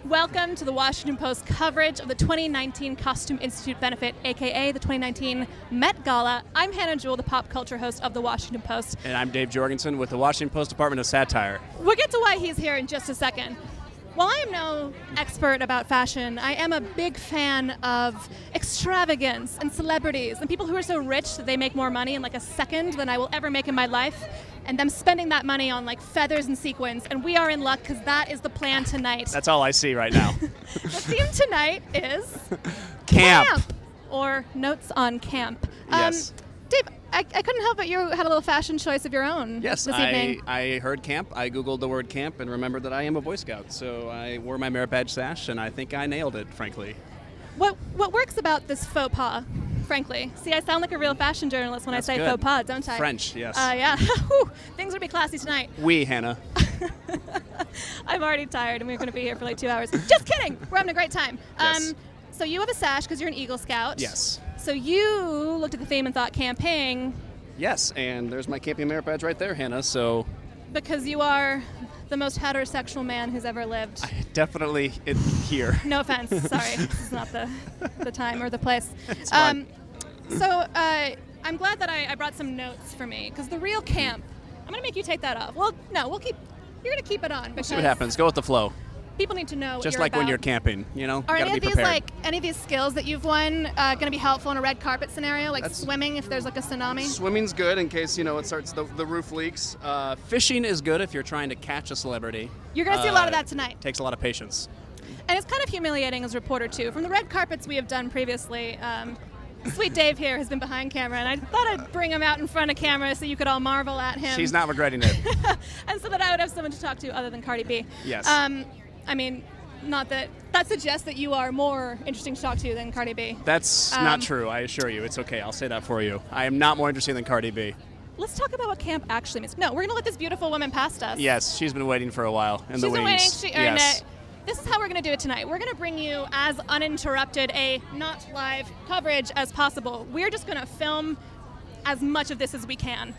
Welcome to the Washington Post coverage of the 2019 Costume Institute benefit, aka the 2019 Met Gala. I'm Hannah Jewell, the pop culture host of the Washington Post. And I'm Dave Jorgenson with the Washington Post Department of Satire. We'll get to why he's here in just a second. While I am no expert about fashion, I am a big fan of extravagance and celebrities and people who are so rich that they make more money in like a second than I will ever make in my life, and them spending that money on like feathers and sequins. And we are in luck because that is the plan tonight. That's all I see right now. The theme tonight is Camp. Or notes on camp. Yes. Dave, I couldn't help but you had a little fashion choice of your own Yes, this evening. I heard camp. I Googled the word camp and remembered that I am a Boy Scout. So I wore my merit badge sash, and I think I nailed it, frankly. What works about this faux pas, frankly? See, I sound like a real fashion journalist when That's I say good. faux pas, don't I? French, yes. Yeah. Whew, things will be classy tonight. Oui, Hannah. I'm already tired, and we're going to be here for like 2 hours. Just kidding. We're having a great time. Yes. So you have a sash because you're an Eagle Scout. Yes. So you looked at the theme and thought camping. Yes, and there's my camping merit badge right there, Hannah. So Because you are the most heterosexual man who's ever lived. definitely here. No offense. Sorry. This is not the time or the place. It's fine. So I'm glad that I brought some notes for me, because the real camp, I'm going to make you take that off. Well, no, you're going to keep it on. We'll see what happens. Go with the flow. People need to know what Just you're like about. when you're camping, you know? Are Gotta any be of these prepared. any of these skills that you've won going to be helpful in a red carpet scenario, like swimming if there's like a tsunami? Swimming's good in case, it starts, the roof leaks. Fishing is good if you're trying to catch a celebrity. You're going to see a lot of that tonight. Takes a lot of patience. And it's kind of humiliating as a reporter, too. From the red carpets we have done previously, sweet Dave here has been behind camera, and I thought I'd bring him out in front of camera so you could all marvel at him. She's not regretting it. And so that I would have someone to talk to other than Cardi B. Yes. I mean, not that suggests that you are more interesting to talk to than Cardi B. That's not true, I assure you. It's okay, I'll say that for you. I am not more interesting than Cardi B. Let's talk about what camp actually means. No, we're going to let this beautiful woman past us. Yes, she's been waiting for a while in the She's been waiting. wings. She earned Yes. it. This is how we're going to do it tonight. We're going to bring you as uninterrupted a not live coverage as possible. We're just going to film as much of this as we can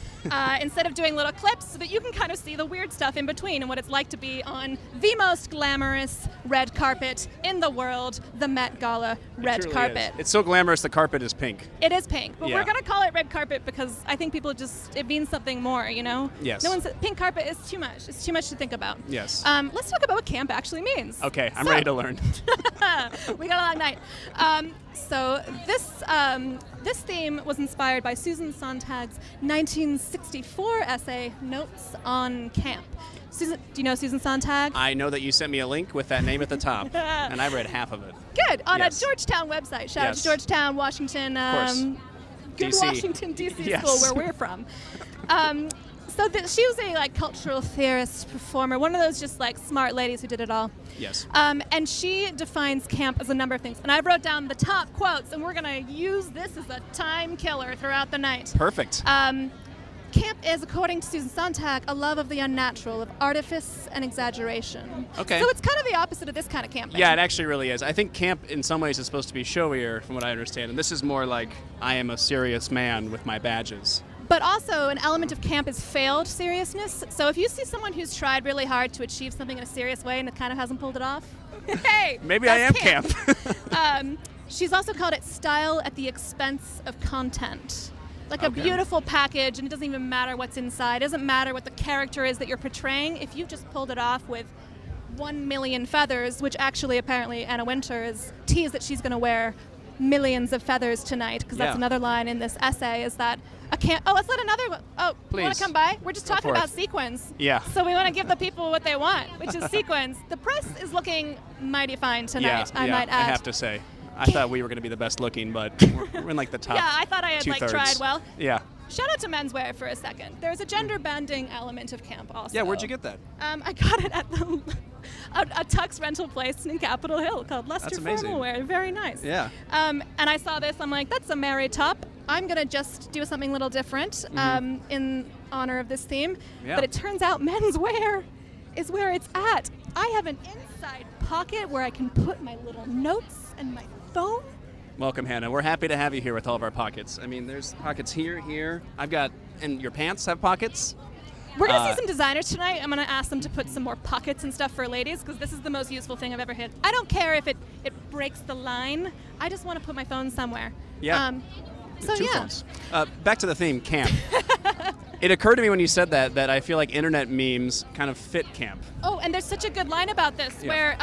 instead of doing little clips, so that you can kind of see the weird stuff in between and what it's like to be on the most glamorous red carpet in the world, the Met Gala red Truly carpet. is. It's so glamorous the carpet is pink. It is pink, but Yeah. we're going to call it red carpet because I think people it means something more, you know? Yes. No one said pink carpet is too much. It's too much to think about. Yes. Let's talk about what camp actually means. Okay, I'm So- ready to learn. We got a long night. So this theme was inspired by Susan Sontag's 1964 essay, Notes on Camp. Susan, do you know Susan Sontag? I know that you sent me a link with that name at the top, and I read half of it. Good. On Yes. a Georgetown website. Shout out Yes. to Georgetown, Washington. course. Good DC. Washington, D.C. Yes. school where we're from. So she was a cultural theorist, performer, one of those just smart ladies who did it all. Yes. And she defines camp as a number of things. And I wrote down the top quotes, and we're going to use this as a time killer throughout the night. Perfect. Camp is, according to Susan Sontag, a love of the unnatural, of artifice and exaggeration. Okay. So it's kind of the opposite of this kind of camping. Yeah, it actually really is. I think camp in some ways is supposed to be showier, from what I understand, and this is more like I am a serious man with my badges. But also, an element of camp is failed seriousness. So if you see someone who's tried really hard to achieve something in a serious way and it kind of hasn't pulled it off, hey, Maybe I am that's camp. She's also called it style at the expense of content. Like a Okay. beautiful package, and it doesn't even matter what's inside. It doesn't matter what the character is that you're portraying. If you just pulled it off with 1 million feathers, which actually apparently Anna Wintour is teased that she's going to wear millions of feathers tonight, because that's Yeah. another line in this essay, is that a camp. Oh, let's let another one. Oh, you want Please. to come by? We're just Go talking for about it. sequins. Yeah. So we want to give the people what they want, which is sequins. The press is looking mighty fine tonight, I might add. I have to say. I thought we were going to be the best looking, but we're in like the top. Yeah, I thought I had two-thirds. tried well. Yeah. Shout out to menswear for a second. There's a gender bending element of camp also. Yeah, where'd you get that? I got it at a tux rental place in Capitol Hill called Lester That's amazing. Formal Wear. Very nice. Yeah. And I saw this. I'm like, that's a merry top. I'm going to just do something a little different in honor of this theme. Yeah. But it turns out menswear is where it's at. I have an inside pocket where I can put my little notes and my phone. Welcome, Hannah. We're happy to have you here with all of our pockets. I mean, there's pockets here. I've got, and your pants have pockets? We're going to see some designers tonight. I'm going to ask them to put some more pockets and stuff for ladies because this is the most useful thing I've ever hit. I don't care if it breaks the line. I just want to put my phone somewhere. Yeah. So Two yeah. phones. Back to the theme, camp. It occurred to me when you said that I feel like internet memes kind of fit camp. Oh, and there's such a good line about this where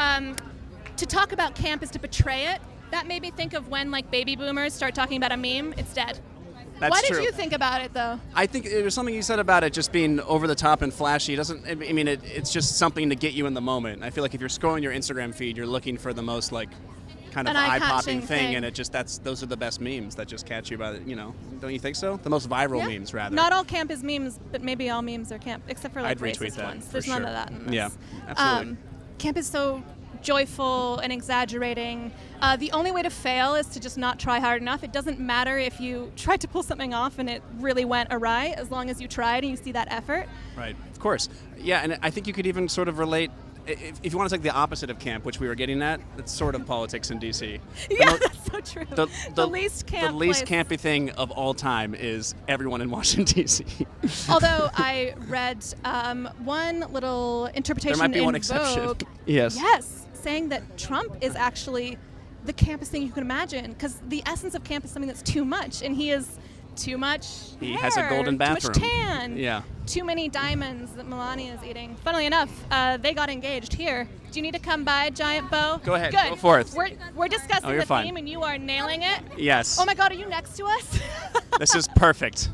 to talk about camp is to betray it. That made me think of when like baby boomers start talking about a meme, it's dead. That's Why true. did you think about it though? I think it was something you said about it just being over the top and flashy. It doesn't. I mean, it's just something to get you in the moment. I feel like if you're scrolling your Instagram feed, you're looking for the most like kind of An eye-popping eye-catching thing, and those are the best memes that just catch you by the, don't you think so? The most viral memes, rather. Not all camp is memes, but maybe all memes are camp, except for like I'd retweet racist that, ones. for There's none sure. of that in this. Yeah, absolutely. Camp is so joyful and exaggerating. The only way to fail is to just not try hard enough. It doesn't matter if you tried to pull something off and it really went awry, as long as you tried and you see that effort. Right, of course. Yeah, and I think you could even sort of relate, if you want to take the opposite of camp, which we were getting at, it's sort of politics in D.C. Yeah, that's so true. The least camp The least place. campy thing of all time is everyone in Washington, D.C. Although I read one little interpretation There might be in one exception. Vogue. Yes. Yes, saying that Trump is actually the campest thing you can imagine, because the essence of camp is something that's too much, and he is too much He hair, has a golden bathroom. too much tan, Yeah. too many diamonds that Melania is eating. Funnily enough, they got engaged here. Do you need to come by, Giant Bow? Go ahead, Good. go forth. We're discussing you're the fine. theme, and you are nailing it. Yes. Oh my God, are you next to us? This is perfect.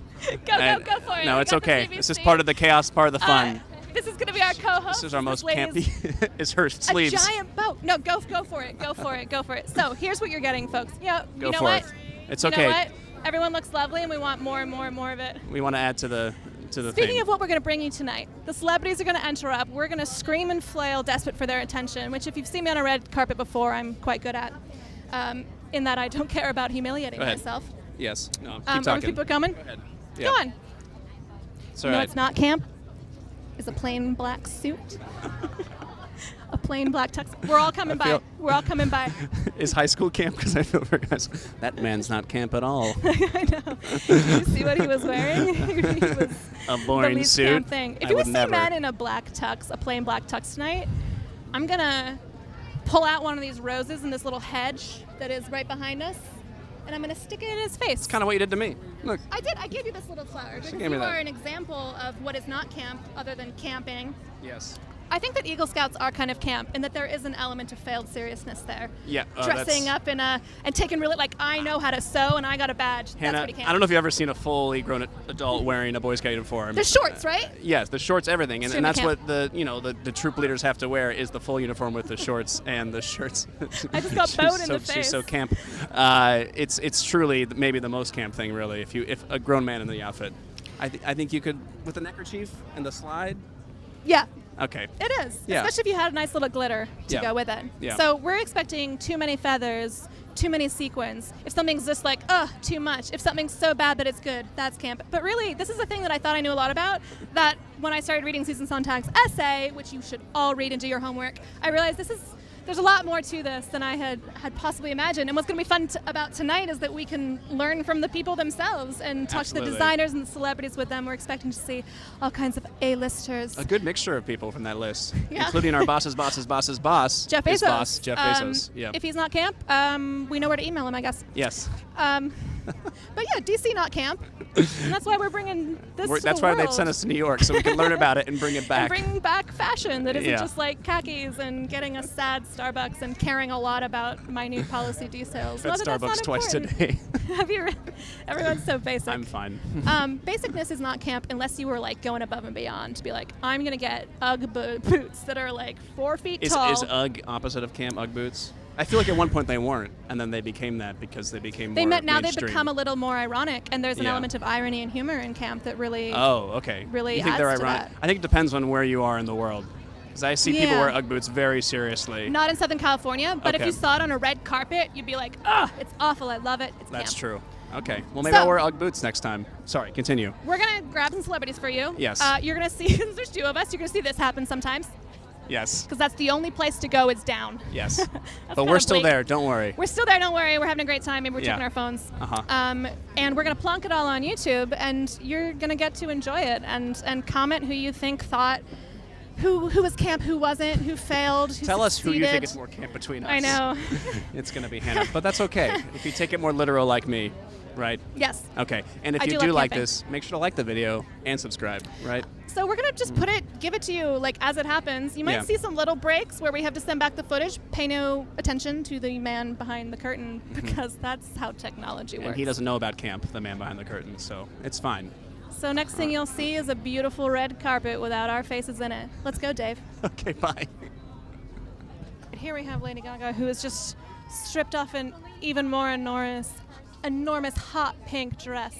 Go for it. No, We it's got the okay. CBC. This is part of the chaos, part of the fun. This is going to be our co-host. This is our most lady's campy. Is her a sleeves. giant boat. No, go for it. Go for it. So here's what you're getting, folks. Yeah, Go you know for what? it. It's You okay. know what? Everyone looks lovely, and we want more and more and more of it. We want to add to the Speaking theme. of what we're going to bring you tonight, the celebrities are going to enter up. We're going to scream and flail, desperate for their attention, which if you've seen me on a red carpet before, I'm quite good at, in that I don't care about humiliating Go ahead. myself. Yes. No. Keep Are talking. people coming? Go ahead. Go Yeah. on. It's all No, right. it's not camp. It's a plain black suit. A plain black tux. We're all coming by. feel- We're all coming by. Is high school camp? Because I feel very high school. That man's not camp at all. I know. Did you see what he was wearing? He was A the boring least suit. camp thing. If I you would see never. a man in a black tux, a plain black tux tonight, I'm gonna pull out one of these roses in this little hedge that is right behind us, and I'm gonna stick it in his face. It's kind of what you did to me. Look. I did. I gave you this little flower because gave me you that. are an example of what is not camp, other than camping. Yes. I think that Eagle Scouts are kind of camp, and that there is an element of failed seriousness there. Yeah. Dressing up in and taking really like I know how to sew and I got a badge. Hannah, That's pretty camp. I don't know if you've ever seen a fully grown adult wearing a Boy Scout uniform. The shorts, right? Yes, the shorts, everything, and Extremely that's camp. what the troop leaders have to wear is the full uniform with the shorts and the shirts. I just got bowed in the She's so face. camp. It's truly maybe the most camp thing, really. If a grown man in the outfit, I think you could with the neckerchief and the slide. Yeah. Okay. It is, Yeah. especially if you had a nice little glitter to Yeah. go with it. Yeah. So we're expecting too many feathers, too many sequins. If something's just like, too much. If something's so bad that it's good, that's camp. But really, this is a thing that I thought I knew a lot about, that when I started reading Susan Sontag's essay, which you should all read and do your homework, I realized there's a lot more to this than I had possibly imagined. And what's going to be fun about tonight is that we can learn from the people themselves and talk to the Absolutely. designers and the celebrities with them. We're expecting to see all kinds of A-listers. A good mixture of people from that list, Yeah. including our boss's boss, Jeff his Bezos. boss, Jeff Bezos. Yeah. If he's not camp, we know where to email him, I guess. Yes. But yeah, DC not camp, and that's why we're bringing this to That's the why world. they've sent us to New York so we can learn about it and bring it back. And bring back fashion that isn't Yeah. just like khakis and getting a sad Starbucks and caring a lot about minute policy details. At Not that that's Starbucks not twice important. today. Have you? Everyone's so basic. I'm fine. Basicness is not camp unless you were like going above and beyond to be like, I'm gonna get UGG boots that are like 4 feet tall. Is UGG opposite of camp, UGG boots? I feel like at one point they weren't, and then they became that because they became more Now they've mainstream. become a little more ironic, and there's an Yeah. element of irony and humor in camp that really. Oh, okay. really You think they're adds to ironic? that. I think it depends on where you are in the world. Because I see people Yeah. wear UGG boots very seriously. Not in Southern California, but if Okay. you saw it on a red carpet, you'd be like, it's awful, I love it, it's That's camp. true. Okay. Well, maybe So- I'll wear UGG boots next time. Sorry, continue. We're going to grab some celebrities for you. Yes. You're going to see, there's 2 of us, you're going to see this happen sometimes. Yes. Because that's the only place to go is down. Yes. But we're still there. Don't worry. We're still there. Don't worry. We're having a great time. Maybe we're checking our phones. Uh-huh. And we're going to plonk it all on YouTube, and you're going to get to enjoy it and comment who you think thought, who was camp, who wasn't, who failed, who Tell us who you think succeeded. is more camp between us. I know. It's going to be Hannah. But that's okay. If you take it more literal like me, right? Yes. Okay. And if I you do do love like camping. this, make sure to like the video and subscribe, right? So we're going to just give it to you like as it happens. You might Yeah. see some little breaks where we have to send back the footage. Pay no attention to the man behind the curtain because that's how technology works. And he doesn't know about camp, the man behind the curtain, so it's fine. So next thing you'll see is a beautiful red carpet without our faces in it. Let's go, Dave. Okay, bye. Here we have Lady Gaga, who is just stripped off an even more enormous hot pink dress.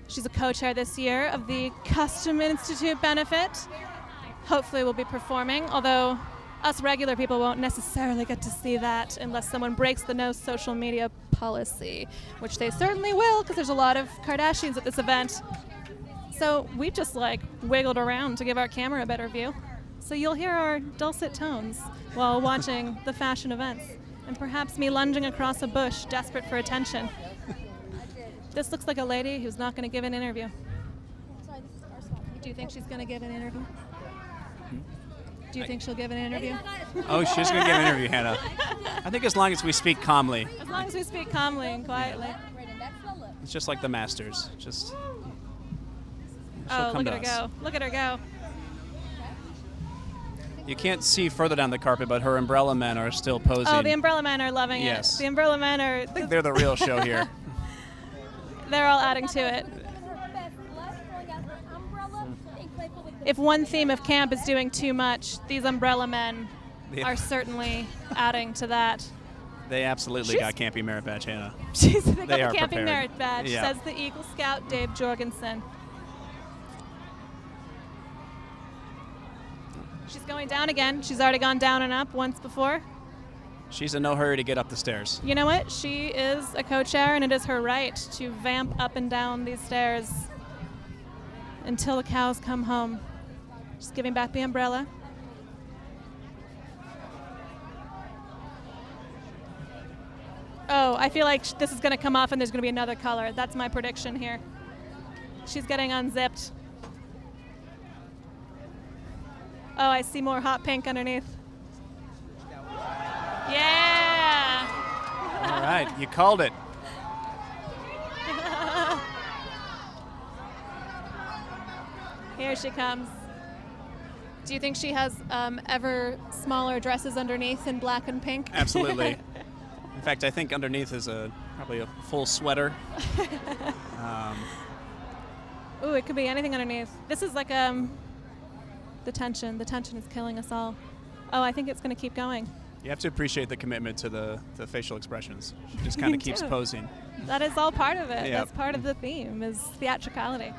She's a co-chair this year of the Custom Institute benefit. Hopefully we'll be performing, although us regular people won't necessarily get to see that unless someone breaks the no social media policy, which they certainly will because there's a lot of Kardashians at this event. So we've just wiggled around to give our camera a better view. So you'll hear our dulcet tones while watching the fashion events, and perhaps me lunging across a bush, desperate for attention. This looks like a lady who's not going to give an interview. Do you think she's going to give an interview? Do you think she'll give an interview? Oh, she's going to give an interview, Hannah. I think as long as we speak calmly. As long as we speak calmly and quietly. It's just like the Masters. Just. Oh, look at her go. Look at her go. You can't see further down the carpet, but her umbrella men are still posing. Oh, the umbrella men are loving Yes. it. The umbrella men are... I think they're the real show here. They're all adding to it. If one theme of camp is doing too much, these umbrella men are certainly adding to that. They absolutely got campy merit badge, Hannah. They got the are camping prepared. merit badge, Yeah. says the Eagle Scout Dave Jorgenson. She's going down again. She's already gone down and up once before. She's in no hurry to get up the stairs. You know what? She is a co-chair, and it is her right to vamp up and down these stairs until the cows come home. Just giving back the umbrella. Oh, I feel like this is going to come off and there's going to be another color. That's my prediction here. She's getting unzipped. Oh, I see more hot pink underneath. Yeah! All right, you called it. Here she comes. Do you think she has ever smaller dresses underneath in black and pink? Absolutely. In fact, I think underneath is probably a full sweater. Ooh, it could be anything underneath. This is like the tension. The tension is killing us all. Oh, I think it's going to keep going. You have to appreciate the commitment to the facial expressions. She just kind of keeps posing. That is all part of it. Yep. That's part of the theme, is theatricality.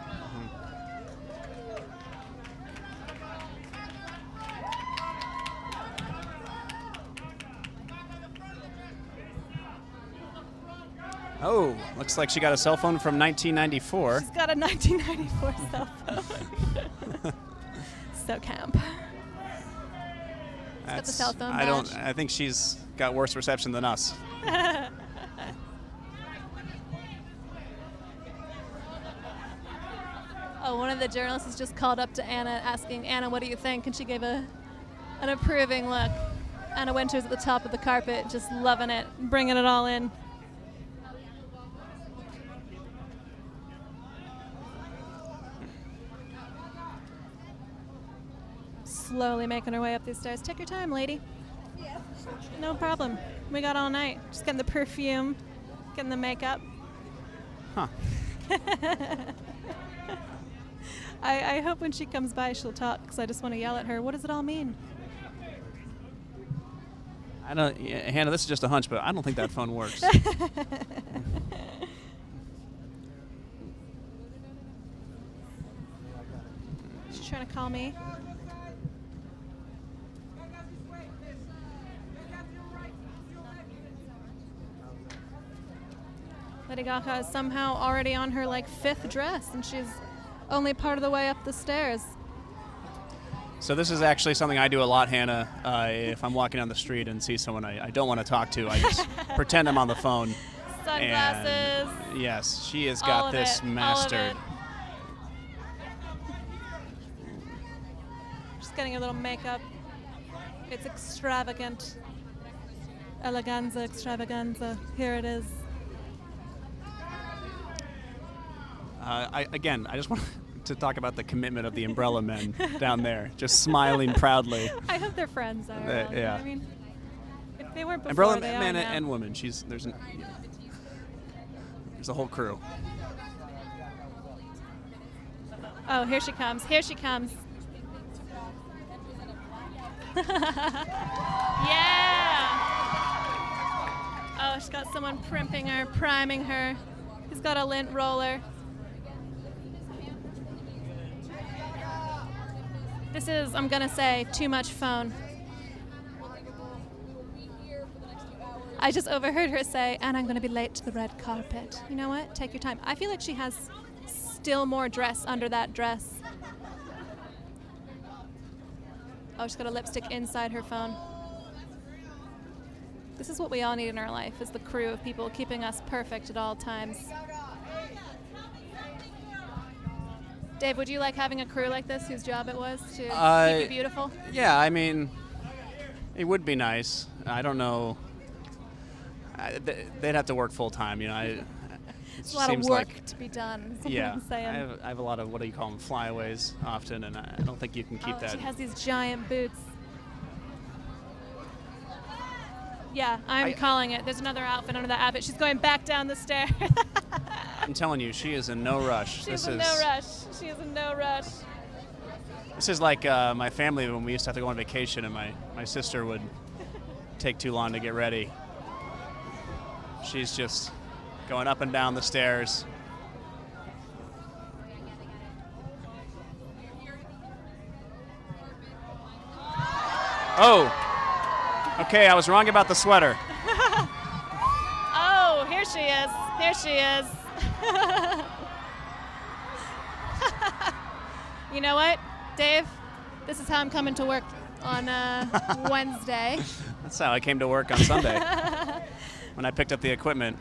Oh, looks like she got a cell phone from 1994. She's got a 1994 cell phone. So camp. She's got the cell phone badge. I think she's got worse reception than us. Oh, one of the journalists has just called up to Anna asking, Anna, what do you think? And she gave an approving look. Anna Wintour's at the top of the carpet, just loving it, bringing it all in. Slowly making her way up these stairs. Take your time, lady. No problem. We got all night. Just getting the perfume, getting the makeup. Huh. I hope when she comes by she'll talk, because I just want to yell at her. What does it all mean? Hannah, this is just a hunch, but I don't think that phone works. She's trying to call me. Lady Gaga is somehow already on her 5th dress, and she's only part of the way up the stairs. So this is actually something I do a lot, Hannah. If I'm walking down the street and see someone I don't want to talk to, I just pretend I'm on the phone. Sunglasses. And yes, she has all got of this it, mastered. all of it. Just getting a little makeup. It's extravagant. Eleganza, extravaganza. Here it is. I just want to talk about the commitment of the Umbrella Men down there, just smiling proudly. I hope they're friends. Yeah. You know what I mean, if they weren't before, Umbrella they Men are now. and women. There's a whole crew. Oh, here she comes. Here she comes. Yeah. Oh, she's got someone primping her, priming her. He's got a lint roller. This is, I'm gonna say, too much phone. I just overheard her say, and I'm gonna be late to the red carpet. You know what? Take your time. I feel like she has still more dress under that dress. Oh, she's got a lipstick inside her phone. This is what we all need in our life, is the crew of people keeping us perfect at all times. Dave, would you like having a crew like this whose job it was to keep you beautiful? Yeah, I mean, it would be nice. I don't know. They'd have to work full time, you know. It's a lot of work to be done. Is Yeah, what I'm saying. I have a lot of, what do you call them, flyaways often, and I don't think you can keep that. She has these giant boots. Yeah, I'm calling it. There's another outfit under that outfit. She's going back down the stairs. I'm telling you, she is in no rush. She's in no rush. She is in no rush. This is like my family when we used to have to go on vacation, and my sister would take too long to get ready. She's just going up and down the stairs. Oh, okay, I was wrong about the sweater. Oh, here she is. Here she is. You know what, Dave? This is how I'm coming to work on Wednesday. That's how I came to work on Sunday when I picked up the equipment.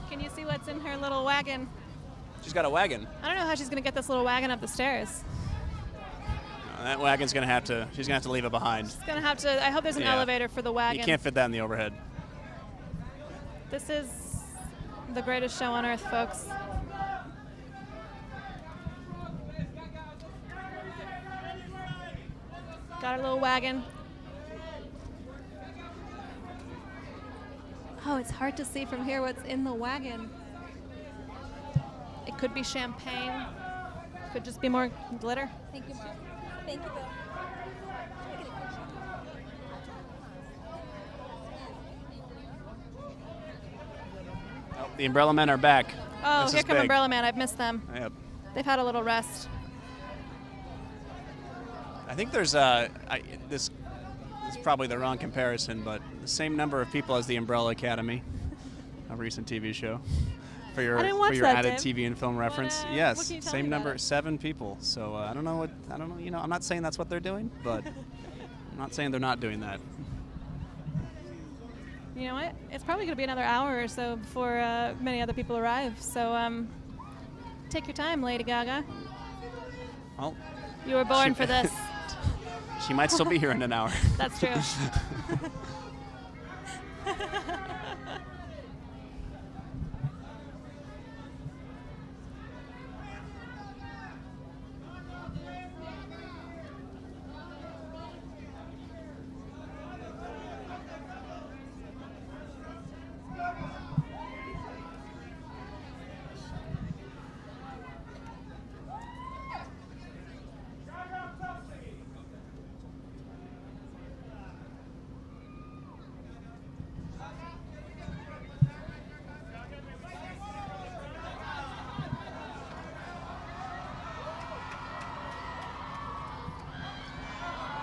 Can you see what's in her little wagon? She's got a wagon. I don't know how she's going to get this little wagon up the stairs. That wagon's gonna have to. She's gonna have to leave it behind. She's going to have to. I hope there's an elevator for the wagon. You can't fit that in the overhead. This is the greatest show on earth, folks. Got her little wagon. Oh, it's hard to see from here what's in the wagon. It could be champagne. Could just be more glitter. Thank you. Thank you, Bill. Oh, the Umbrella Men are back. Oh, This here is come big. Umbrella Man. I've missed them. Yep. They've had a little rest. I think there's this is probably the wrong comparison, but the same number of people as the Umbrella Academy, a recent TV show. For your I didn't watch that, added Dave. TV and film reference, what yes, can you tell same me about number, it? 7 people. So I don't know. You know, I'm not saying that's what they're doing, but I'm not saying they're not doing that. You know what? It's probably going to be another hour or so before many other people arrive. So take your time, Lady Gaga. Well, You were born for this. she might still be here in an hour. That's true.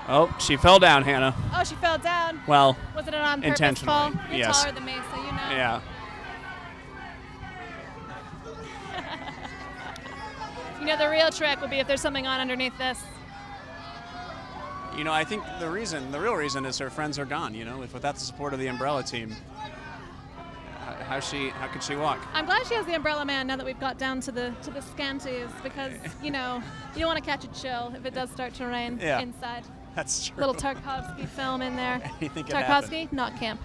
Oh, she fell down, Hannah. Oh, she fell down. Well, Was it an on purpose intentionally, fall? You're yes. taller than me, so you know. yeah. You know, the real trick will be if there's something on underneath this. You know, I think the real reason is her friends are gone. You know, if without the support of the umbrella team, how could she walk? I'm glad she has the umbrella man now that we've got down to the scanties because, you know, you don't want to catch a chill if it does start to rain Yeah. inside. That's true. Little Tarkovsky film in there. Anything could Tarkovsky, not camp.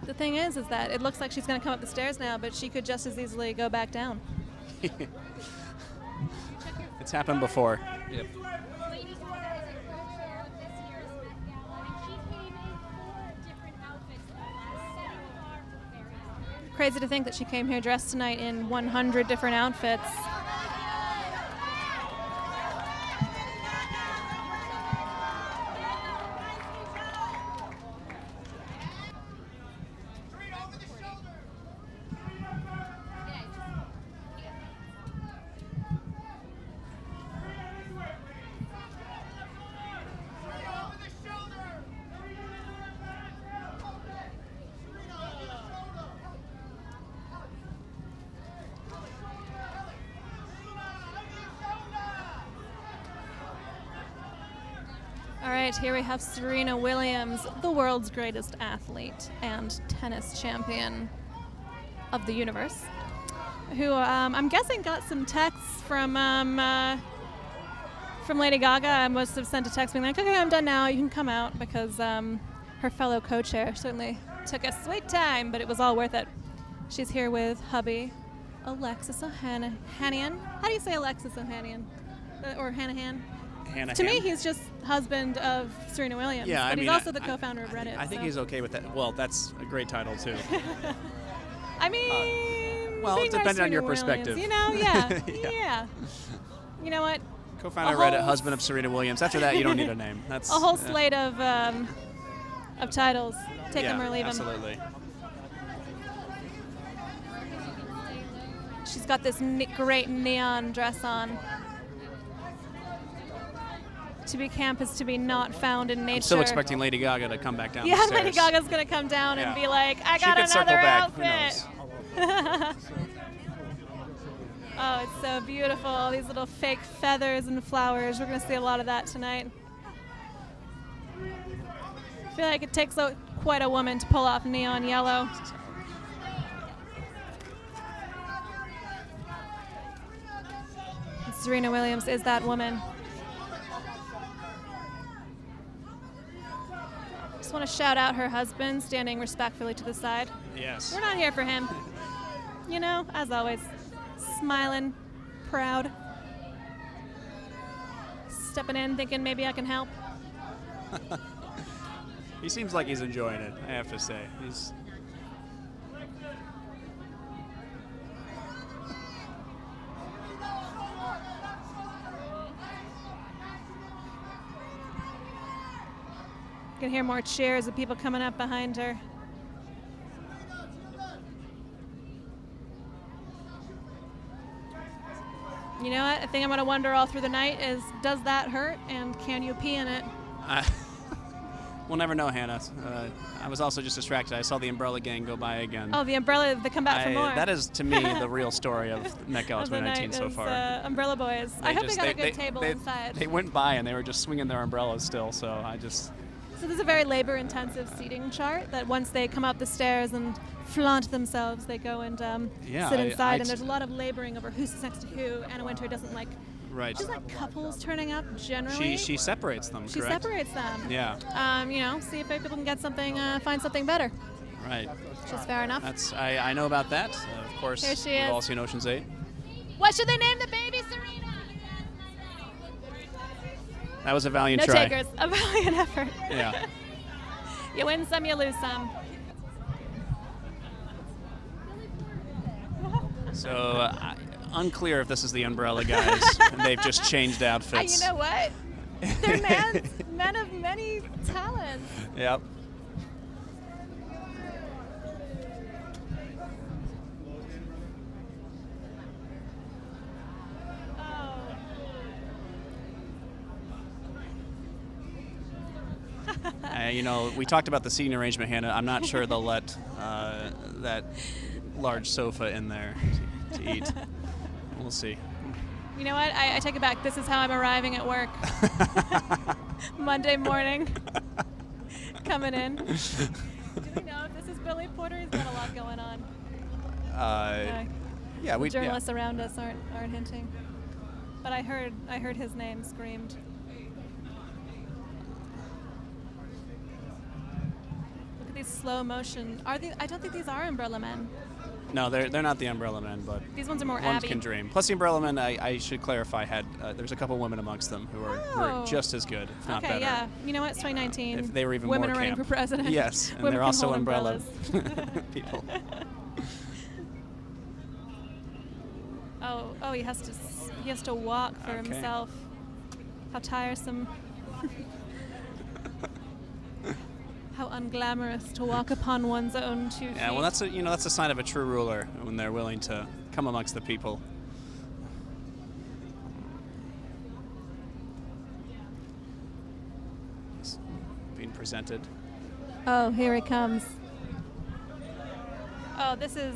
The thing is that it looks like she's going to come up the stairs now, but she could just as easily go back down. It's happened before. Yep. Lady Gaga is a co-chair of this year's Met Gala, and she came in 4 different outfits in the last set of very Crazy to think that she came here dressed tonight in 100 different outfits. All right, here we have Serena Williams, the world's greatest athlete and tennis champion of the universe, who I'm guessing got some texts from Lady Gaga. I must have sent a text being like, okay, I'm done now, you can come out, because her fellow co-chair certainly took a sweet time, but it was all worth it. She's here with hubby, Alexis Ohanian. How do you say Alexis Ohanian? Or Hanahan? To me, he's just husband of Serena Williams, Yeah, but I he's mean, also the co-founder of Reddit. I think so. he's okay with that. Well, that's a great title too. I mean, well, being depending on your Serena perspective. Williams, you know, yeah, Yeah. yeah. You know what? Co-founder A of Reddit, whole- husband of Serena Williams. After that, you don't need a name. That's A whole slate of titles. Take yeah, them or leave absolutely. them. She's got this great neon dress on. To be camp is to be not found in nature. I'm still expecting Lady Gaga to come back down the Yeah, stairs. Lady Gaga's gonna come down and Yeah. be like, I She got could circle another back. Who outfit. Oh, it's so beautiful. These little fake feathers and flowers. We're gonna see a lot of that tonight. I feel like it takes quite a woman to pull off neon yellow. Serena Williams is that woman. Just want to shout out her husband, standing respectfully to the side. Yes. We're not here for him. You know, as always, smiling, proud, stepping in, thinking maybe I can help. He seems like he's enjoying it, I have to say. He's You can hear more cheers of people coming up behind her. You know what? A thing I'm going to wonder all through the night is, does that hurt, and can you pee in it? We'll never know, Hannah. I was also just distracted. I saw the Umbrella Gang go by again. Oh, the umbrella, they come back for more. That is, to me, the real story of Met Gala Of the 2019 night so is, far. Umbrella Boys. I hope they got a good table inside. They went by and they were just swinging their umbrellas still, so I just... So there's a very labor-intensive seating chart that once they come up the stairs and flaunt themselves, they go and sit inside. And there's a lot of laboring over who sits next to who. Anna Wintour doesn't like... Right. She's like couples turning up generally. She separates them, She correct? separates them. Yeah. You know, see if people can get something, find something better. Right. Which is fair enough. I know about that. Of course, Here she we've is. all seen Ocean's 8. What should they name the baby, Serena? That was a valiant No try. takers. A valiant effort. Yeah. You win some, you lose some. So, unclear if this is the Umbrella guys. And they've just changed outfits. You know what? They're men of many talents. Yep. We talked about the seating arrangement, Hannah. I'm not sure they'll let that large sofa in there to eat. We'll see. You know what? I take it back. This is how I'm arriving at work. Monday morning. Coming in. Do we know if this is Billy Porter? He's got a lot going on. Yeah, The journalists around us aren't hinting. But I heard his name screamed. Look at these slow motion. I don't think these are Umbrella Men. No, they're not the Umbrella Men, but These ones are more one Abby. can dream. Plus, the Umbrella Men, I should clarify, had there's a couple women amongst them who are just as good, if not Okay, better. yeah. You know what? It's 2019. If they were even Women more are running camp. for president. Yes, and Women they're can also hold umbrella umbrellas. people. Oh, he has to walk for Okay. himself. How tiresome. How unglamorous to walk upon one's own 2 feet. Yeah, well, that's a sign of a true ruler when they're willing to come amongst the people. It's being presented. Oh, here he comes. Oh, this is...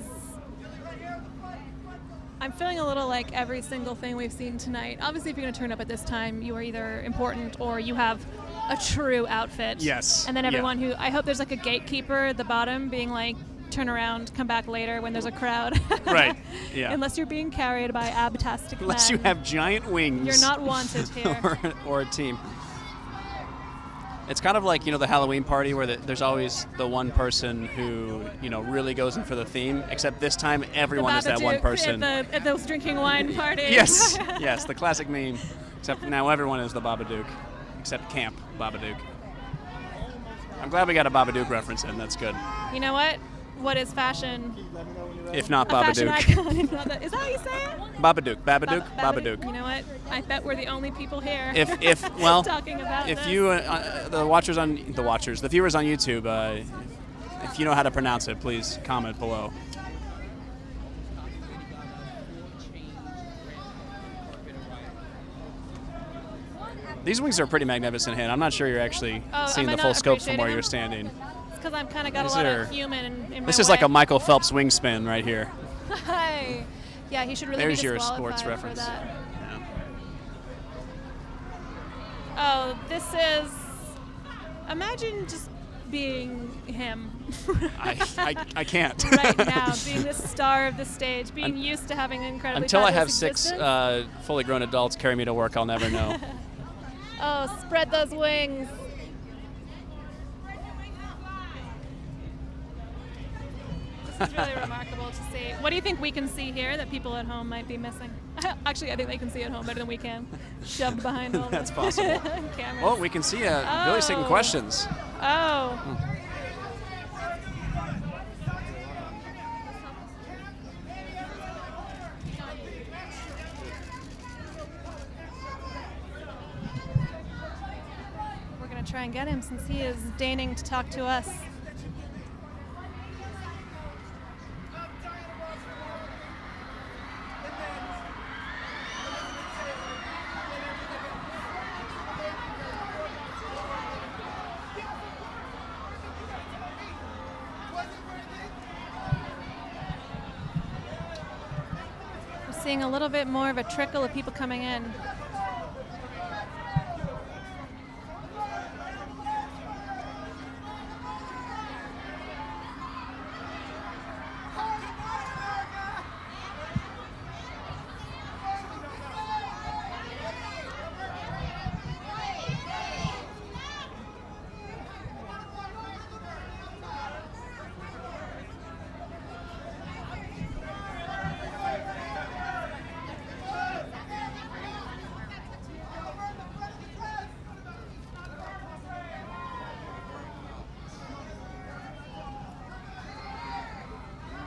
I'm feeling a little like every single thing we've seen tonight. Obviously, if you're going to turn up at this time, you are either important or you have a true outfit. Yes. And then everyone who... I hope there's like a gatekeeper at the bottom being like, turn around, come back later when there's a crowd. Right, yeah. Unless you're being carried by abtastic Unless men. you have giant wings. You're not wanted here. or a team. It's kind of like, the Halloween party where there's always the one person who, really goes in for the theme, except this time everyone is that one Babadook person. At those drinking wine parties. Yes, the classic meme. Except now everyone is the Babadook, except Camp Babadook. I'm glad we got a Babadook reference in. That's good. You know what? What is fashion? If not A fashion Babadook. icon. Is that how you say it? Babadook, Babadook. You know what? I bet we're the only people here If well, talking about if this. you the viewers on YouTube, if you know how to pronounce it, please comment below. These wings are pretty magnificent, Han. I'm not sure you're actually seeing am I the full not scope from appreciating where them? you're standing. It's because I've kind of got These a lot are- of human in my This is way. like a Michael Phelps wing spin right here. Hi. Yeah, he should really There's be your disqualified sports for reference. that. Yeah. Oh, this is... Imagine just being him I can't. right now, being the star of the stage, being used to having an incredibly Until I have fabulous 6 existence. fully grown adults carry me to work, I'll never know. Oh, spread those wings. This is really remarkable to see. What do you think we can see here that people at home might be missing? Actually, I think they can see at home better than we can. Shoved behind all That's the possible. cameras. Oh, we can see Billy's taking Oh. questions. Oh. We're going to try and get him since he is deigning to talk to us. We're seeing a little bit more of a trickle of people coming in.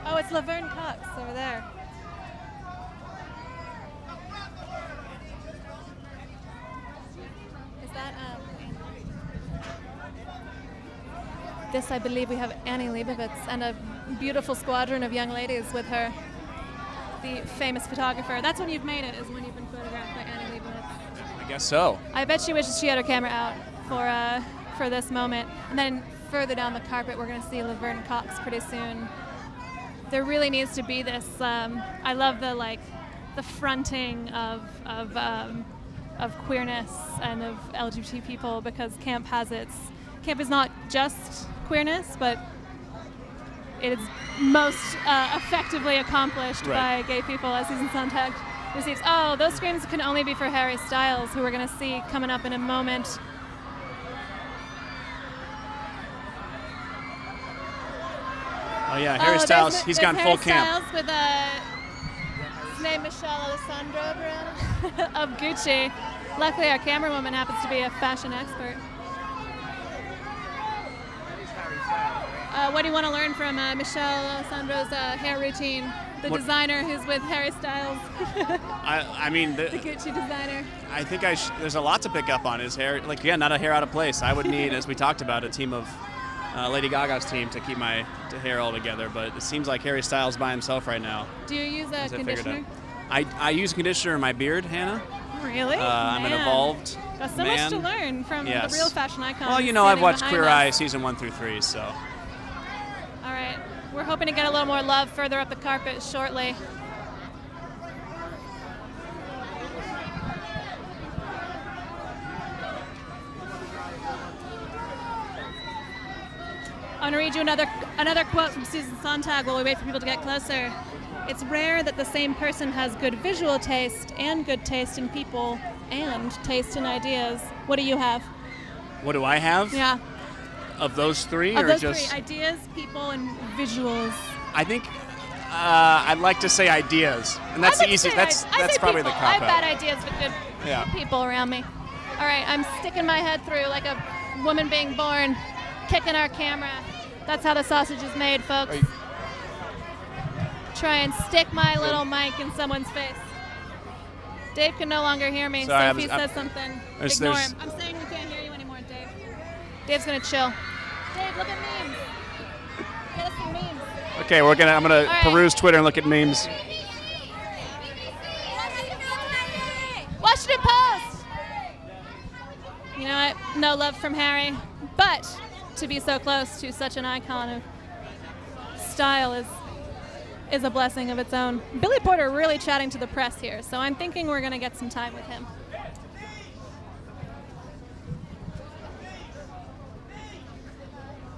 Oh, it's Laverne Cox over there. Is that, This, I believe, we have Annie Leibovitz and a beautiful squadron of young ladies with her. The famous photographer. That's when you've made it, is when you've been photographed by Annie Leibovitz. I guess so. I bet she wishes she had her camera out for this moment. And then further down the carpet, we're going to see Laverne Cox pretty soon. There really needs to be this. I love the fronting of queerness and of LGBT people, because camp is not just queerness, but it is most effectively accomplished by gay people, as Susan Sontag receives. Oh, those screams can only be for Harry Styles, who we're going to see coming up in a moment. Oh yeah, Harry Styles. He's gone full camp. Harry Styles with his name Michelle Alessandro of Gucci. Luckily, our camerawoman happens to be a fashion expert. What do you want to learn from Michelle Alessandro's hair routine? The designer who's with Harry Styles. I mean, the Gucci designer. I think there's a lot to pick up on his hair. Like, yeah, not a hair out of place. I would need, as we talked about, a team of Lady Gaga's team to keep my hair all together. But it seems like Harry Styles by himself right now. Do you use a conditioner? I use conditioner in my beard, Hannah. Really? I'm an evolved Got so much to learn from the real fashion icon. Well, you know, I've watched Queer Eye season 1 through 3, so. All right. We're hoping to get a little more love further up the carpet shortly. I want to read you another quote from Susan Sontag while we wait for people to get closer. It's rare that the same person has good visual taste and good taste in people and taste in ideas. What do you have? What do I have? Yeah. Of those three? Of those three, ideas, people, and visuals. I think I'd like to say ideas, and that's the easy. That's probably people. the cop-out. I have bad ideas, but good people around me. All right, I'm sticking my head through like a woman being born, kicking our camera. That's how the sausage is made, folks. Try and stick my little mic in someone's face. Dave can no longer hear me, so if he says something, ignore him. I'm saying we can't hear you anymore, Dave. Dave's gonna chill. Dave, look at memes. Get us some memes. Okay, I'm gonna peruse Twitter and look at memes. Washington Post. You know what? No love from Harry, but to be so close to such an icon of style is a blessing of its own. Billy Porter really chatting to the press here, so I'm thinking we're gonna get some time with him.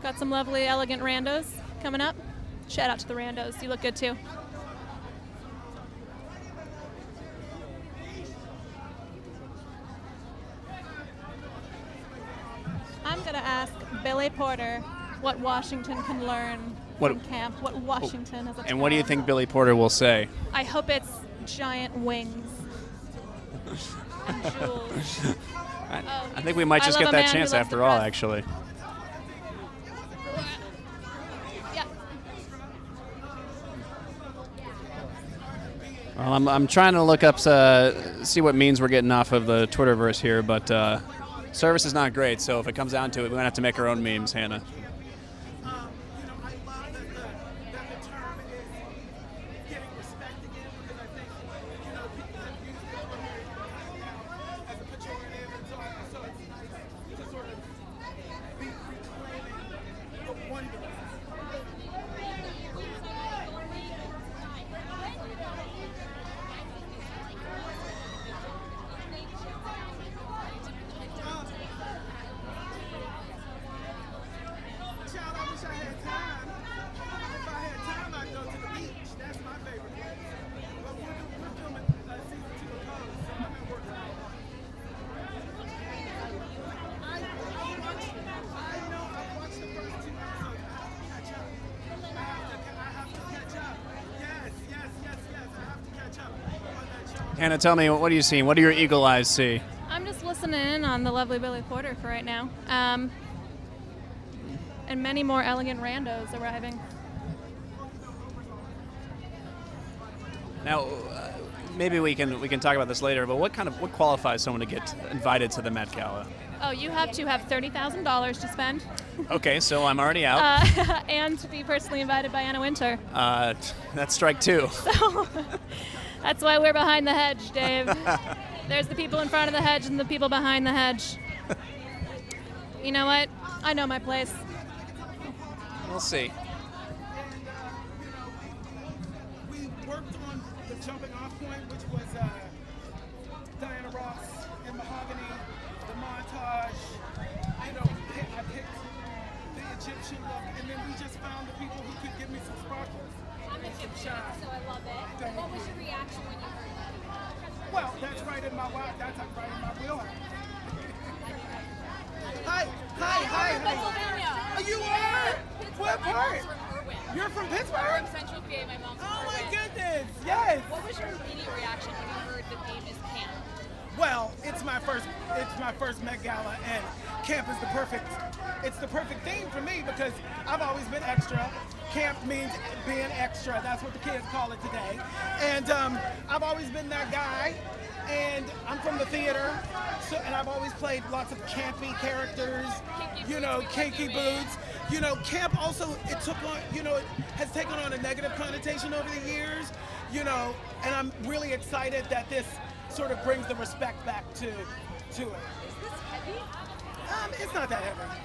Got some lovely, elegant randos coming up. Shout out to the randos. You look good too. I'm going to ask Billy Porter what Washington can learn from camp. What Washington is a And what do you think Billy Porter will say? I hope it's giant wings. And jewels. I think we might just get that chance after all, actually. Well, I'm trying to look up see what memes we're getting off of the Twitterverse here, but service is not great. So if it comes down to it, we're gonna have to make our own memes, Hannah. Hannah, tell me, what are you seeing? What do your eagle eyes see? I'm just listening in on the lovely Billy Porter for right now. And many more elegant randos arriving. Now, maybe we can talk about this later, but what qualifies someone to get invited to the Met Gala? Oh, you have to have $30,000 to spend. Okay, so I'm already out. And to be personally invited by Anna Wintour. That's strike two. So that's why we're behind the hedge, Dave. There's the people in front of the hedge and the people behind the hedge. you know what? I know my place. We'll see. We worked on the jumping off point, which was Diana Ross and Mahogany, the montage. You know, I picked the Egyptian look, and then we just found the people who could give me some sparkles. I'm Egyptian, so I love it. What was your reaction when you heard that? Well, that's right in my wheelhouse. Hi. Pennsylvania. Oh, you are? What part? From Irwin. You're from I'm Pittsburgh? Central PA. My mom's from Oh my Irwin. goodness, yes. What was your immediate reaction when you heard the theme is camp? Well, it's my first Met Gala, and camp is the perfect theme for me because I've always been extra. Camp means being extra. That's what the kids call it today. And I've always been that guy. And I'm from the theater, and I've always played lots of campy characters. Kinky boots. You know, camp also it has taken on a negative connotation over the years. You know, and I'm really excited that this sort of brings the respect back to it. Is this heavy? It's not that heavy.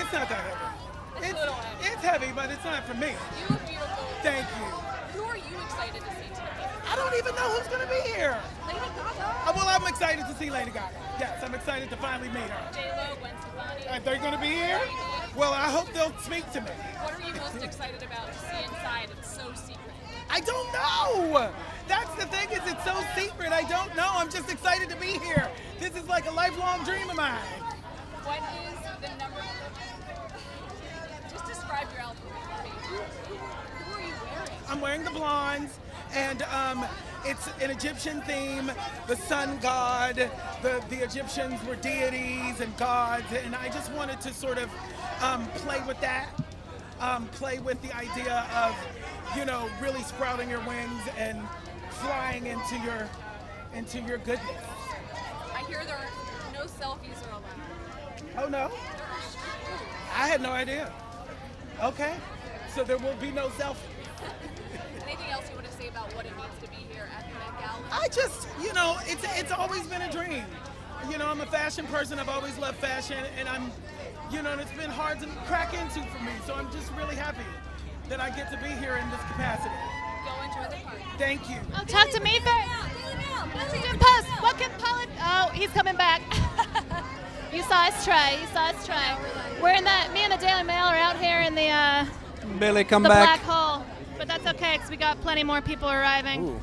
It's not that heavy. It's a little heavy. It's heavy, but it's not for me. You look beautiful. Thank you. Who are you excited to see today? I don't even know who's gonna be here. Lady Gaga. Well, I'm excited to see Lady Gaga. Yes, I'm excited to finally meet her. J-Lo, Gwen Stefani. Are they gonna be here? Well, I hope they'll speak to me. What are you most excited about to see inside? It's so secret. I don't know. That's the thing is it's so secret. I don't know. I'm just excited to be here. This is like a lifelong dream of mine. What is the number? Just describe your outfit for me. Who are you wearing? I'm wearing the blondes, and it's an Egyptian theme. The sun god, the Egyptians were deities and gods, and I just wanted to sort of play with that, play with the idea of, really sprouting your wings and flying into your goodness. I hear there are no selfies are allowed. Oh no, I had no idea. Okay, so there will be no selfie. Anything else you want to say about what it means to be here at the Met Gala? I just, it's always been a dream. I'm a fashion person. I've always loved fashion, and and it's been hard to crack into for me. So I'm just really happy that I get to be here in this capacity. Go enjoy the party. Thank you. Oh, talk to me first. Washington Post. What can Oh, he's coming back. You saw us try. We're in me and the Daily Mail are out here in the Billy, come the back. black hole. But that's okay, because we got plenty more people arriving. Ooh,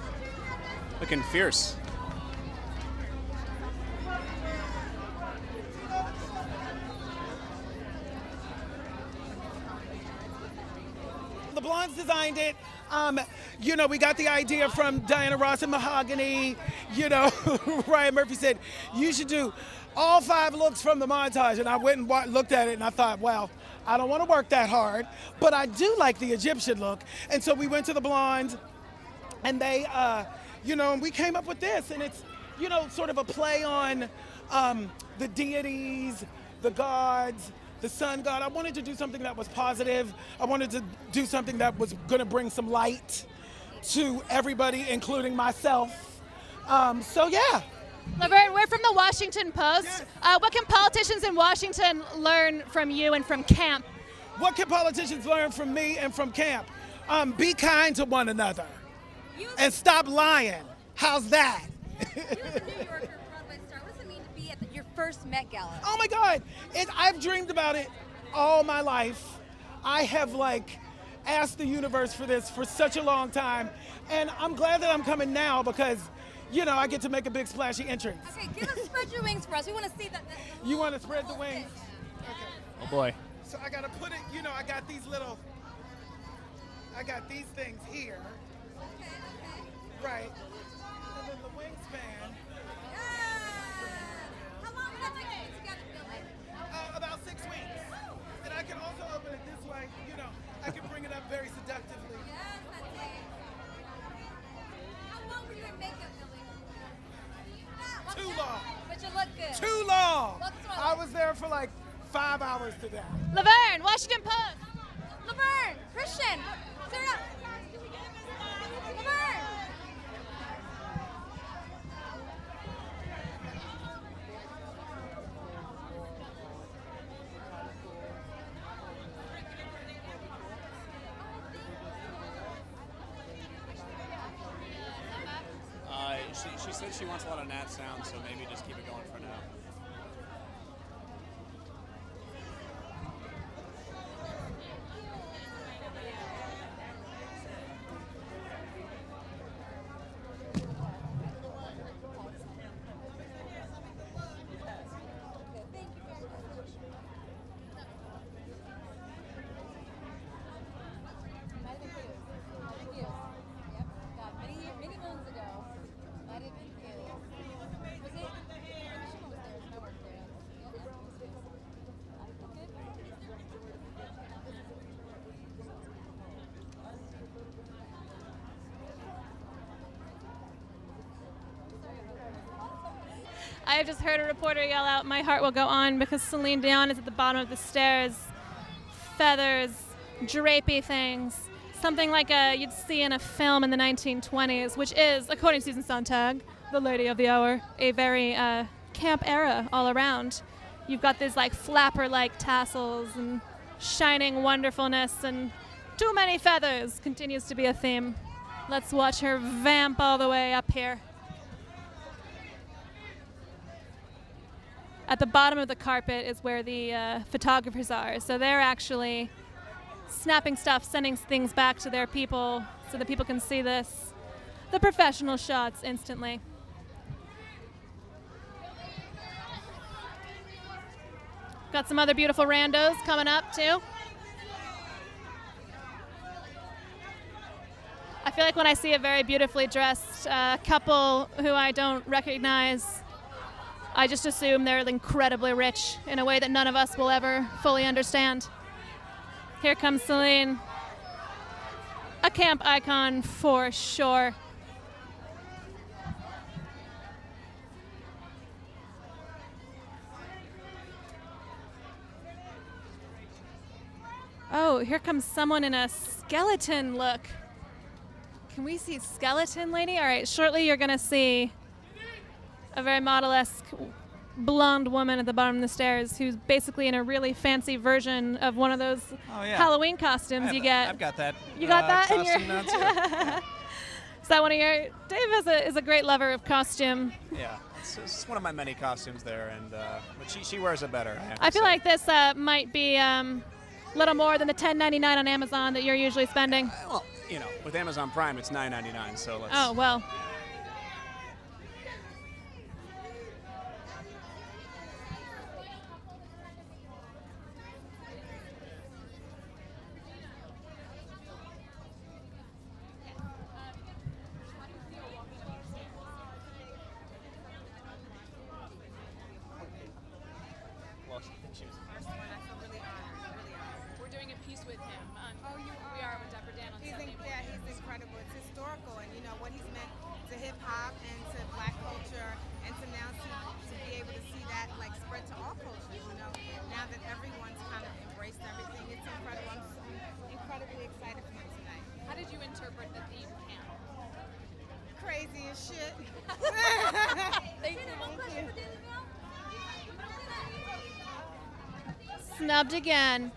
looking fierce. The Blondes designed it. We got the idea from Diana Ross and Mahogany. Ryan Murphy said, you should do all 5 looks from the montage. And I went and looked at it, and I thought, well, I don't want to work that hard, but I do like the Egyptian look. And so we went to the Blondes, and they, and we came up with this. And it's, sort of a play on the deities, the gods, the sun god. I wanted to do something that was positive. I wanted to do something that was going to bring some light to everybody, including myself. So yeah. Laverne, we're from the Washington Post. Yes. What can politicians in Washington learn from you and from camp? What can politicians learn from me and from camp? Be kind to one another and stop lying. How's that? You're the New Yorker Broadway star. What does it mean to be at your first Met Gala? Oh my God, I've dreamed about it all my life. I have asked the universe for this for such a long time, and I'm glad that I'm coming now because, I get to make a big splashy entrance. Okay, spread your wings for us. We want to see that. You want to spread the wings? Okay. Oh boy. So I gotta put it, I got these things here. Okay. Right. And then the wingspan, How long does that take to get together, Billy? about 6 weeks. And I can also open it this way, I can bring it up very seductively. Yes, that's it. How long were you in makeup, Billy? Too long. But you look good. Too long. Let's throw I it. was there for 5 hours today. Laverne, Washington Post. Laverne, Christian, Sarah. Laverne. She said she wants a lot of nat sound, so maybe just keep it going for now. I have just heard a reporter yell out, "My heart will go on," because Celine Dion is at the bottom of the stairs. Feathers, drapey things, something like you'd see in a film in the 1920s, which is, according to Susan Sontag, the lady of the hour, a very camp era all around. You've got these like flapper-like tassels and shining wonderfulness, and too many feathers continues to be a theme. Let's watch her vamp all the way up here. At the bottom of the carpet is where the photographers are. So they're actually snapping stuff, sending things back to their people so that people can see this. The professional shots instantly. Got some other beautiful randos coming up too. I feel like when I see a very beautifully dressed couple who I don't recognize, I just assume they're incredibly rich in a way that none of us will ever fully understand. Here comes Celine. A camp icon for sure. Oh, here comes someone in a skeleton look. Can we see skeleton, lady? All right, shortly you're gonna see a very model-esque blonde woman at the bottom of the stairs who's basically in a really fancy version of one of those Halloween costumes you get. I've got that. You got that in your... costume now, too. Is that one of your... Dave is a great lover of costume. Yeah, it's one of my many costumes there, and but she wears it better. I feel like this might be a little more than the $10.99 on Amazon that you're usually spending. Well, you know, with Amazon Prime, it's $9.99, so let's... Oh, well. We're doing a piece with him. We are with Dapper Dan on Sunday. He's incredible. It's historical, and you know what he's meant to hip hop and to Black culture, and to now to be able to see that like spread to all cultures. You know, now that everyone's kind of embraced everything, it's incredible. I'm incredibly excited for him tonight. How did you interpret the theme camp? Crazy as shit. Thank you. Snubbed again.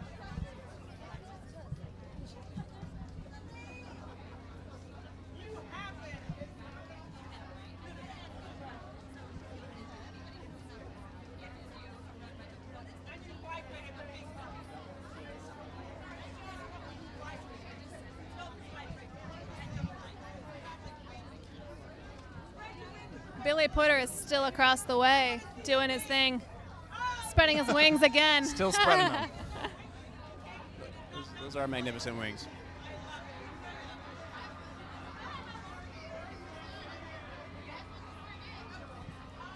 Billy Porter is still across the way, doing his thing, spreading his wings again. Still spreading them. Those are magnificent wings.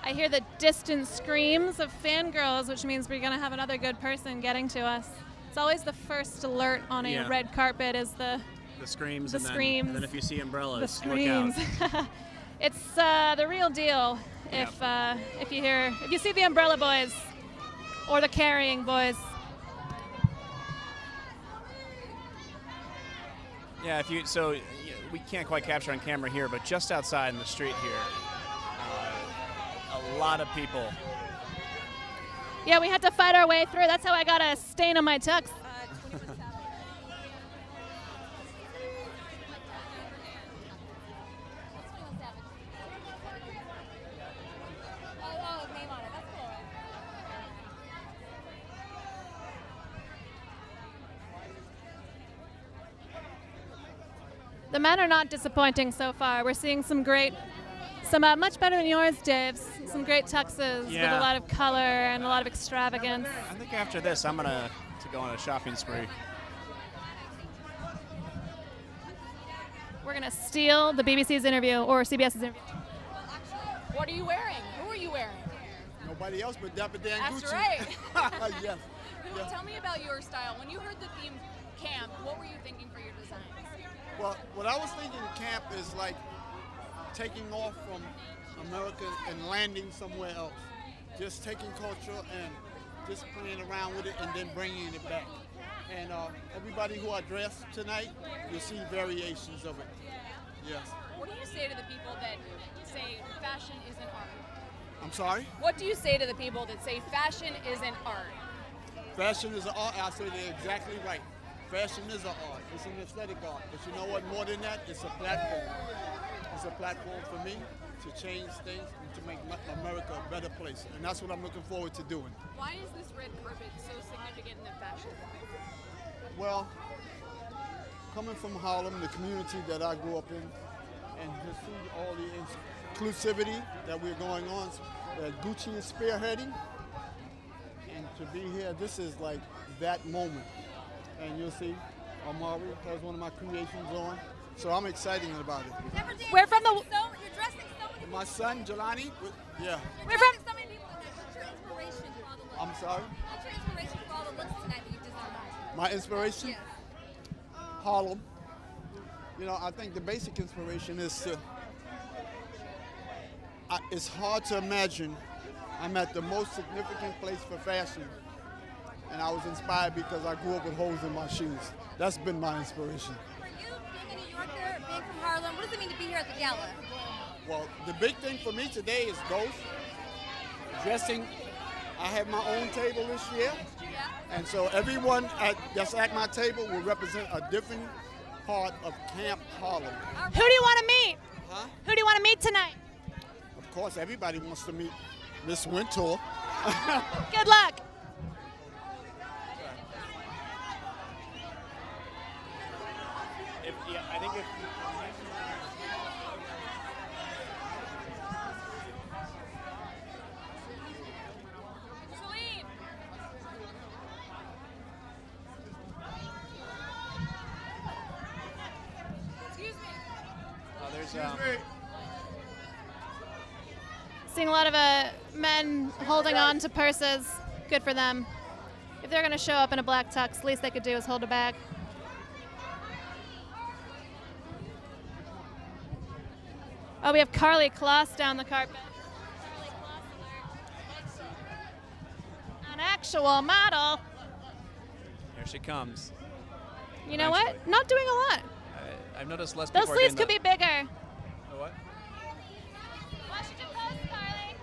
I hear the distant screams of fangirls, which means we're going to have another good person getting to us. It's always the first alert on a red carpet is the screams. The and screams. And then if you see umbrellas, the screams. look out. It's the real deal. If you see the umbrella boys or the carrying boys. Yeah, we can't quite capture on camera here, but just outside in the street here, a lot of people. Yeah, we had to fight our way through. That's how I got a stain on my tux. The men are not disappointing so far. We're seeing some much better than yours, Dave. Some great tuxes with Yeah. a lot of color and a lot of extravagance. I think after this, I'm gonna go on a shopping spree. We're gonna steal the BBC's interview or CBS's interview. What are you wearing? Who are you wearing? Nobody else but Dapper Dan That's Gucci. right. Yes. Yeah. Tell me about your style. When you heard the theme camp, what were you thinking for your design? Well, what I was thinking camp is like taking off from America and landing somewhere else. Just taking culture and just playing around with it and then bringing it back. And everybody who I dressed tonight, you'll see variations of it. Yes. What do you say to the people that say fashion isn't art? I'm sorry? What do you say to the people that say fashion isn't art? Fashion is an art. I say they're exactly right. Fashion is an art. It's an aesthetic art. But you know what? More than that, it's a platform. It's a platform for me to change things and to make America a better place. And that's what I'm looking forward to doing. Why is this red carpet so significant in the fashion world? Well, coming from Harlem, the community that I grew up in, and to see all the inclusivity that we're going on, that Gucci is spearheading, and to be here, this is like that moment. And you'll see, Amari has one of my creations on, so I'm excited about it. Dapper Dan, We're from the- you're dressing so many My son, Jelani, yeah, We're from- so many people tonight. What's your inspiration for all the looks? I'm sorry. What's your inspiration for all the looks tonight that you've designed? My inspiration? Yes. Harlem. You know, I think the basic inspiration is it's hard to imagine I'm at the most significant place for fashion, and I was inspired because I grew up with holes in my shoes. That's been my inspiration. For you, being a New Yorker, being from Harlem, what does it mean to be here at the gala? Well, the big thing for me today is ghost, dressing. I have my own table this year, Yeah. and so everyone that's at my table will represent a different part of Camp Harlem. Who do you want to meet? Huh? Who do you want to meet tonight? Of course, everybody wants to meet Miss Wintour. Good luck. I think if Celine! Excuse me. there's Seeing a lot of men holding on to purses. Good for them. If they're going to show up in a black tux, least they could do is hold a bag. Oh, we have Carly Kloss down the carpet. Carly Kloss alert. An actual model. here she comes. You know what? Eventually. Not doing a lot. I've noticed less Those people are sleeves doing could be bigger. the what? Washington Post, Carly.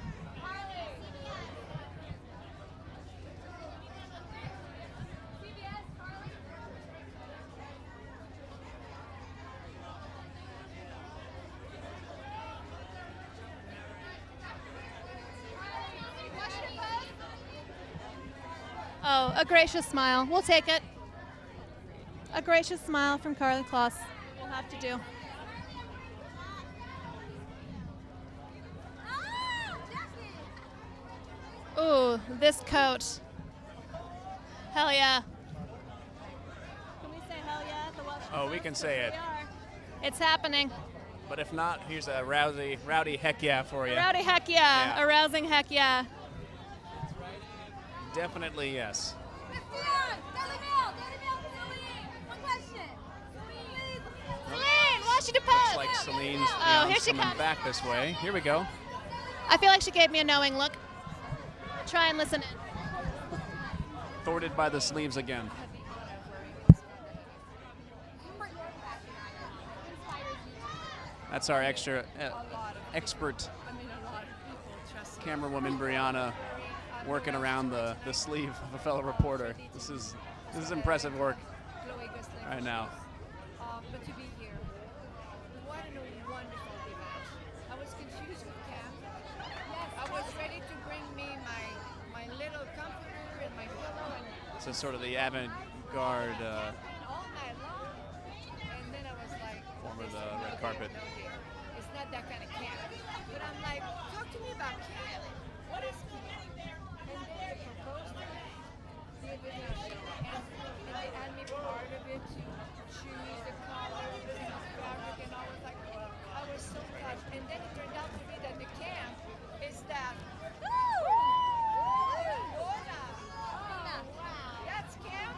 Oh, a gracious smile. We'll take it. A gracious smile from Carly Kloss. We'll have to do. Ooh, this coat. Hell yeah. Can we say hell yeah at the Washington Oh, we can say it. We are. It's happening. But if not, here's a rowdy heck yeah for you. A rowdy heck yeah. Yeah. A rousing heck yeah. Definitely yes. Miss Dion, Daily Mail for Celine. One question. Celine, Celine, Washington Post. Looks like Celine's Oh, here she coming comes. back this way. Here we go. I feel like she gave me a knowing look. Try and listen in. Thwarted by the sleeves again. That's our extra expert camera woman Brianna working around the sleeve of a fellow reporter. This is impressive work right now. But to be here, what a wonderful event. I was confused with camp. I was ready to bring me my little comforter and my pillow and This is sort of the avant-garde all night long. And then I was like, form carpet. It's not that kind of camp. But I'm like, talk to me about camp. What is camp? And then they proposed to me the invitation, and they had me part of it to choose the colors and the fabric, and I was like, I was so touched. And then it turned out to be that the camp is that. That's camp.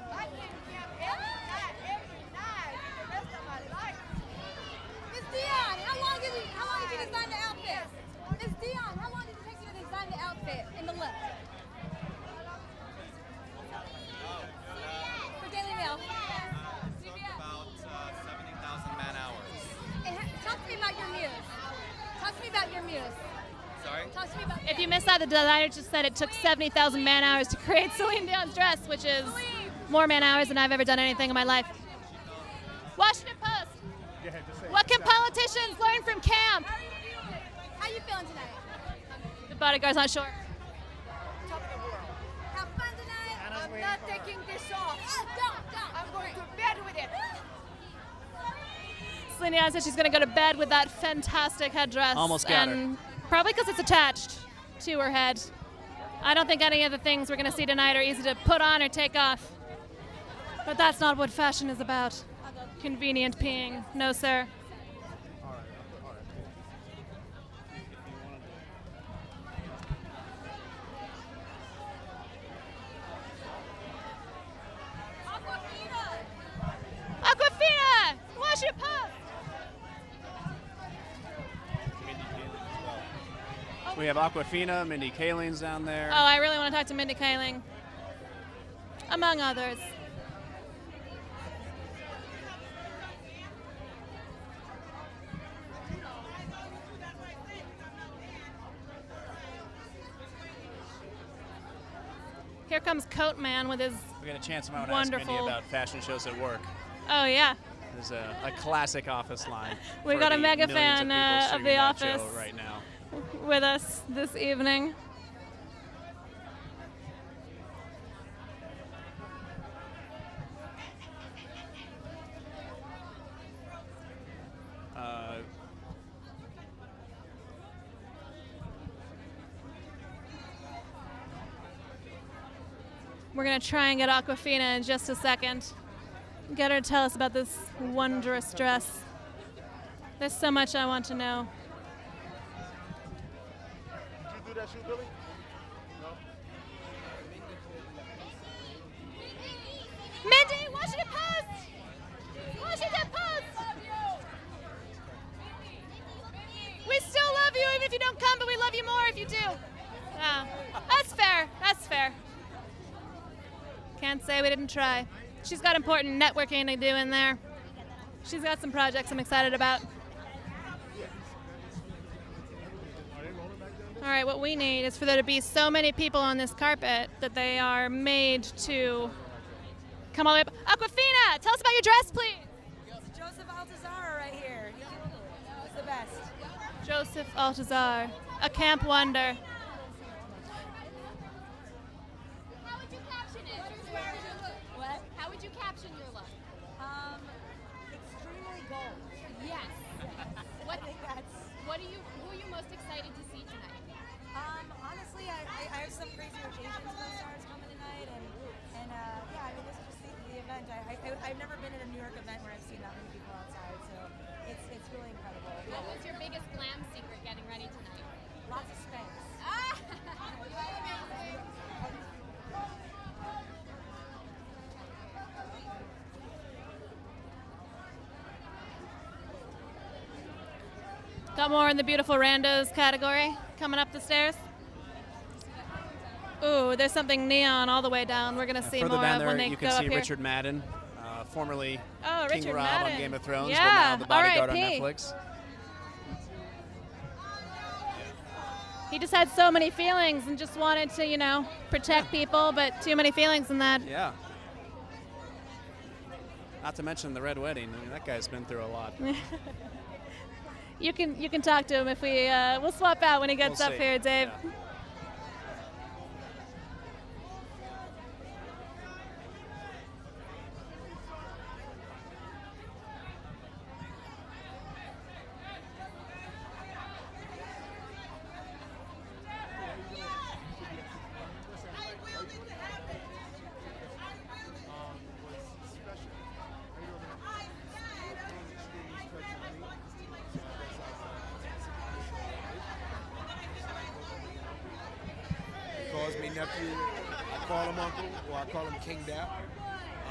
I can camp every night, for the rest of my life. Miss Dion, how long did you design the outfit? Miss Dion, how long did it take you to design the outfit and the look? For Daily Mail. About 70,000 man hours. And talk to me about your muse. Talk to me about your muse. Sorry? Talk to me about If you missed that, the designer just said it took 70,000 man hours to create Celine Dion's dress, which is more man hours than I've ever done anything in my life. Washington Post. What can politicians learn from camp? How you feeling tonight? The bodyguard's not sure. Top of the world. Have fun tonight. I'm not taking this off. Don't. I'm going to bed with it. Celine Dion said she's going to go to bed with that fantastic headdress. Almost got her. and probably because it's attached to her head. I don't think any of the things we're going to see tonight are easy to put on or take off. But that's not what fashion is about. Convenient peeing. No, sir. Aquafina! Washington Post! We have Aquafina, Mindy Kaling's down there. Oh, I really want to talk to Mindy Kaling. Among others. Here comes Coat Man with his. We got a chance to ask Wonderful. Mindy about fashion shows at work. Oh, yeah. There's a classic Office line. We've for got a the mega millions fan people of streaming The that Office show right now. with us this evening. We're going to try and get Aquafina in just a second. Get her to tell us about this wondrous dress. There's so much I want to know. Did you do that shoot, Billy? No. Mindy, Washington Post! Washington Post! We still love you even if you don't come, but we love you more if you do. Yeah. That's fair. That's fair. Can't say we didn't try. She's got important networking to do in there. She's got some projects I'm excited about. All right, what we need is for there to be so many people on this carpet that they are made to come all the way up. Aquafina, tell us about your dress, please. Joseph Altazara right here. He's the best. Joseph Altazar, a camp wonder. How would you caption it? What? How would you caption your look? Extremely gold. Yes. I think that's. Who are you most excited to see tonight? Honestly, I have some Crazy Rich Asians co-stars coming tonight, and yeah, I mean this is just the event. I've never been at a New York event where I've seen that many people outside, so it's really incredible. What was your biggest glam secret getting ready tonight? Lots of Spanx. Got more in the beautiful randos category coming up the stairs. Ooh, there's something neon all the way down. We're gonna see Further more down of there, when they you go can up see here. Richard Madden, formerly Oh, King Richard Rob Madden. on Game of Thrones, Yeah, but now the bodyguard on R.I.P.. Netflix. He just had so many feelings and just wanted to, protect people, but too many feelings in that. Yeah. Not to mention the Red Wedding. I mean, that guy's been through a lot. You can talk to him if we'll swap out when he gets We'll up see. here, Dave. Yeah. nephew, I call him uncle, or I call him King Dap.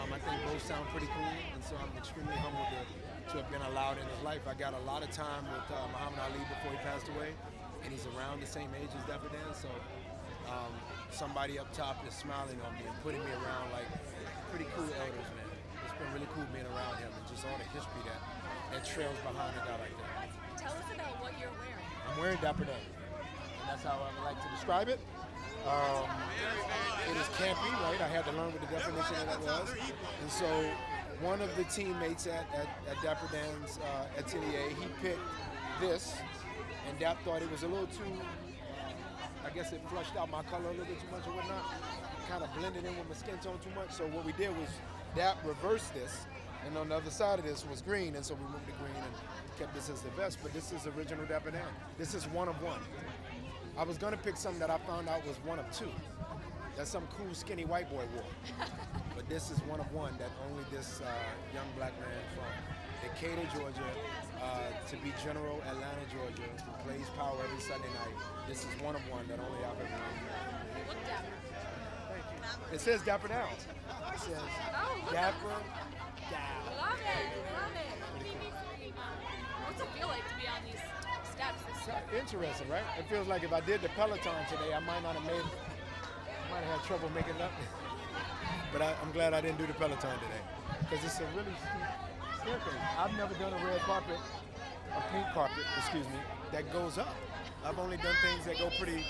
I think both sound pretty cool, and so I'm extremely humbled to have been allowed in his life. I got a lot of time with Muhammad Ali before he passed away, and he's around the same age as Dapper Dan, so somebody up top is smiling on me and putting me around like pretty cool elders, man. It's been really cool being around him and just all the history that trails behind a guy like that. Tell us about what you're wearing. I'm wearing Dapper Dan, and that's how I would like to describe it. It is campy, right? I had to learn what the definition of that was. And so one of the teammates at Dapper Dan's atelier, he picked this, and Dap thought it was a little too, I guess it flushed out my color a little bit too much or whatnot. Kind of blended in with my skin tone too much. So what we did was Dap reversed this, and on the other side of this was green, and so we moved the green and kept this as the vest, but this is original Dapper Dan. This is one of one. I was gonna pick something that I found out was one of two. That's some cool skinny white boy wore. But this is one of one that only this young black man from Decatur, Georgia, to be General, Atlanta, Georgia, who plays power every Sunday night. This is one of one that only I've ever known. Look dapper. Thank you. It says Dapper Down. It says Dapper Down. Love it. Love it. What's it feel like to be on these steps? Interesting, right? It feels like if I did the Peloton today, I might have had trouble making it up. But I'm glad I didn't do the Peloton today, because it's a really steep staircase. I've never done a red carpet, a pink carpet, excuse me, that goes up. I've only done things that go pretty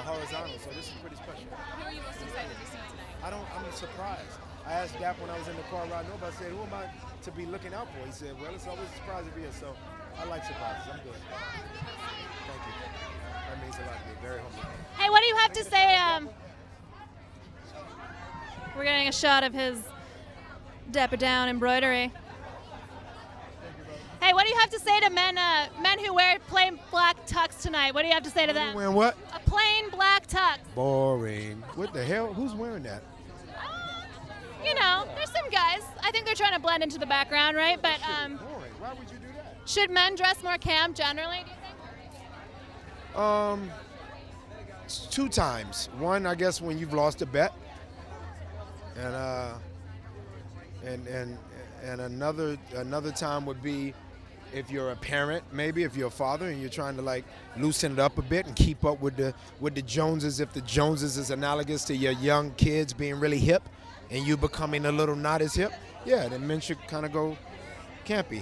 horizontal, so this is pretty special. Who are you most excited to see tonight? I'm surprised. I asked Dap when I was in the car riding over, I said, who am I to be looking out for? He said, well, it's always a surprise to be here, so I like surprises. I'm good. Thank you. That means a lot to me. Very humble. Hey, what do you have to say? We're getting a shot of his Dapper Down embroidery. Hey, what do you have to say to men who wear plain black tux tonight? What do you have to say to them? Wearing what? A plain black tux. Boring. What the hell? Who's wearing that? You know, there's some guys. I think they're trying to blend into the background, right? But Boring. Why would you do that? should men dress more camp generally, do you think? Two times. One, I guess, when you've lost a bet, and another time would be if you're a parent, maybe if you're a father and you're trying to like loosen it up a bit and keep up with the Joneses. If the Joneses is analogous to your young kids being really hip and you becoming a little not as hip, yeah, then men should kind of go campy.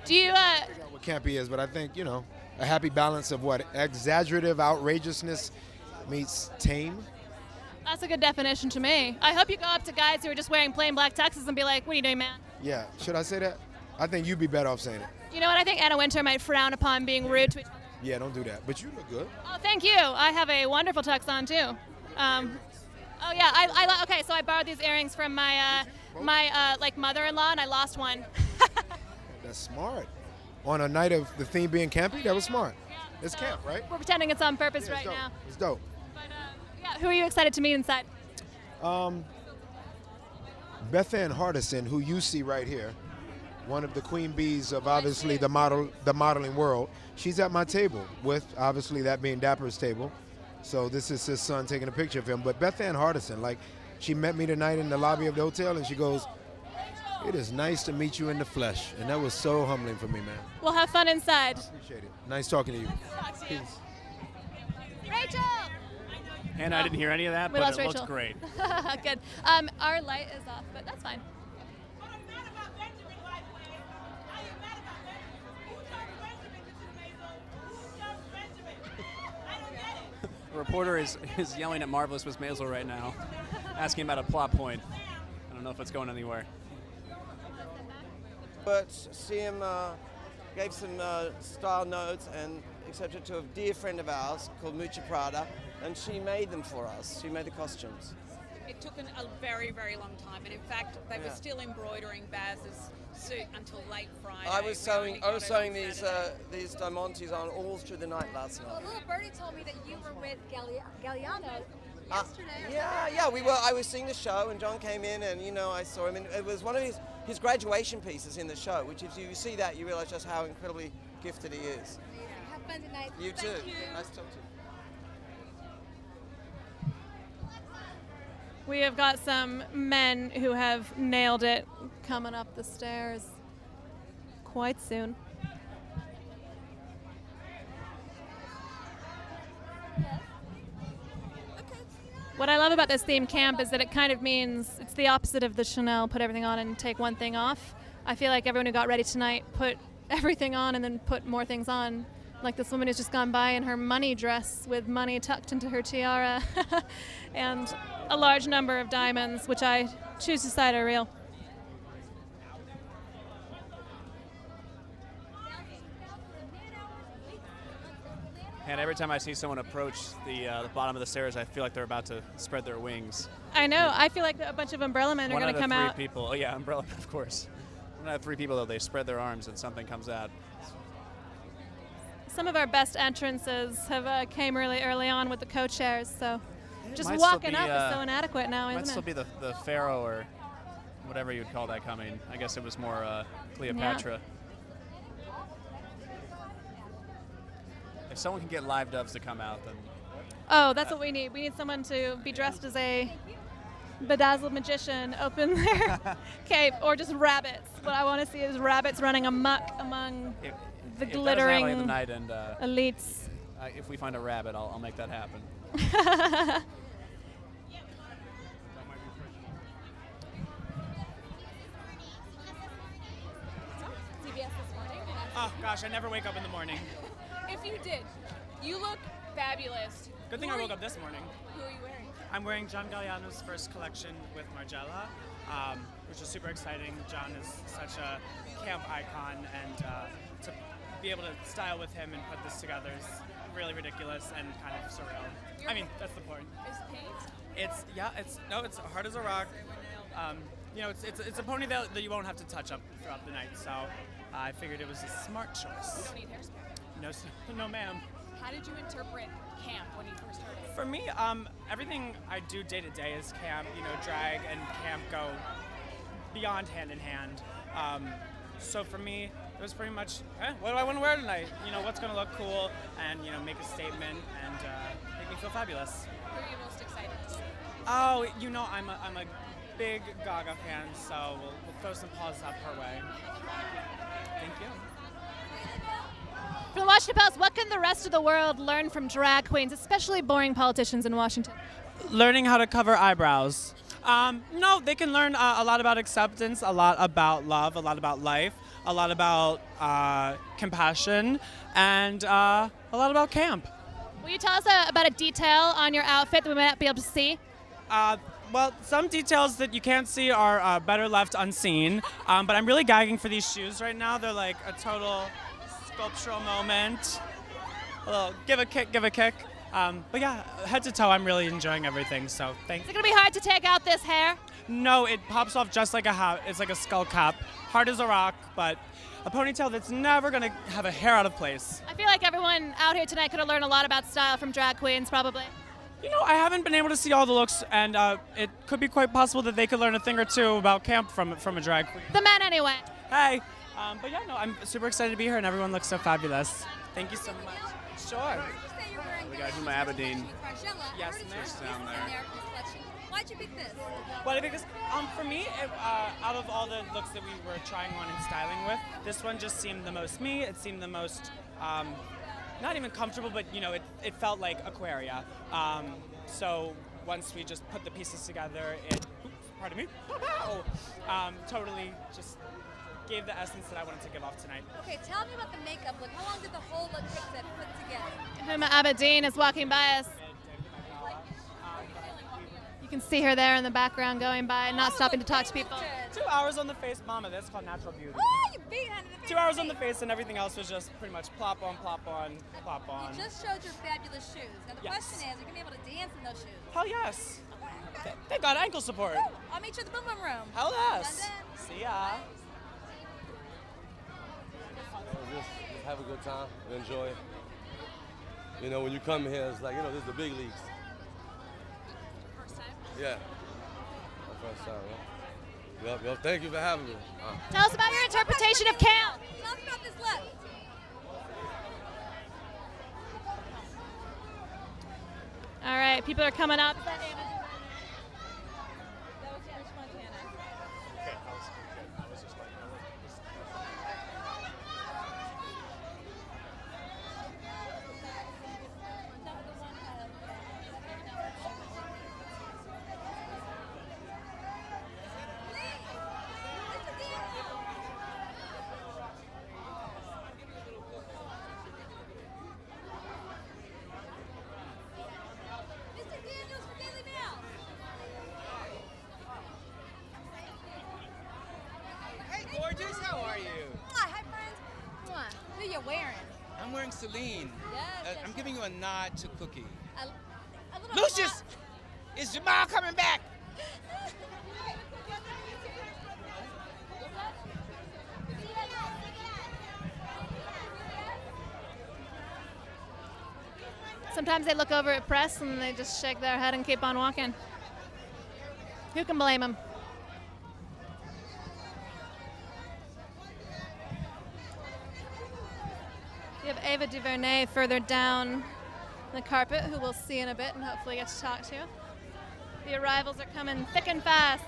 Do you I figure out what campy is, but I think, you know, a happy balance of what exaggerative outrageousness meets tame. That's a good definition to me. I hope you go up to guys who are just wearing plain black tuxes and be like, what are you doing, man? Yeah, should I say that? I think you'd be better off saying it. You know what? I think Anna Wintour might frown upon being rude to each other. Yeah, don't do that. But you look good. Oh, thank you. I have a wonderful tux on too. Oh yeah, okay. So I borrowed these earrings from my like mother-in-law, and I lost one. That's smart. On a night of the theme being campy, that was smart. It's camp, right? We're pretending it's on purpose Yeah, right dope. now. It's dope. But yeah, who are you excited to meet inside? Beth Ann Hardison, who you see right here, one of the queen bees of obviously the modeling world. She's at my table with obviously that being Dapper's table. So this is his son taking a picture of him. But Beth Ann Hardison, like, she met me tonight in the lobby of the hotel, and she goes, "It is nice to meet you in the flesh," and that was so humbling for me, man. We'll have fun inside. Appreciate it. Nice talking to you. Peace. Rachel. And I didn't hear any of that, We but lost it Rachel. looks great. Good. Our light is off, but that's fine. The reporter is yelling at Marvelous Miss Maisel right now, asking about a plot point. I don't know if it's going anywhere. But CM gave some style notes and accepted to a dear friend of ours called Mucha Prada, and she made them for us. She made the costumes. It took a very, very long time, and in fact, they were still embroidering Baz's suit until late Friday. I was sewing these diamantes on all through the night last Well, night. little birdie told me that you were with Galliano yesterday. Yeah. I was seeing the show, and John came in, and I saw him, and it was one of his graduation pieces in the show. Which, if you see that, you realize just how incredibly gifted he is. Have fun tonight. You too. Thank you. Nice to talk to you. We have got some men who have nailed it coming up the stairs quite soon. What I love about this theme camp is that it kind of means it's the opposite of the Chanel put everything on and take one thing off. I feel like everyone who got ready tonight put everything on and then put more things on. Like this woman who's just gone by in her money dress with money tucked into her tiara and a large number of diamonds, which I choose to decide are real. And every time I see someone approach the bottom of the stairs, I feel like they're about to spread their wings. I know. I feel like a bunch of umbrella men are going to come out. One out of three people. Oh, yeah, umbrella, of course. One out of three people, though, they spread their arms and something comes out. Some of our best entrances have came really early on with the co-chairs, so just Might walking still be, up is so inadequate now, isn't it? Might still be the pharaoh or whatever you'd call that coming. I guess it was more Cleopatra. Yeah. If someone can get live doves to come out, then... Oh, that's what we need. We need someone to be dressed as a bedazzled magician, open their cape, or just rabbits. What I want to see is rabbits running amok among the glittering the night and, elites. If we find a rabbit, I'll make that happen. Oh gosh, I never wake up in the morning. If you did, you look fabulous. Good thing I woke up this morning. Who are you wearing? I'm wearing John Galliano's first collection with Margiela, which is super exciting. John is such a camp icon, and to be able to style with him and put this together is really ridiculous and kind of surreal. I mean, that's the point. Is paint? It's hard as a rock. You know, it's a pony that you won't have to touch up throughout the night. So I figured it was a smart choice. You don't need hairspray. No, ma'am. How did you interpret camp when you first heard it? For me, everything I do day to day is camp. You know, drag and camp go beyond hand in hand. So for me, it was pretty much, what do I want to wear tonight? You know, what's going to look cool and, you know, make a statement and make me feel fabulous. Who are you most excited to see? Oh, you know, I'm a big Gaga fan, so we'll throw some paws up her way. Thank you. From the Washington Post, what can the rest of the world learn from drag queens, especially boring politicians in Washington? Learning how to cover eyebrows. No, they can learn a lot about acceptance, a lot about love, a lot about life, a lot about compassion, and a lot about camp. Will you tell us about a detail on your outfit that we might not be able to see? Well, some details that you can't see are better left unseen, but I'm really gagging for these shoes right now. They're like a total sculptural moment. A little give a kick. But yeah, head to toe, I'm really enjoying everything, so thanks. Is it going to be hard to take out this hair? No, it pops off just like a hat. It's like a skull cap. Hard as a rock, but a ponytail that's never going to have a hair out of place. I feel like everyone out here tonight could have learned a lot about style from drag queens, probably. You know, I haven't been able to see all the looks, and it could be quite possible that they could learn a thing or two about camp from a drag queen. The men, anyway. Hey. But yeah, no, I'm super excited to be here, and everyone looks so fabulous. Thank you so much. Sure. We got Huma Abedin. Yes, just down there. Why'd you pick this? Well, because for me, out of all the looks that we were trying on and styling with, this one just seemed the most me. It seemed the most, not even comfortable, but you know, it felt like Aquaria. So once we just put the pieces together, pardon me, totally just gave the essence that I wanted to give off tonight. Okay, tell me about the makeup look. How long did the whole look take to put together? Huma Abedin is walking by us. You can see her there in the background going by, not stopping to talk to people. 2 hours on the face, mama, that's called natural beauty. Oh, you beat under the face. 2 hours on the face and everything else was just pretty much plop on, plop on, plop on. You just showed your fabulous shoes. Now the question is, are you going to be able to dance in those shoes? Hell yes. They got ankle support. Woo! I'll meet you at the Boom Boom Room. Hell yes. See ya. Just have a good time, enjoy it. You know, when you come here, it's like, you know, this is the big leagues. First time? Yeah. My first time, yeah. Yep, thank you for having me. Tell us about your interpretation of camp. Tell us about this look. All right, people are coming up. wearing? I'm wearing Celine. Yes. I'm giving you a nod to Cookie. A little Lucius, is Jamal coming back? Sometimes they look over at press and they just shake their head and keep on walking. Who can blame them? You have Ava DuVernay further down the carpet, who we'll see in a bit and hopefully get to talk to. The arrivals are coming thick and fast.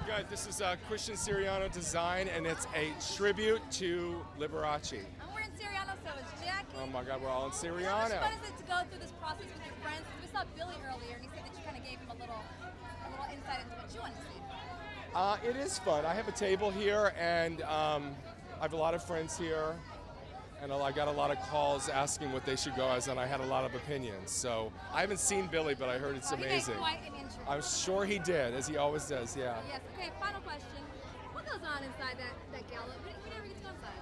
Good. This is Christian Siriano Design, and it's a tribute to Liberace. I'm wearing Siriano, so is Jackie. Oh my God, we're all in How Siriano. much fun is it to go through this process with your friends? We saw Billy earlier, and he said that you kind of gave him a little insight into what you wanted to see. It is fun. I have a table here, and I have a lot of friends here, and I got a lot of calls asking what they should go as, and I had a lot of opinions. So I haven't seen Billy, but I heard it's amazing. He made quite an intro. I'm sure he did, as he always does, yeah. Yes, okay, final question. What goes on inside that gala? We never get to go inside.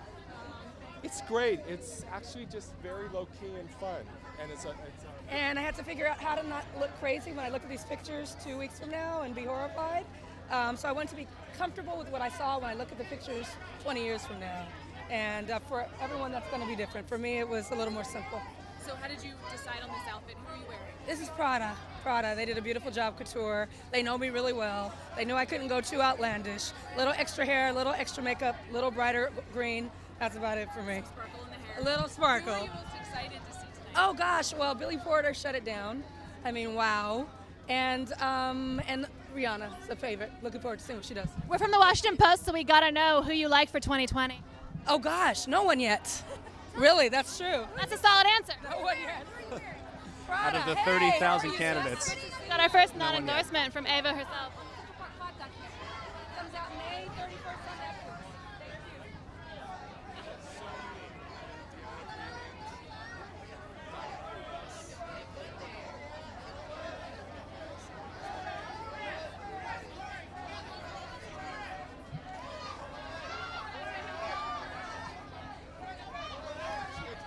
It's great. It's actually just very low-key and fun, and it's a And I had to figure out how to not look crazy when I look at these pictures 2 weeks from now and be horrified. So I wanted to be comfortable with what I saw when I look at the pictures 20 years from now. And for everyone, that's going to be different. For me, it was a little more simple. So how did you decide on this outfit? Who are you wearing? This is Prada. Prada. They did a beautiful job couture. They know me really well. They knew I couldn't go too outlandish. Little extra hair, little extra makeup, little brighter green. That's about it for me. Sparkle in the hair. A little sparkle. Who are you most excited to see tonight? Oh gosh, well, Billy Porter shut it down. I mean, wow. And Rihanna's a favorite. Looking forward to seeing what she does. We're from the Washington Post, so we gotta know who you like for 2020. Oh gosh, no one yet. Really, that's true. That's a solid answer. No one yet. Out of the 30,000 candidates. Got our first No one yet. non-endorsement from Ava herself. Comes out May 31st on Netflix. Thank you.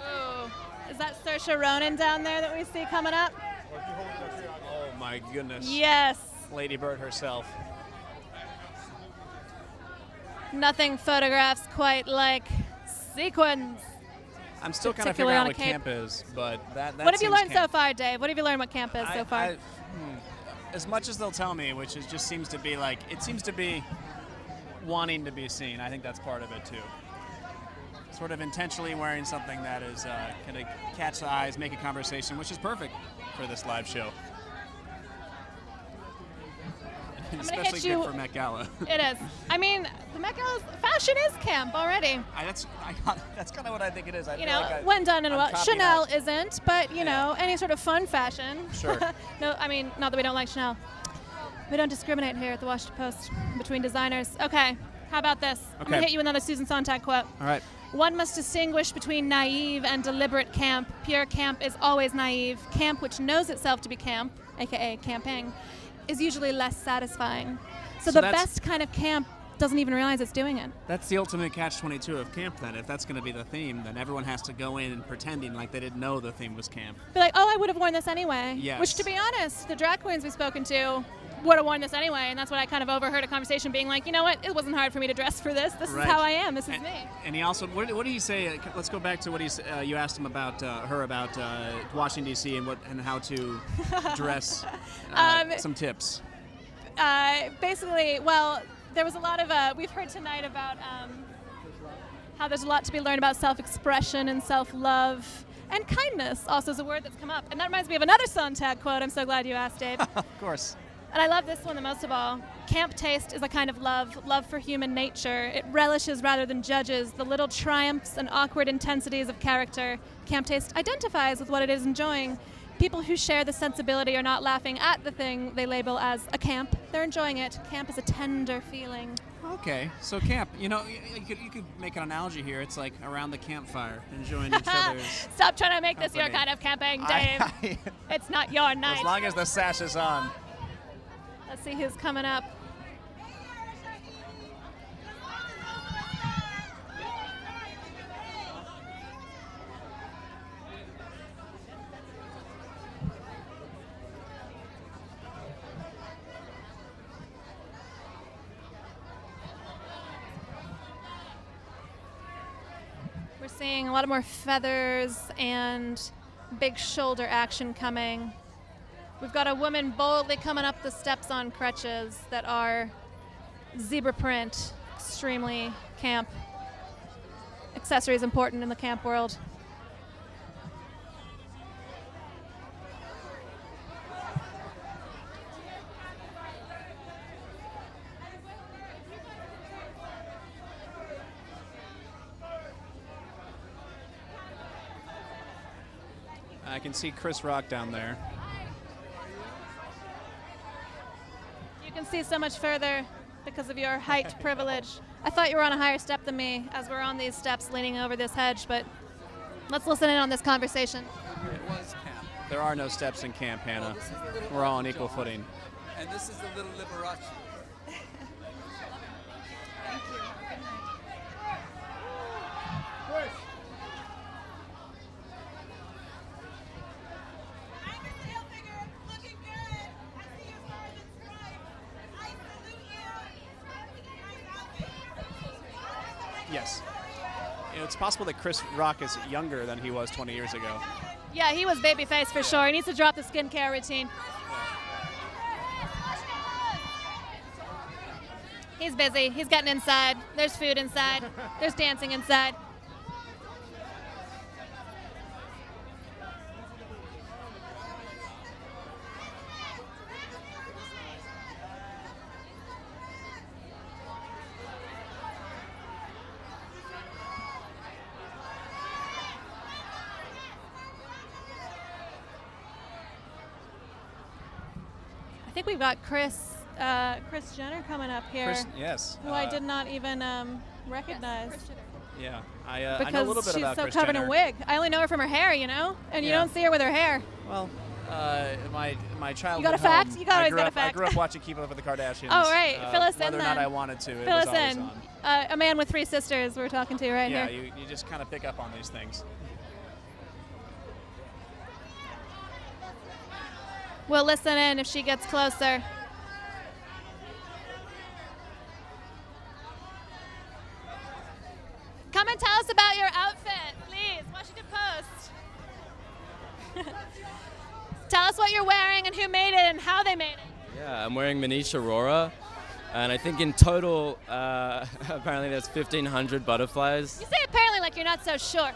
Ooh. Is that Saoirse Ronan down there that we see coming up? Oh my goodness. Yes. Lady Bird herself. Nothing photographs quite like sequins. I'm still kind of Particularly figuring out on a what cape. camp is, but that What have you seems learned so far, Dave? What have you learned what camp is so far? As much as they'll tell me, which is just seems to be like, it seems to be wanting to be seen. I think that's part of it too. Sort of intentionally wearing something that is going to catch the eyes, make a conversation, which is perfect for this live show. Especially hit you- good for Met Gala. It is. I mean, the Met Gala's fashion is camp already. That's kind of what I think it is. I You feel know, like when done and I'm well. copying Chanel out. isn't, but you know, any sort of fun fashion. Sure. No, I mean, not that we don't like Chanel. We don't discriminate here at the Washington Post between designers. Okay, how about this? I'm gonna Okay. hit you with another Susan Sontag quote. All right. One must distinguish between naive and deliberate camp. Pure camp is always naive. Camp which knows itself to be camp, aka camping, is usually less satisfying. So the that's- best kind of camp doesn't even realize it's doing it. That's the ultimate catch-22 of camp, then. If that's going to be the theme, then everyone has to go in and pretending like they didn't know the theme was camp. Be like, oh, I would have worn this anyway. Yes. Which, to be honest, the drag queens we've spoken to would have worn this anyway, and that's what I kind of overheard a conversation being like, you know what, it wasn't hard for me to dress for this. This Right. is how I am. This is me. And he also, what did he say? Let's go back to what you asked him about her about Washington D.C. and how to dress. Some tips. Basically, well, there was a lot of, we've heard tonight about how there's a lot to be learned about self-expression and self-love. And kindness also is a word that's come up. And that reminds me of another Sontag quote. I'm so glad you asked, Dave. Of course. And I love this one the most of all. Camp taste is a kind of love for human nature. It relishes rather than judges the little triumphs and awkward intensities of character. Camp taste identifies with what it is enjoying. People who share the sensibility are not laughing at the thing they label as a camp. They're enjoying it. Camp is a tender feeling. Okay, so camp. You know, you could make an analogy here. It's like around the campfire, enjoying each other's. Stop trying to make this your company. kind of camping, Dave. It's not your night. As long as the sash is on. Let's see who's coming up. We're seeing a lot more feathers and big shoulder action coming. We've got a woman boldly coming up the steps on crutches that are zebra print, extremely camp. Accessories important in the camp world. I can see Chris Rock down there. You can see so much further because of your height privilege. I thought you were on a higher step than me as we're on these steps leaning over this hedge, but let's listen in on this conversation. It was camp. There are no steps in camp, Hannah. This is the little We're all on equal John. footing. And this is the little Liberace. Thank you. Good night. Yes. You know, it's possible that Chris Rock is younger than he was 20 years ago. Yeah, he was babyface for sure. He needs to drop the skincare routine. He's busy. He's getting inside. There's food inside. There's dancing inside. I think we've got Chris Jenner coming up here. Yes. Who I did not even recognize. Yeah. I know Because a little bit she's about so Kris covered Jenner. in wig. I only know her from her hair, you know? And you Yeah. don't see her with her hair. Well, my childhood You got a fact? home, You always got a I fact. grew up watching Keep Up with the Kardashians. Oh, right. Fill us in whether or not then. I wanted to, it Fill was us always in. on. A man with 3 sisters we're talking to right Yeah, here. you just kind of pick up on these things. We'll listen in if she gets closer. Come and tell us about your outfit, please. Washington Post. Tell us what you're wearing and who made it and how they made it. Yeah, I'm wearing Manish Aurora, and I think in total, apparently there's 1,500 butterflies. You say apparently like you're not so sure.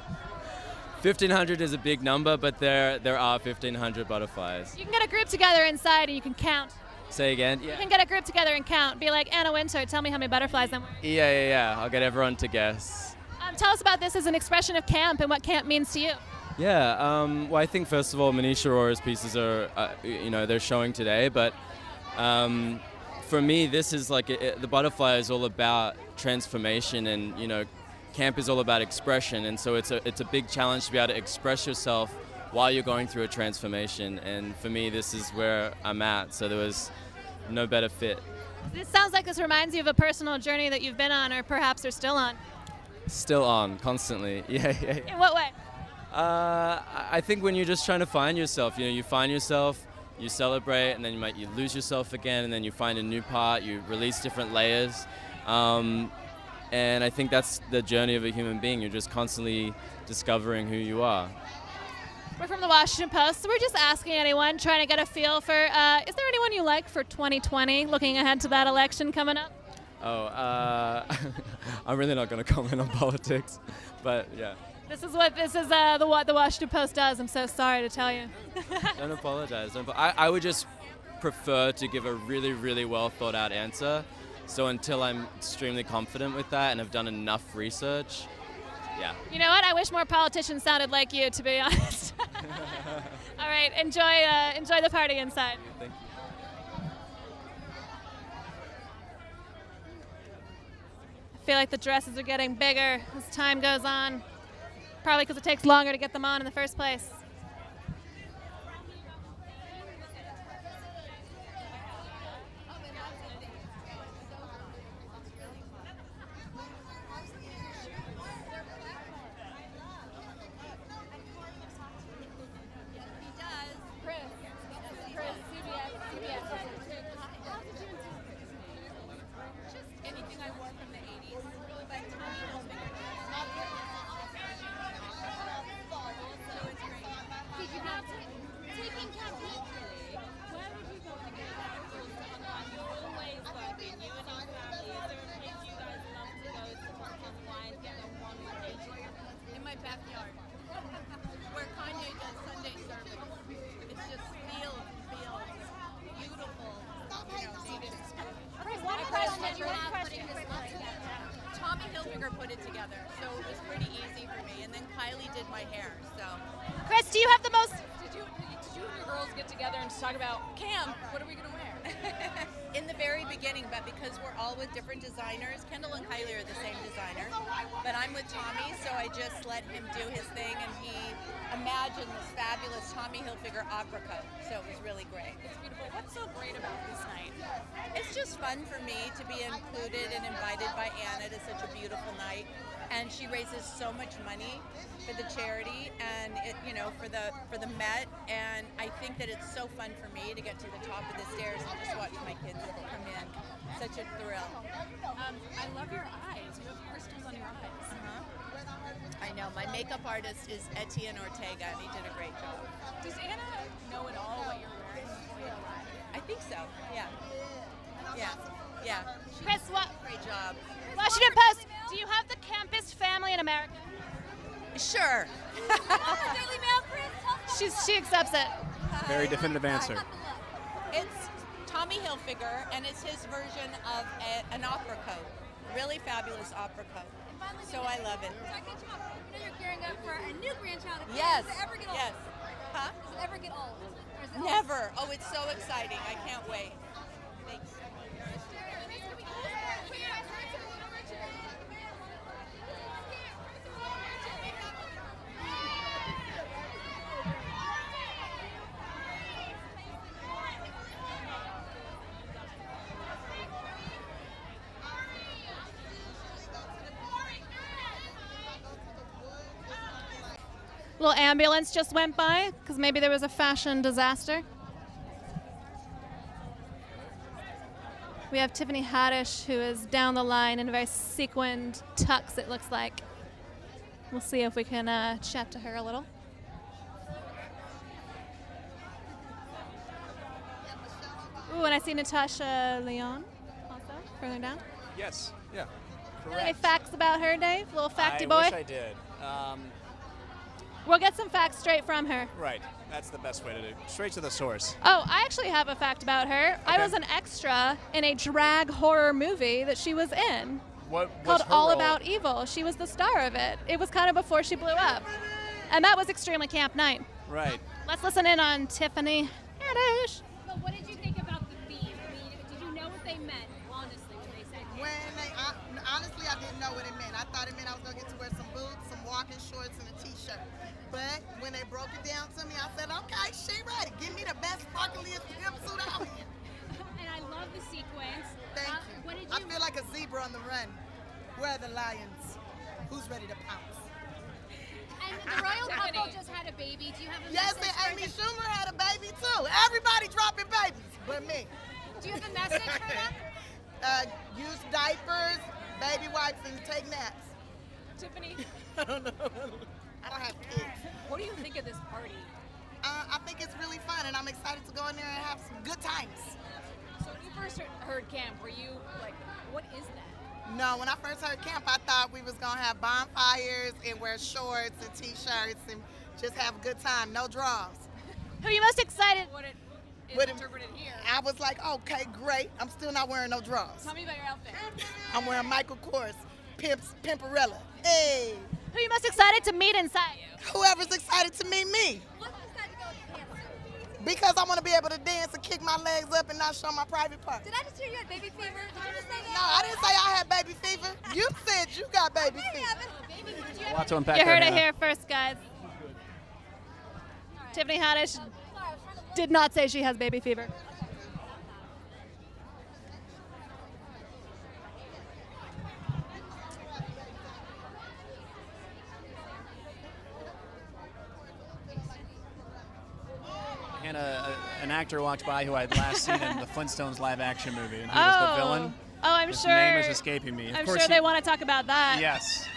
1,500 is a big number, but there are 1,500 butterflies. You can get a group together inside and you can count. Say again? You can get a group together and count. Be like, Anna Wintour, tell me how many butterflies I'm wearing. Yeah. I'll get everyone to guess. Tell us about this as an expression of camp and what camp means to you. Yeah, well, I think first of all, Manish Aurora's pieces are, they're showing today, but for me, this is like, the butterfly is all about transformation, and, camp is all about expression, and so it's a big challenge to be able to express yourself while you're going through a transformation, and for me, this is where I'm at, so there was no better fit. This sounds like this reminds you of a personal journey that you've been on, or perhaps are still on. Still on, constantly. Yeah. In what way? I think when you're just trying to find yourself, you find yourself, you celebrate, and then you lose yourself again, and then you find a new part, you release different layers. And I think that's the journey of a human being. You're just constantly discovering who you are. We're from the Washington Post, so we're just asking anyone, trying to get a feel for, is there anyone you like for 2020, looking ahead to that election coming up? I'm really not going to comment on politics, but yeah. This is what the Washington Post does. I'm so sorry to tell you. Don't apologize. I would just prefer to give a really, really well thought out answer. So until I'm extremely confident with that and have done enough research, yeah. You know what? I wish more politicians sounded like you, to be honest. All right, enjoy the party inside. Thank you. I feel like the dresses are getting bigger as time goes on. Probably because it takes longer to get them on in the first place. Anything I wore from the 80s, but did you have taking campaign? Where would you go to get that? You always work in you and your family. Is there a place you guys love to go to watch online, get a one vacation? In my backyard, where Kanye does Sunday service. It's just fields, beautiful. One question. Tommy Hilfiger put it together, so it was pretty easy for me. And then Kylie did my hair, so. Chris, do you have the most? Did you and your girls get together and talk about, Cam, what are we going to wear? In the very beginning, but because we're all with different designers, Kendall and Kylie are the same designer, but I'm with Tommy, so I just let him do his thing, and he imagined this fabulous Tommy Hilfiger opera coat, so it was really great. It's beautiful. What's so great about this night? It's just fun for me to be included and invited by Anna to such a beautiful night, and she raises so much money for the charity and for the Met, and I think that it's so fun for me to get to the top of the stairs and just watch my kids come in. Such a thrill. I love your eyes. You have crystals on your eyes. I know. My makeup artist is Etienne Ortega, and he did a great job. Does Anna know at all what you're wearing? I think so. Yeah. Yeah. Chris, what? Great job. Washington Post, do you have the campest family in America? Sure. Daily Mail, Chris. She accepts it. Very definitive answer. It's Tommy Hilfiger, and it's his version of an opera coat. Really fabulous opera coat. So I love it. You know you're gearing up for a new grandchild. Yes. Does it ever get old? Yes. Huh? Does it ever get old? Or is it Never. Oh, it's so exciting. I can't wait. Thanks. Little ambulance just went by because maybe there was a fashion disaster. We have Tiffany Haddish, who is down the line in a very sequined tux, it looks like. We'll see if we can chat to her a little. Ooh, and I see Natasha Leon also further down. Yes. Yeah. Any Correct. facts about her, Dave? Little facty boy? I wish I did. We'll get some facts straight from her. Right. That's the best way to do it. Straight to the source. Oh, I actually have a fact about her. I Okay. was an extra in a drag horror movie that she was in What called was her All role? About Evil. She was the star of it. It was kind of before she blew up. And that was extremely camp night. Right. Let's listen in on Tiffany Haddish. But what did you think about the theme? I mean, did you know what they meant, honestly, when they said Honestly, I didn't know what it meant. I thought it meant I was going to get to wear some boots, some walking shorts, and a t-shirt. But when they broke it down to me, I said, okay, she ready. Give me the best sparkliest swimsuit out here. And I love the sequence. Thank you. What did I you? feel like a zebra on the run. Where are the lions? Who's ready to pounce? And the royal couple just had a baby. Do you have a Yes, message and for Amy them? Schumer had a baby too. Everybody dropping babies, but me. Do you have a message for them? Use diapers, baby wipes, and take naps. Tiffany, I don't know. I don't have kids. what do you think of this party? I think it's really fun, and I'm excited to go in there and have some good times. So when you first heard camp, were you like, what is that? No, when I first heard camp, I thought we was gonna have bonfires and wear shorts and t-shirts and just have a good time, no draws. Who are you most excited? What it is But interpreted here. I was like, okay, great. I'm still not wearing no draws. Tell me about your outfit. I'm wearing Michael Kors, Pimperella. Hey, Who are you most excited to meet inside? whoever's excited to meet me. Because I want to be able to dance and kick my legs up and not show my private parts. Did I just hear you had baby fever? Did you just say that? No, I didn't say I had baby fever. You said you got baby fever. A lot to unpack You heard there, it Hannah. here first, guys. Tiffany Haddish did not say she has baby fever. Hannah, an actor walked by who I'd last seen in the Flintstones live-action movie, and he was the villain. Oh, I'm His sure. name is escaping me. Of I'm course sure he- they want to talk about that. Yes.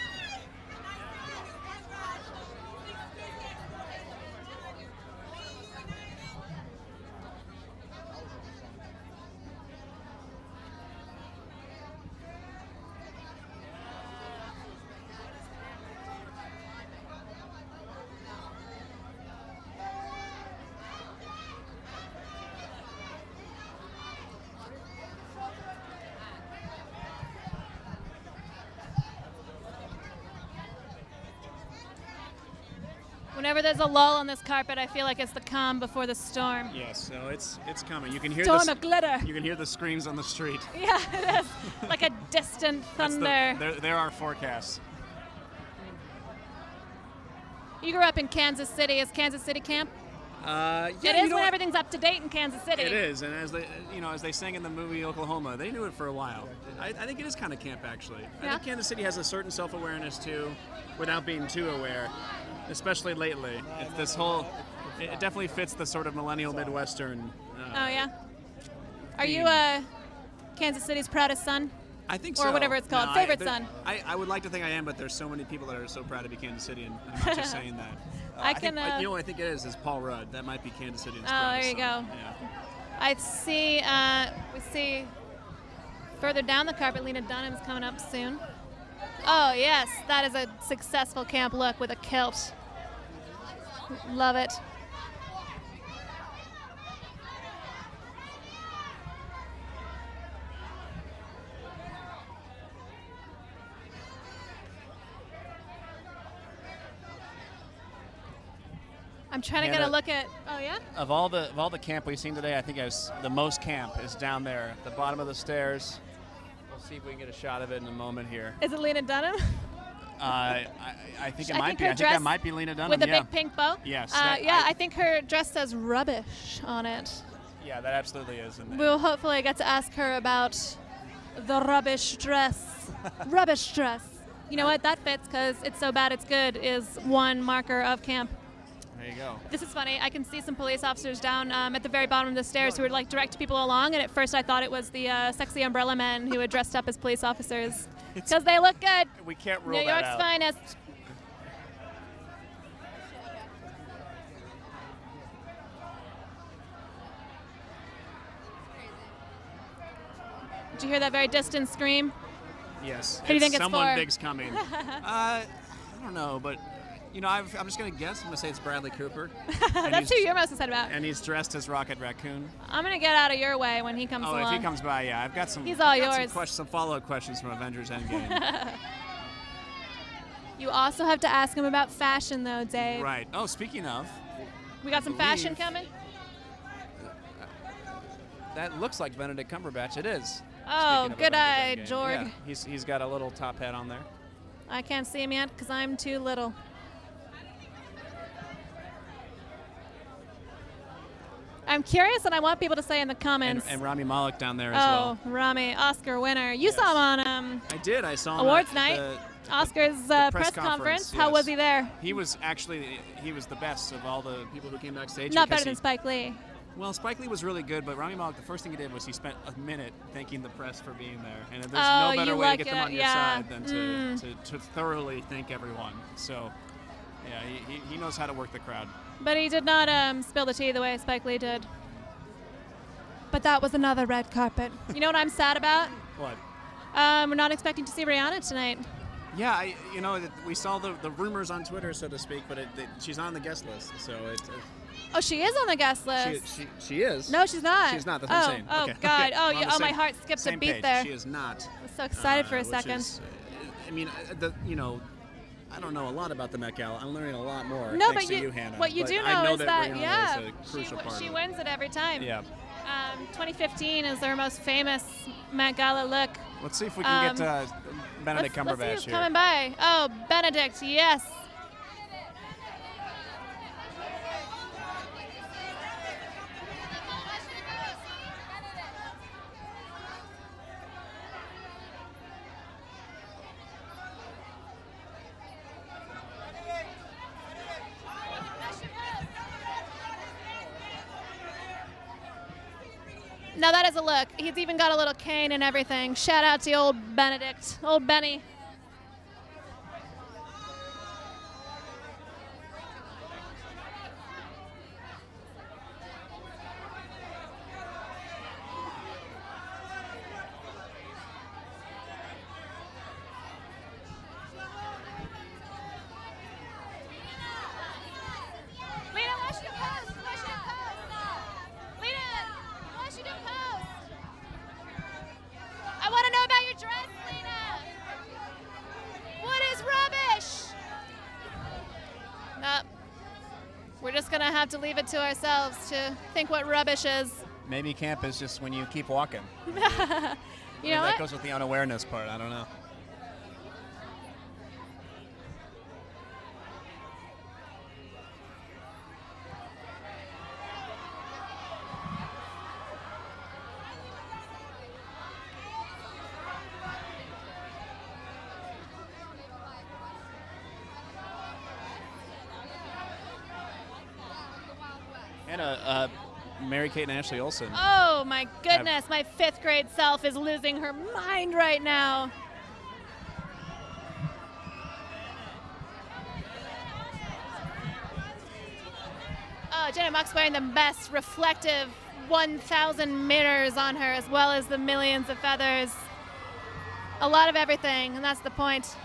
Whenever there's a lull on this carpet, I feel like it's the calm before the storm. Yes, so it's coming. You can hear Storm the of glitter. You can hear the screams on the street. Yeah, it is like a distant That's thunder. there are forecasts. You grew up in Kansas City. Is Kansas City camp? Yeah, It you is know when what? everything's up to date in Kansas City. It is, and as they sang in the movie Oklahoma, they knew it for a while. I think it is kind of camp, actually. I Yeah. think Kansas City has a certain self-awareness too, without being too aware, especially lately. It's this whole, it definitely fits the sort of millennial Midwestern. Oh yeah. Are you Kansas City's proudest son? I think or so. whatever it's called. No, Favorite son. I would like to think I am, but there's so many people that are so proud to be Kansas City, and I'm not just saying that. I think, can, you know what I think it is Paul Rudd. That might be Kansas City's Oh, proudest there you son. go. Yeah. I see. We see further down the carpet, Lena Dunham's coming up soon. Oh yes, that is a successful camp look with a kilt. Love it. I'm trying to get a Hannah, look at. Oh yeah. Of all the camp we've seen today, I think the most camp is down there, at the bottom of the stairs. We'll see if we can get a shot of it in a moment here. Is it Lena Dunham? I think it I might think be. her I think dress that might be Lena Dunham. with the yeah. big pink bow. Yes. I think her dress says rubbish on it. Yeah, that absolutely is. And We'll hopefully get to ask her about the rubbish dress. Rubbish dress. You know what? That fits because it's so bad it's good is one marker of camp. there you go. This is funny. I can see some police officers down at the very bottom of the stairs who would like direct people along, and at first I thought it was the sexy umbrella men who had dressed up as police officers because they look good. We can't rule New that York's out. finest. Did you hear that very distant scream? Yes. Who do you think it's someone for? big's coming. I don't know, but I'm just gonna guess. I'm gonna say it's Bradley Cooper. And That's he's- who you're most excited about. And he's dressed as Rocket Raccoon. I'm gonna get out of your way when he comes Oh, along. if he comes by, yeah, I've got some. He's all I've got yours. Some follow-up questions from Avengers Endgame. You also have to ask him about fashion, though, Dave. Right. Oh, speaking of, We got some fashion coming. that looks like Benedict Cumberbatch. It is. Oh, Speaking of good eye, Avengers Endgame. Jorg. Yeah, he's got a little top hat on there. I can't see him yet because I'm too little. I'm curious, and I want people to say in the comments. And Rami Malek down there as well. Oh, Rami, Oscar winner. You saw him on I did. I saw him awards at night. the Oscars press conference. How yes. was he there? He was the best of all the people who came backstage. Not because better than Spike Lee. Well, Spike Lee was really good, but Rami Malek, the first thing he did was he spent a minute thanking the press for being there. And there's no better way to get them on your side than to thoroughly thank everyone. So, yeah, he knows how to work the crowd. But he did not spill the tea the way Spike Lee did. But that was another red carpet. You know what I'm sad about? What? We're not expecting to see Rihanna tonight. Yeah, we saw the rumors on Twitter, so to speak, but she's on the guest list, so it's. Oh, she is on the guest list. She is. No, she's not. She's not. That's what I'm saying. Oh, Okay. God. Okay. Oh, my heart skipped a beat page. there. She is not. I was so excited for a which second. is, I don't know a lot about the Met Gala. I'm learning a lot more. No, thanks but to you, Hannah. what you But do I know is that, Rihanna is a crucial part she of it. wins it every time. Yeah. 2015 is her most famous Met Gala look. Let's see if we can get Benedict Let's see Cumberbatch who's here. coming by. Oh, Benedict, yes. Now that is a look. He's even got a little cane and everything. Shout out to old Benedict, old Benny. Lena, why should you pose? Why should you pose? Lena, why should you pose? I want to know about your dress, Lena. What is rubbish? Nope. We're just going to have to leave it to ourselves to think what rubbish is. Maybe camp is just when you keep walking. You Maybe know that what? goes with the unawareness part. I don't know. And Mary-Kate and Ashley Olsen. Oh my goodness, my 5th grade self is losing her mind right now. Oh, Janet Mock's wearing the best reflective 1,000 mirrors on her, as well as the millions of feathers. A lot of everything, and that's the point.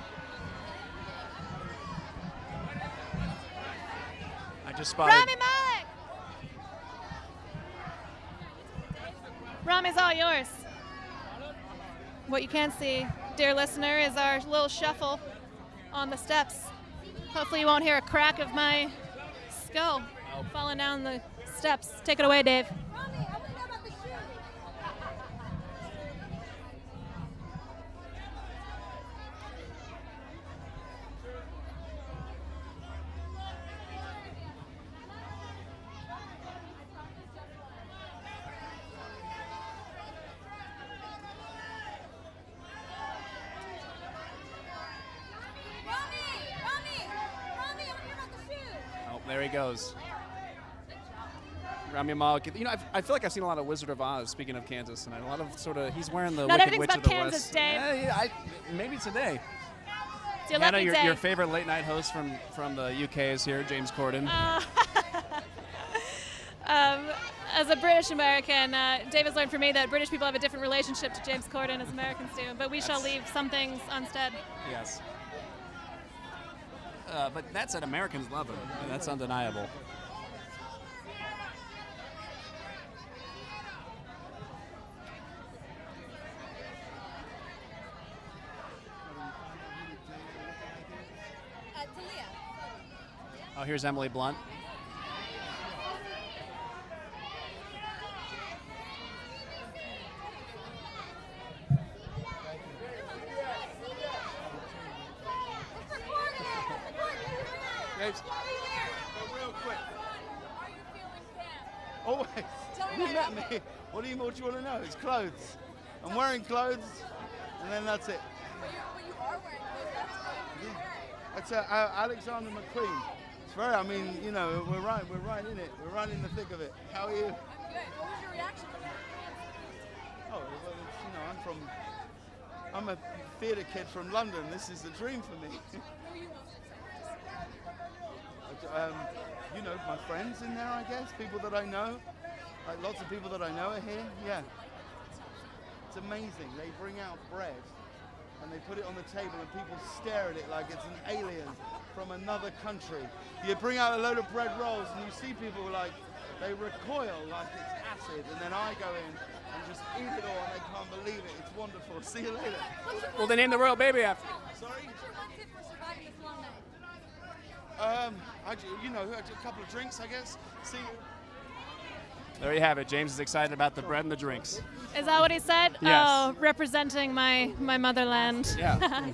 I just spotted. Rami Malek! Rami's all yours. What you can't see, dear listener, is our little shuffle on the steps. Hopefully you won't hear a crack of my skull falling down the steps. Take it away, Dave. Oh, there he goes. Rami Malek. You know, I feel like I've seen a lot of Wizard of Oz. Speaking of Kansas tonight, a lot of sort of he's wearing the Not Wicked everything's Witch of about the Kansas, West. Dave. Maybe today. It's your Hannah, lucky day. your favorite late night host from the UK is here, James Corden. As a British American, Dave has learned from me that British people have a different relationship to James Corden as Americans do, but we shall leave some things unsaid. Yes. But that said, Americans love him. And that's undeniable. Oh, here's Emily Blunt. Real quick. Always. Tell me You about met me. What do you want to know? It's clothes. I'm wearing clothes, and then that's it. But you are wearing clothes. That's good. What are you wearing? It's Alexander McQueen. It's very. I mean, you know, we're right in it. We're right in the thick of it. How are you? I'm good. What was your reaction to that? Oh, well, it's, you know, I'm a theatre kid from London. This is a dream for me. Who are you most excited to see? You know, my friends in there, I guess. People that I know. Like lots of people that I know are here. Yeah. It's amazing. They bring out bread and they put it on the table and people stare at it like it's an alien from another country. You bring out a load of bread rolls and you see people like, they recoil like it's acid, and then I go in and just eat it all and they can't believe it. It's wonderful. See you later. Well, they named the royal baby after you. Sorry? What's your one tip for surviving this long night? You know, a couple of drinks, I guess. See you. There you have it. James is excited about the bread and the drinks. Is that what he said? Yes. Oh, representing my motherland. Yeah.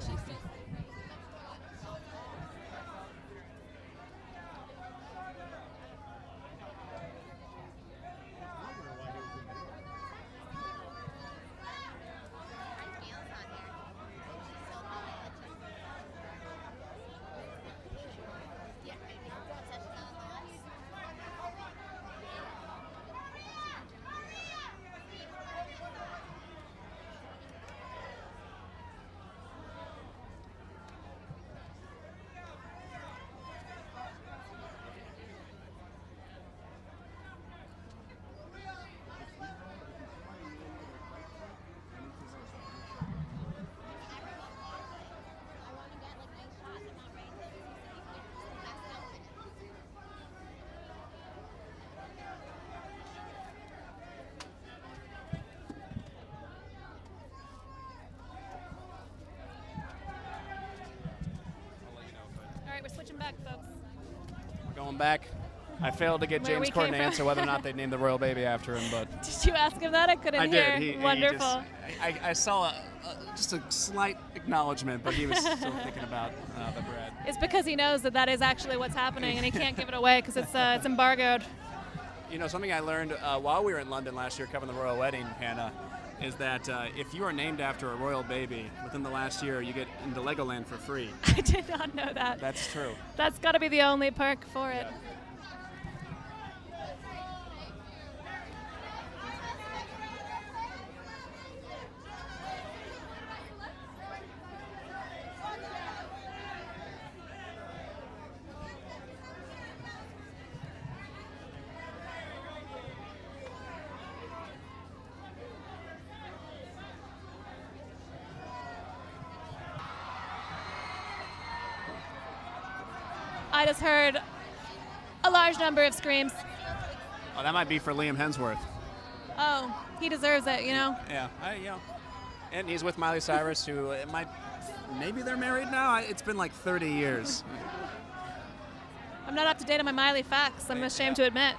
All right, we're switching back, folks. We're going back. I failed to get Where James we Corden came to from. answer whether or not they named the royal baby after him, but Did you ask him that? I couldn't I hear. did. Wonderful. I saw just a slight acknowledgement, but he was still thinking about the bread. It's because he knows that is actually what's happening, and he can't give it away because it's embargoed. You know, something I learned while we were in London last year covering the royal wedding, Hannah, is that if you are named after a royal baby within the last year, you get into Legoland for free. I did not know that. That's true. That's got to be the only perk for it. I just heard a large number of screams. Oh, that might be for Liam Hemsworth. Oh, he deserves it, you know? Yeah, and he's with Miley Cyrus, who maybe they're married now. It's been like 30 years. I'm not up to date on my Miley facts, I'm ashamed to admit.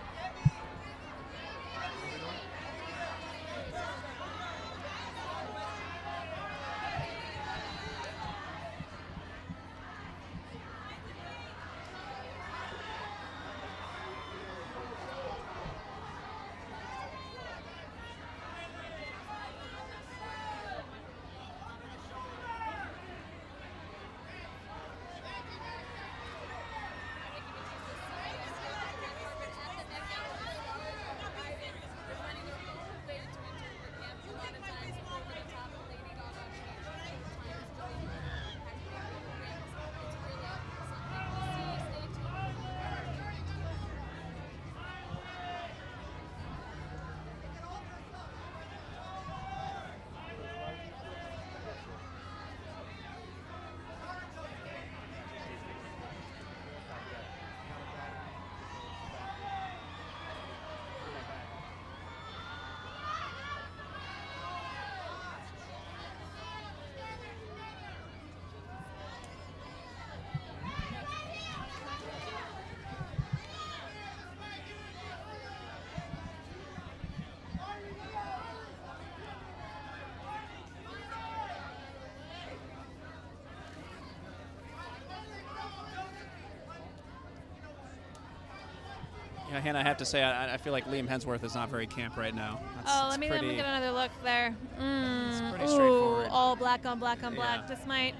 Yeah, Hannah, I have to say, I feel like Liam Hemsworth is not very camp right now. Let me get another look there. It's pretty Ooh, straightforward. all black on black on black. Yeah. This might.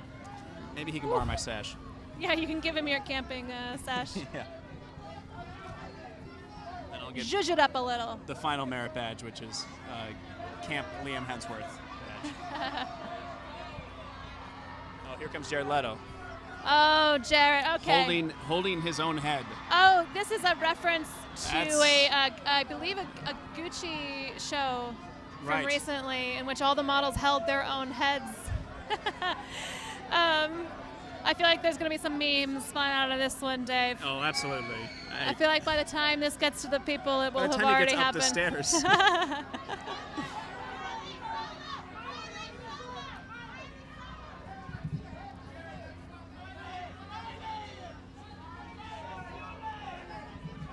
Maybe he can borrow my sash. Yeah, you can give him your camping sash. Yeah. And I'll get Zhuzh it up a little. the final merit badge, which is Camp Liam Hemsworth badge. Oh, here comes Jared Leto. Oh, Jared. Okay. Holding his own head. Oh, this is a reference to That's- I believe a Gucci show from Right. recently in which all the models held their own heads. I feel like there's going to be some memes flying out of this one, Dave. Oh, absolutely. I feel like by the time this gets to the people, it will By the have time he already gets up the happened. stairs.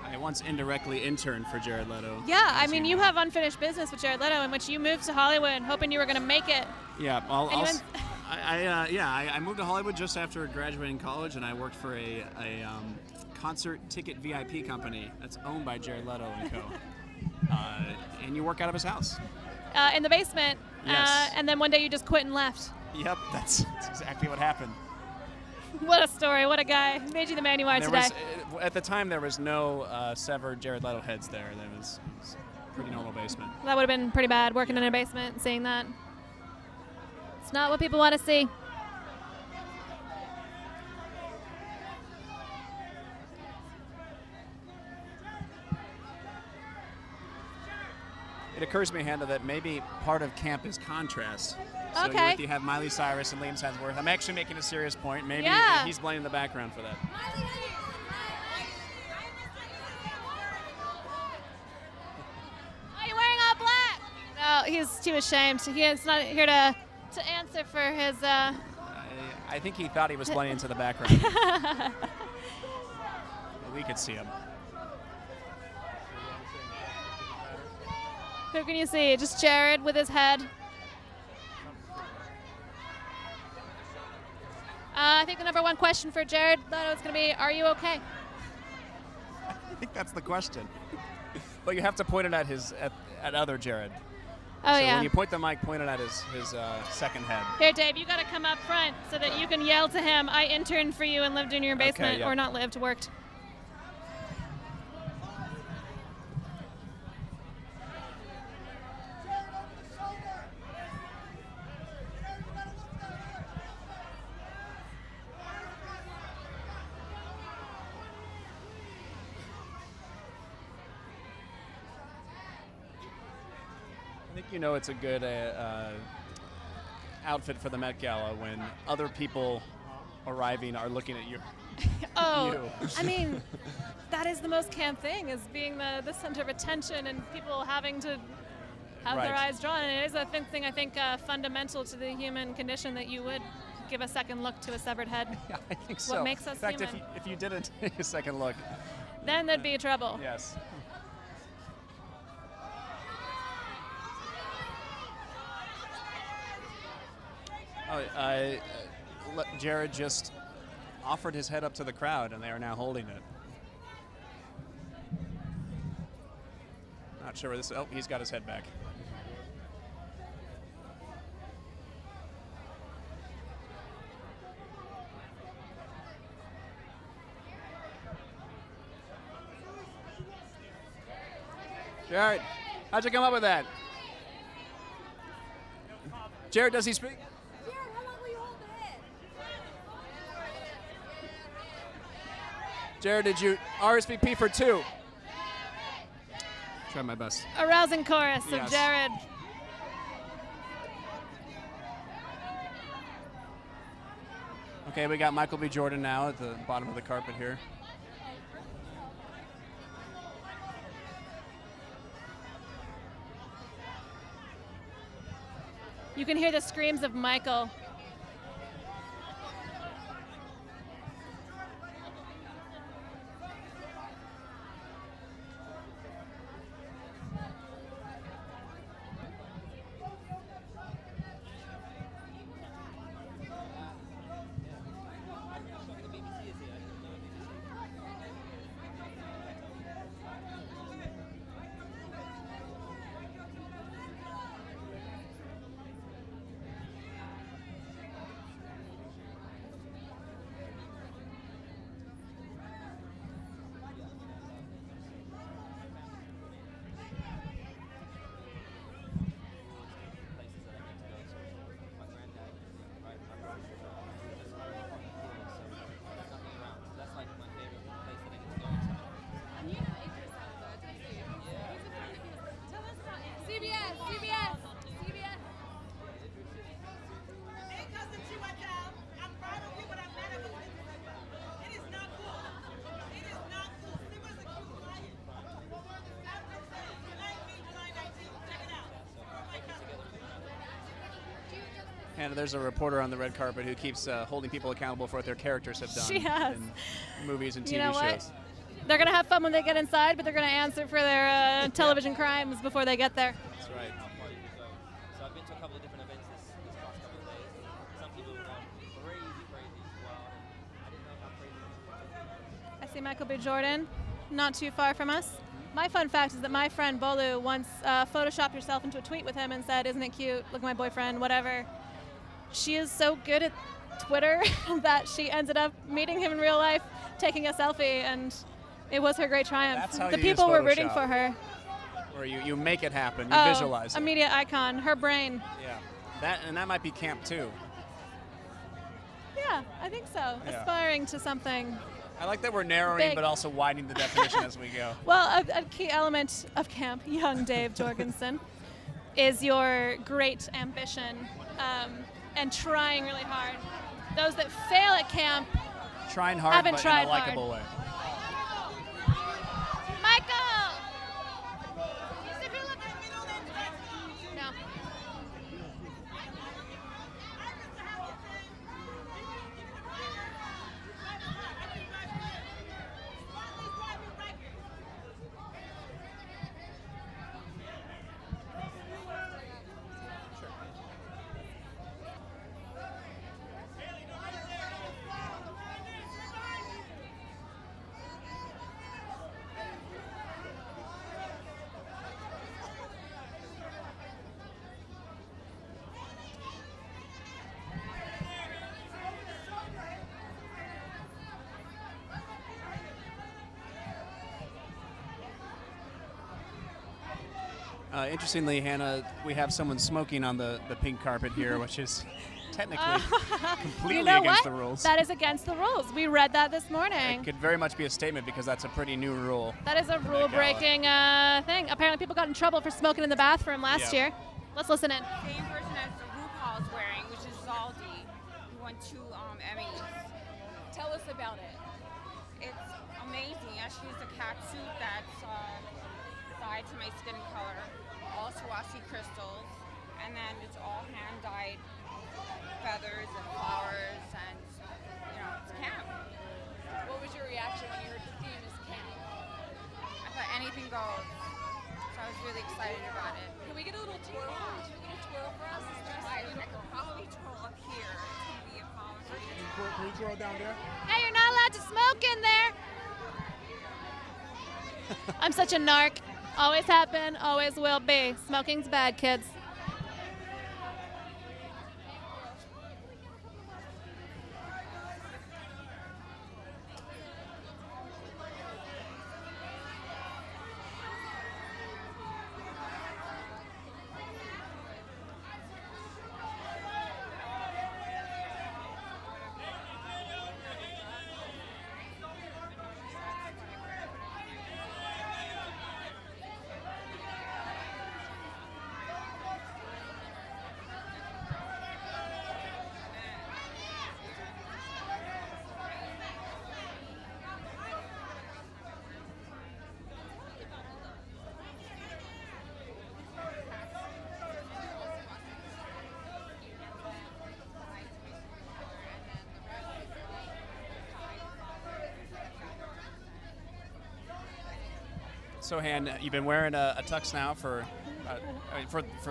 I once indirectly interned for Jared Leto. Yeah, I mean, you have unfinished business with Jared Leto, in which you moved to Hollywood hoping you were going to make it. Yeah, And you went- I moved to Hollywood just after graduating college, and I worked for a concert ticket VIP company that's owned by Jared Leto and Co. And you work out of his house. In the basement. Yes. And then one day you just quit and left. Yep, that's exactly what happened. What a story. What a guy. Made you the man you are There today. was, at the time, there was no severed Jared Leto heads there. It was a pretty normal basement. That would have been pretty bad, working in a basement and seeing that. It's not what people want to see. It occurs to me, Hannah, that maybe part of camp is contrast. So Okay. you have Miley Cyrus and Liam Hemsworth. I'm actually making a serious point. Maybe Yeah. he's playing in the background for that. Are you wearing all black? No, he's too ashamed. He's not here to answer for his. I think he thought he was playing into the background. We could see him. Who can you see? Just Jared with his head. I think the number one question for Jared Leto is going to be, are you okay? I think that's the question. But you have to point it at other Jared. Oh, so yeah. when you point the mic, point it at his second head. Here, Dave, you got to come up front so that you can yell to him, I interned for you and lived in your basement. yeah. Or not lived, worked. I think you know it's a good outfit for the Met Gala when other people arriving are looking at you. Oh, You. I mean, that is the most camp thing, is being the center of attention and people having to have their Right. eyes drawn. And it is a thing I think fundamental to the human condition that you would give a second look to a severed head. Yeah, I think so. What makes us In fact, human. if you didn't take a second look. Then there'd be trouble. Yes. Jared just offered his head up to the crowd, and they are now holding it. Not sure where this. Oh, he's got his head back. Jared, how'd you come up with that? Jared, does he speak? Jared, did you RSVP for 2? Try my best. A rousing chorus of Yes. Jared. Okay, we got Michael B. Jordan now at the bottom of the carpet here. You can hear the screams of Michael. And there's a reporter on the red carpet who keeps holding people accountable for what their characters have done She has. in movies and TV You know what? shows. They're gonna have fun when they get inside, but they're gonna answer for their television crimes before they get there. That's right. So I've been to a couple of different events this past couple of days. Some people have gone crazy, crazy. Wow. I didn't know how crazy. I see Michael B. Jordan, not too far from us. My fun fact is that my friend Bolu once photoshopped herself into a tweet with him and said, "Isn't it cute? Look at my boyfriend, whatever." She is so good at Twitter that she ended up meeting him in real life, taking a selfie, and it was her great triumph. That's how The you people use were rooting Photoshop. for her. Where you make it happen, you Oh, visualize a it. media icon, her brain. Yeah. That might be camp too. Yeah, I think so. Yeah. Aspiring to something. I like that we're narrowing Big. but also widening the definition as we go. Well, a key element of camp, young Dave Jorgenson, is your great ambition and trying really hard. Those that fail at camp Trying hard haven't but tried in a likable hard. way. Michael! No. Interestingly, Hannah, we have someone smoking on the pink carpet here, which is technically completely You know against what? the rules. That is against the rules. We read that this morning. It could very much be a statement because that's a pretty new rule. That is a rule-breaking thing. Apparently, people got in trouble for smoking in the bathroom last Yeah. year. Let's listen in. Same person as the RuPaul's wearing, which is Zaldi, who won 2 Emmys. Tell us about it. It's amazing. I used a cat suit that's dyed to my skin color, all Swarovski crystals, and then it's all hand-dyed feathers and flowers, and it's camp. What was your reaction when you heard the theme is camp? I thought anything goes, so I was really excited about it. Can we get a little twirl? Do you get a twirl for us? I could probably twirl up here. It's going to be a policy. Can you twirl down there? Hey, you're not allowed to smoke in there. I'm such a narc. Always have been, always will be. Smoking's bad, kids. So, Han, you've been wearing a tux now for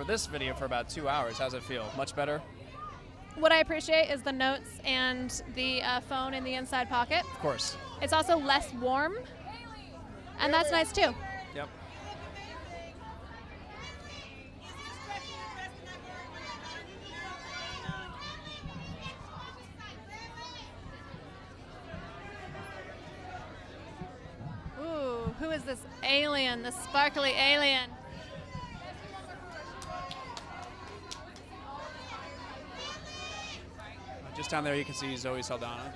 this video for about 2 hours. How's it feel? Much better? What I appreciate is the notes and the phone in the inside pocket. Of course. It's also less warm, and that's nice too. Yep. Ooh, who is this alien, this sparkly alien? Just down there you can see Zoe Saldana.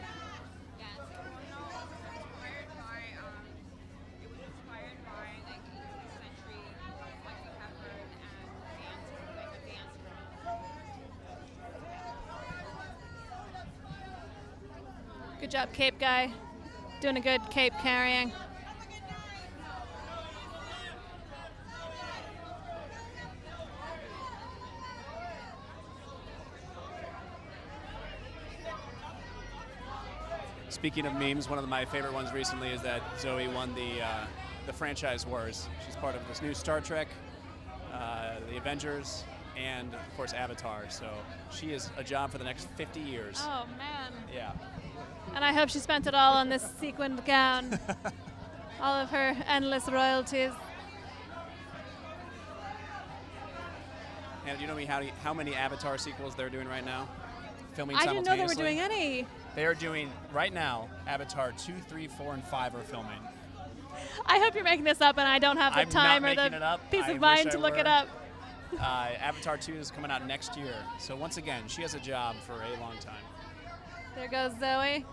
Good job, Cape guy. Doing a good cape carrying. Speaking of memes, one of my favorite ones recently is that Zoe won the franchise wars. She's part of this new Star Trek, the Avengers, and of course Avatar. So she is a job for the next 50 years. Oh man. Yeah. And I hope she spent it all on this sequined gown. All of her endless royalties. And do you know how many Avatar sequels they're doing right now? Filming I didn't know they were simultaneously? doing any. They are doing, right now, Avatar 2, 3, 4, and 5 are filming. I hope you're making this up and I don't have the I'm time not or making the it up. peace I of mind wish to I look it were. up. Avatar 2 is coming out next year. So once again, she has a job for a long time. There goes Zoe.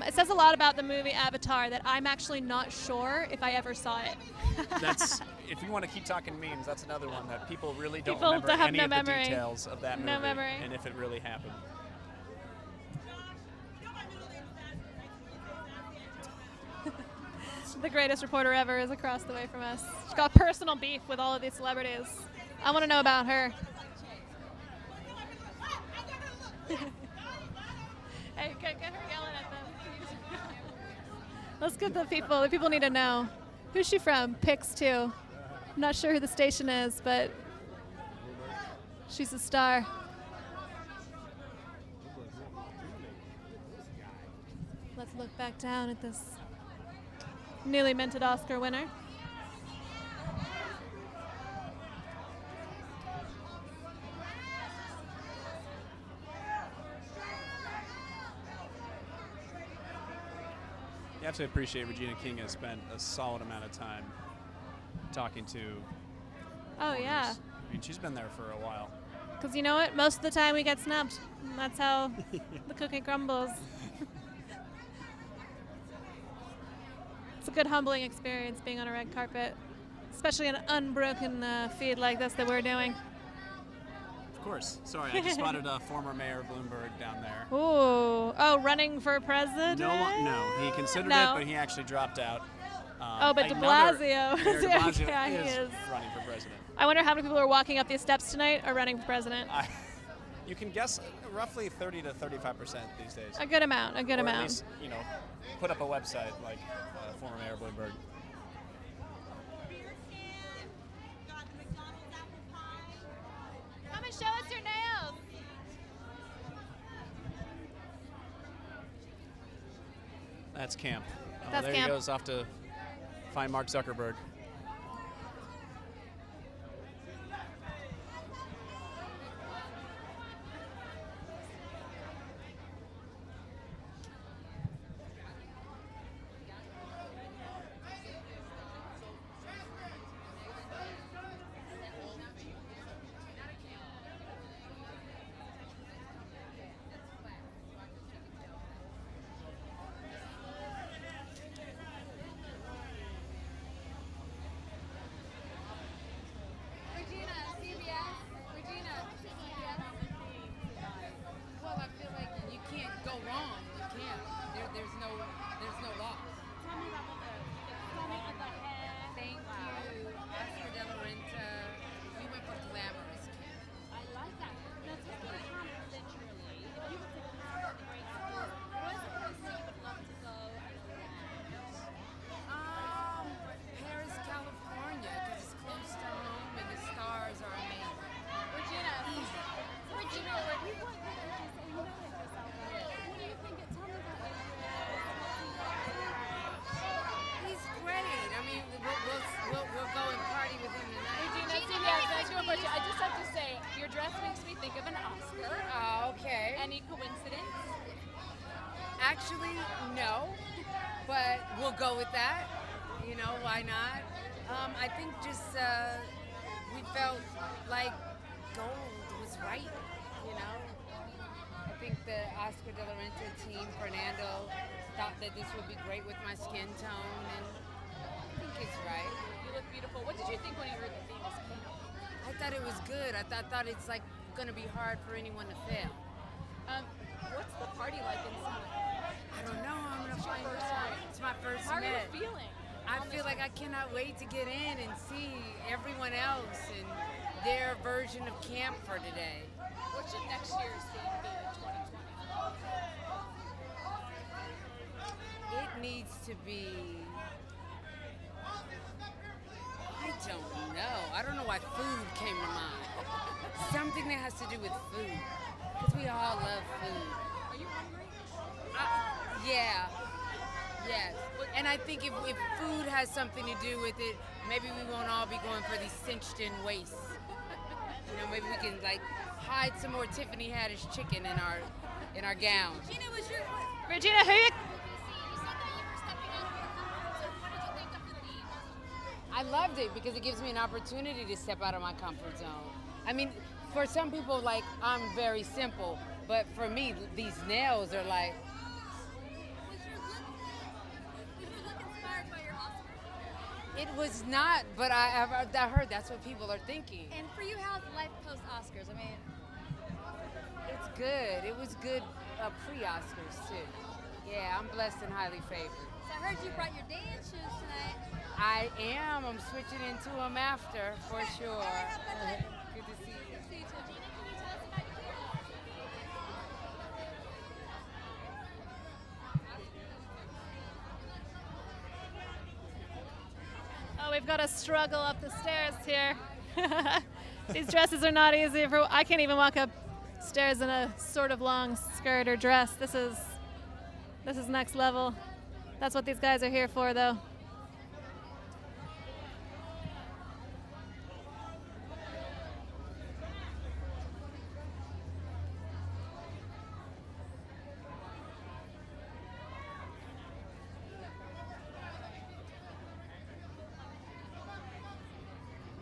It says a lot about the movie Avatar that I'm actually not sure if I ever saw it. That's, if you want to keep talking memes, that's another one that people really don't People remember have any no of the memory. details of that movie No memory. and if it really happened. The greatest reporter ever is across the way from us. She's got personal beef with all of these celebrities. I want to know about her. Hey, get her yelling at them. Let's get the people. The people need to know. Who's she from? Pix too. I'm not sure who the station is, but she's a star. Let's look back down at this newly minted Oscar winner. You have to appreciate Regina King has spent a solid amount of time talking to Oh, yeah. owners. I mean, she's been there for a while. Because you know what? Most of the time we get snubbed. And that's how the cookie crumbles. It's a good humbling experience being on a red carpet, especially an unbroken feed like this that we're doing. Of course. Sorry, I just spotted former Mayor Bloomberg down there. Ooh. Oh, running for president? No, he considered No. it, but he actually dropped out. Oh, but de Another- Blasio. Mayor de Blasio Yeah, he is is. running for president. I wonder how many people are walking up these steps tonight are running for president. You can guess roughly 30 to 35% these days. A good amount, a good Or amount. At least, put up a website like former Mayor Bloomberg. Come and show us your nails. That's camp. Oh, That's there camp. he goes off to find Mark Zuckerberg. Regina, CBS. Regina, CBS. Well, I feel like you can't go wrong. You can't. There's no loss. Tell me about the hair. Thank you, Oscar de la Renta. We went for glamorous camp. I like that. Now, taking camp literally, if you were to camp in great schools, where's the place that you would love to go and Paris, California, because it's close to home and the stars are amazing. Regina, Regina, what do you want? You know it yourself. What do you think? Tell me about He's great. I mean, we'll go and party with him tonight. Regina, CBS, thank you for I just have to say, your dress makes me think of an Oscar. Okay. Any coincidence? Actually, no, but we'll go with that. Why not? I think just we felt like gold was right. I think the Oscar de la Renta team, Fernando, thought that this would be great with my skin tone, and I think it's right. You look beautiful. What did you think when you heard the theme was camp? I thought it was good. I thought it's like going to be hard for anyone to fail. What's the party like inside? I don't know. I'm gonna It's your find first out. night. It's my first How are you Met. feeling? I feel like I cannot wait to get in and see everyone else and their version of camp for today. What should next year's theme be in 2020? to be, I don't know. I don't know why food came to mind. Something that has to do with food. Because we all love food. Are you hungry? Yeah. Yes. And I think if food has something to do with it, maybe we won't all be going for these cinched in waists. You know, maybe we can like hide some more Tiffany Haddish chicken in our gowns. Regina, was your Regina, who you? you said that you were stepping out of your comfort zone. What did you think of the theme? I loved it because it gives me an opportunity to step out of my comfort zone. I mean, for some people, like, I'm very simple, but for me, these nails are like, Was your look inspired by your Oscars? it was not, but I heard that's what people are thinking. And for you, how's life post Oscars? I mean, It's good. It was good pre-Oscars, too. Yeah, I'm blessed and highly favored. so I heard you brought your dance shoes tonight. I am. I'm switching into them after, for sure. Good to see you. See you too. Regina, can you tell us about your Oh, we've got to struggle up the stairs here. These dresses are not easy. I can't even walk up stairs in a sort of long skirt or dress. This is next level. That's what these guys are here for, though.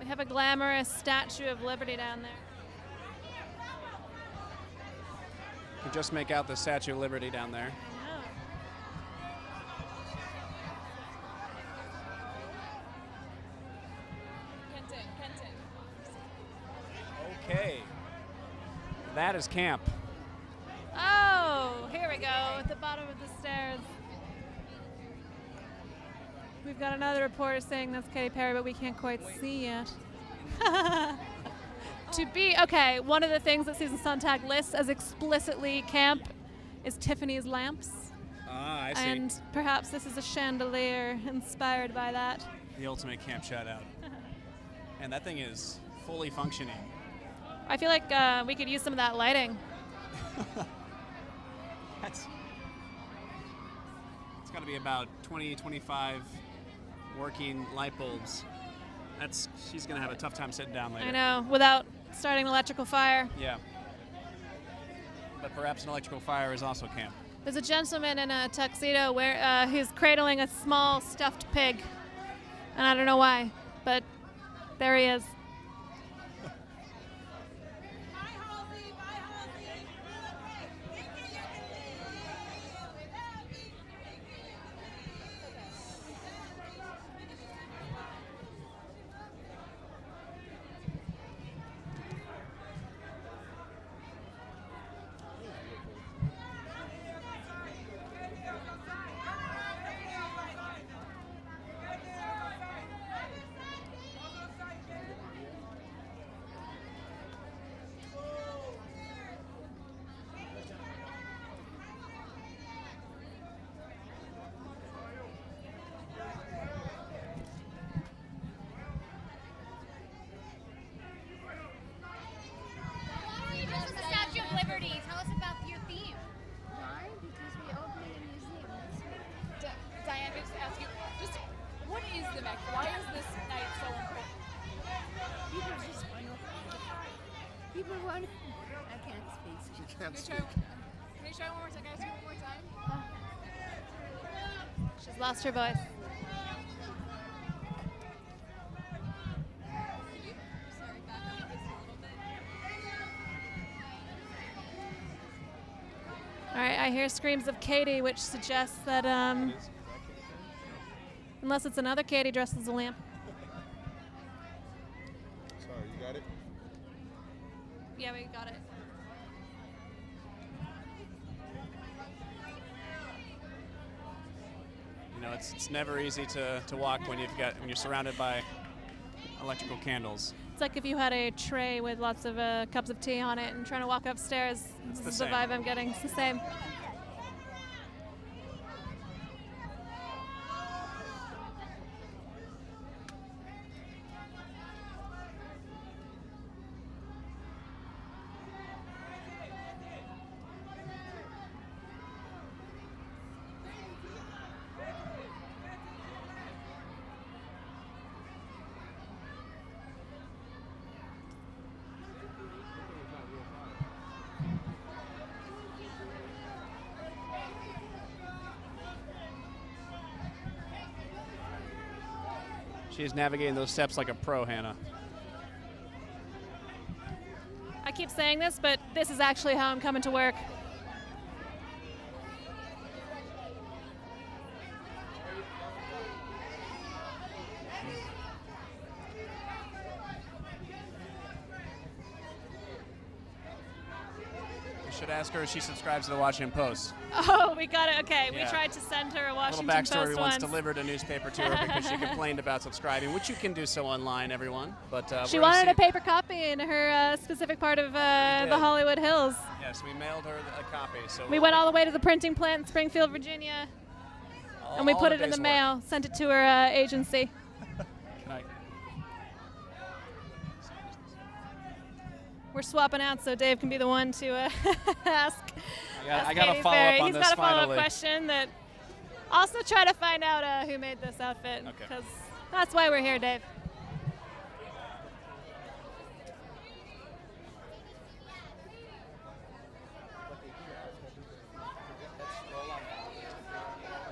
We have a glamorous Statue of Liberty down there. You can just make out the Statue of Liberty down there. Kenton. Okay. That is camp. Oh, here we go, at the bottom of the stairs. We've got another reporter saying that's Katy Perry, but we can't quite see yet. Okay, one of the things that Susan Sontag lists as explicitly camp is Tiffany's lamps. Ah, I see. And perhaps this is a chandelier inspired by that. The ultimate camp shout out. And that thing is fully functioning. I feel like we could use some of that lighting. It's got to be about 20, 25 working light bulbs. She's going to have a tough time sitting down later. I know, without starting an electrical fire. Yeah. But perhaps an electrical fire is also camp. There's a gentleman in a tuxedo who's cradling a small stuffed pig. And I don't know why, but there he is. The Statue of Liberty. Tell us about your theme. Why? Because we opened a museum. Diane, just ask you, what is the Met? Why is this night so important? People just want to. People want. I can't speak. She can't Can speak. you try one more time? Can I ask you one more time? She's lost her voice. Sorry, back up just a little bit. All right, I hear screams of Katy, which suggests that unless it's another Katy dressed as a lamp. Sorry, you got it? Yeah, we got it. You know, it's never easy to walk when you're surrounded by electrical candles. It's like if you had a tray with lots of cups of tea on it and trying to walk upstairs. It's This is the the same. vibe I'm getting. It's the same. She is navigating those steps like a pro, Hannah. I keep saying this, but this is actually how I'm coming to work. Should ask her if she subscribes to the Washington Post. Oh, we got it. Okay, we Yeah. tried to send her a A Washington little backstory. Post We once once. delivered a newspaper to her because she complained about subscribing, which you can do so online, everyone. But She we're gonna wanted see- a paper copy in her specific part of the Hollywood Hills. Yes, we mailed her a copy. So We went all the way to the printing plant in Springfield, Virginia, and we all put the it in the day's mail, sent it to her agency. Can I- We're swapping out so Dave can be the one to ask. I got to Katy follow Perry. up on He's this got a follow-up finally. question that also try to find out who made this outfit, Okay. because that's why we're here, Dave.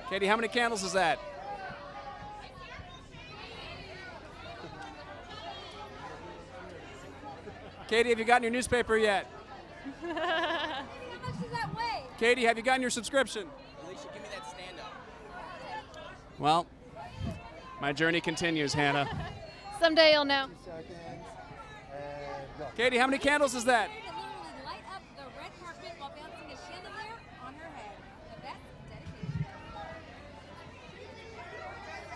Katie, how many candles is that? Katie, have you gotten your newspaper yet? How much does that weigh? Katie, have you gotten your subscription? Alicia, give me that stand up. Well, my journey continues, Hannah. Someday you'll know. Katie, how many candles is that? To literally light up the red carpet while bouncing a chandelier on her head. The best dedication. Chandelier on her head. Best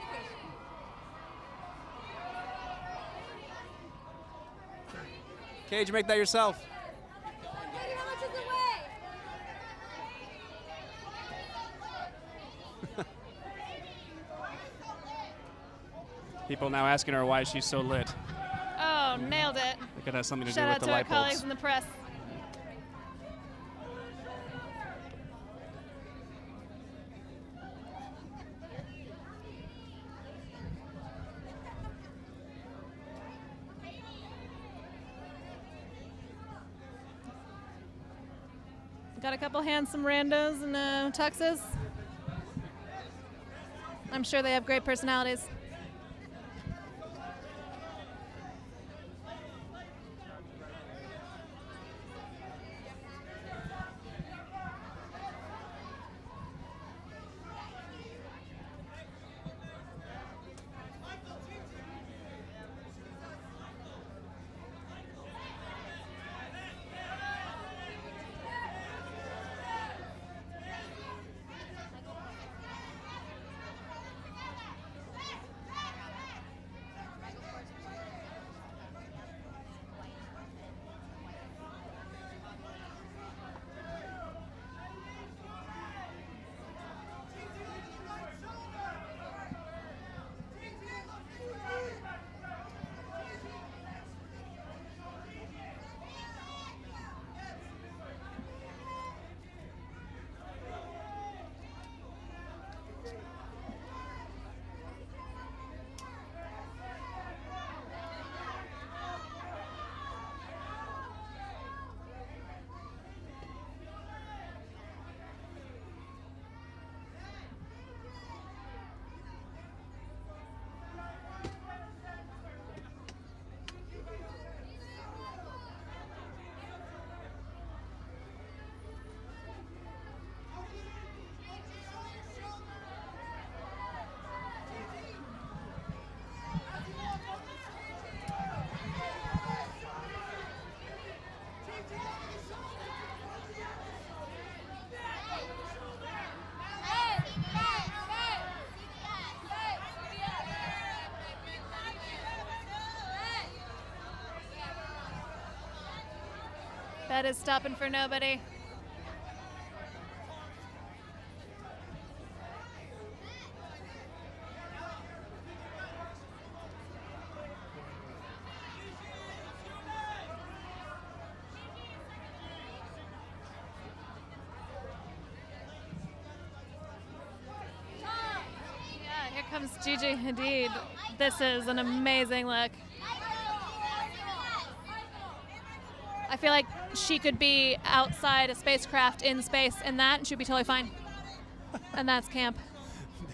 dedication. Katie, did you make that yourself? Katie, how much does it weigh? People now asking her why she's so lit. Oh, nailed it. It could have something to Shout do out with the to our light colleagues bulbs. in the press. Got a couple handsome randos and tuxes. I'm sure they have great personalities. That is stopping for nobody. Yeah, here comes Gigi Hadid. This is an amazing look. I feel like she could be outside a spacecraft in space in that, and she'd be totally fine. And that's camp.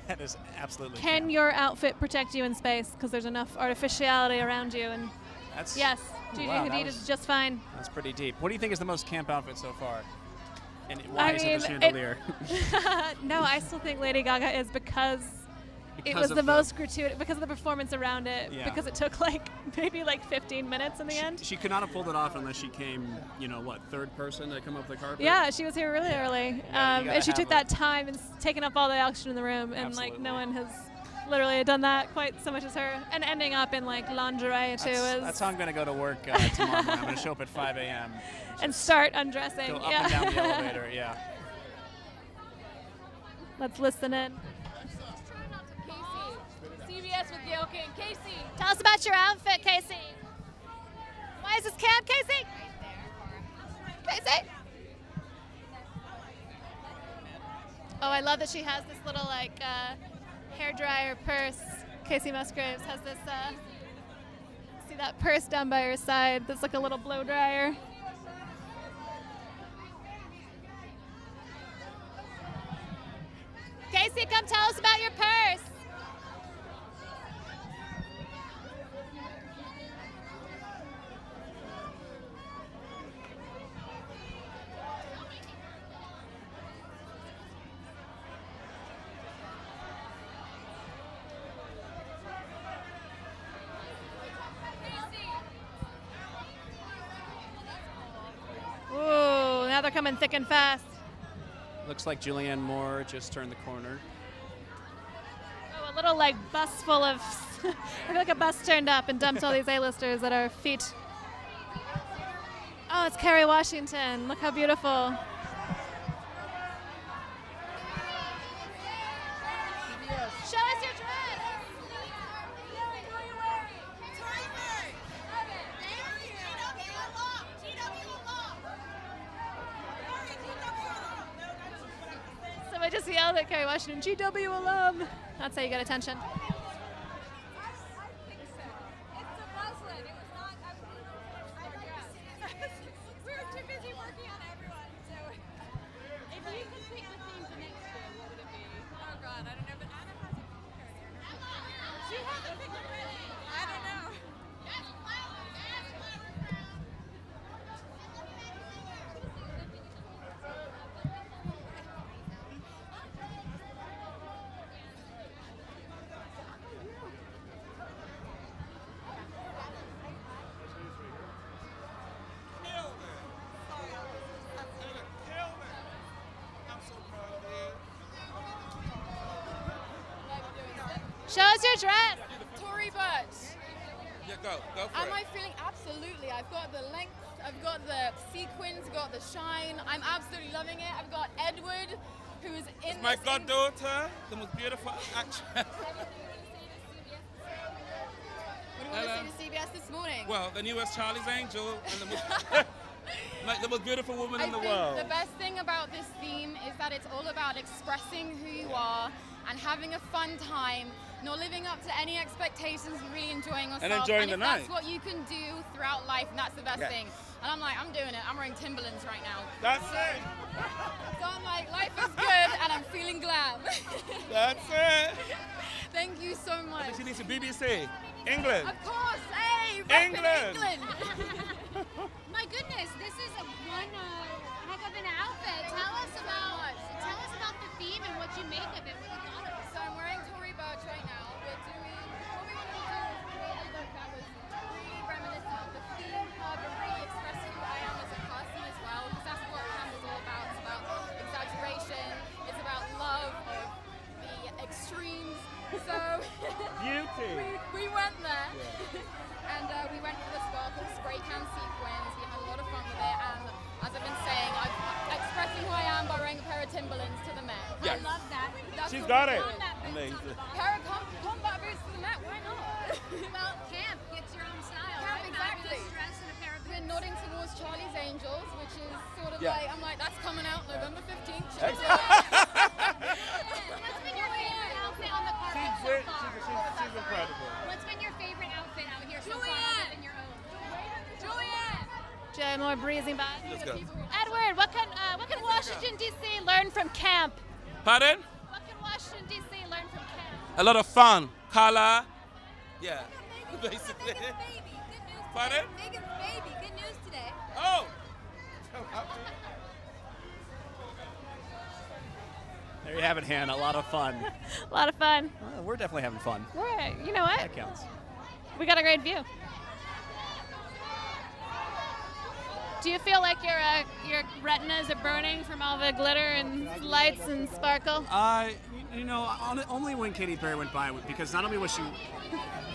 That is absolutely Can camp. your outfit protect you in space? Because there's enough artificiality around you. And That's yes, Ooh, Gigi wow, that Hadid was- is just fine. That's pretty deep. What do you think is the most camp outfit so far? And why I is mean, it the chandelier? No, I still think Lady Gaga is because it Because was of the the- most gratuitous, because of the performance around it, Yeah. because it took maybe 15 minutes in the end. She could not have pulled it off unless she came, third person to come up the carpet? Yeah, she was here really early, gotta and she have took a- that time and taken up all the oxygen in the room, and no one has literally done that quite so much as her. And ending up in lingerie too That's how I'm going to go to work tomorrow morning. I'm going to show up at 5 a.m. and start undressing. Go up yeah. and down the elevator, yeah. Let's listen in. CBS with Gail King. Casey. Tell us about your outfit, Casey. Why is this camp, Casey? Casey? Oh, I love that she has this little hair dryer purse. Casey Musgraves has this. See that purse down by her side? That's like a little blow dryer. Casey, come tell us about your purse. Ooh, now they're coming thick and fast. Looks like Julianne Moore just turned the corner. Oh, a little bus full of. I feel like a bus turned up and dumped all these A-listers at our feet. Oh, it's Kerry Washington. Look how beautiful. Show us your dress. Somebody just yelled at Kerry Washington, GW alum. That's how you get attention. We were too busy working on everyone, so if you could pick the theme for next year, what would it be? Oh God, I don't know, but Anna has a card here. She has a picture ready. I don't know. Show us your dress. Tory Burch. Yeah, go for Am it. I feeling? Absolutely. I've got the length, I've got the sequins, got the shine. I'm absolutely loving it. I've got Edward, who is in My this goddaughter, the most beautiful actress. What do you want to say to CBS this morning? Well, the newest Charlie's Angel and the most, like the most beautiful woman in the think world. the best thing about this theme is that it's all about expressing who you are and having a fun time, not living up to any expectations and really enjoying yourself. And enjoying if the night. that's what you can do throughout life, and that's the best Yeah. thing. And I'm like, I'm doing it. I'm wearing Timberlands right now. That's it. So I'm like, life is good and I'm feeling glam. That's it. Thank you so much. She needs to BBC. England. Of course, hey, repping England. England. My goodness, this is one heck of an outfit. Tell us about the theme and what you make of it. What you thought of it. So I'm wearing Tory Burch right now. We're doing what we wanted to do was create a look that was really reminiscent of the theme of and really expressing who I am as a person as well, because that's what camp is all about. It's about exaggeration. It's about love of the extremes. So Beauty. we went there. And we went for the sparkle spray can sequins. We had a lot of fun with it, and as I've been saying, I'm expressing who I am by wearing a pair of Timberlands to the Met. Yes. I love that. That's She's what got we're it. doing. Amazing. Pair of combat boots to the Met. Why not? Well, camp gets your own style, Camp, right? exactly. Fabulous dress and a pair of We're nodding towards Charlie's Angels, which is sort of Yeah. like, I'm like, that's coming out November 15th. Hey. What's been your favorite outfit on the carpet She's so great. far? She's incredible. What's been your favorite outfit out here so far Julianne. other than your own? Julianne! Jay Moore breezing by. Let's go. Edward, what can Washington D.C. learn from camp? Pardon? a lot of fun, color. Yeah, basically. Pardon? Megan's baby. Good news today. Oh. There you have it, Hannah. A lot of fun. A lot of fun. We're definitely having fun. You know what? That counts. We got a great view. Do you feel like your retinas are burning from all the glitter and lights and sparkle? Only when Katy Perry went by, because not only was she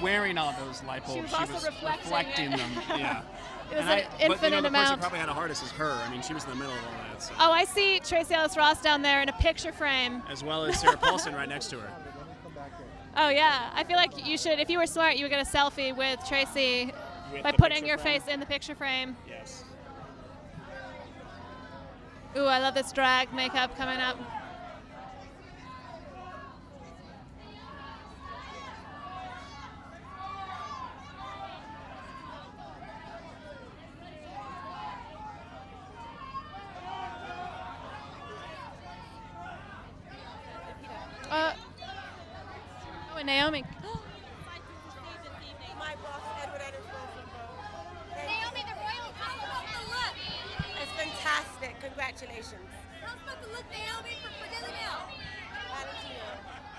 wearing all those light bulbs, She was also reflecting it. them. Yeah. It was And an infinite the person amount. who probably had a hardest is her. I mean, she was in the middle of all that. So. Oh, I see Tracy Ellis Ross down there in a picture frame. As well as Sarah Paulson right next to her. Oh yeah, I feel like you should, if you were smart, you would get a selfie with Tracy With by the putting picture your frame? face in the picture frame. Yes. Ooh, I love this drag makeup coming up. Oh, and Naomi. My boss, Edward Edwards. Naomi, the royal, tell us about the look. It's fantastic. Congratulations. Tell us about the look, Naomi, for Disney. Valentino.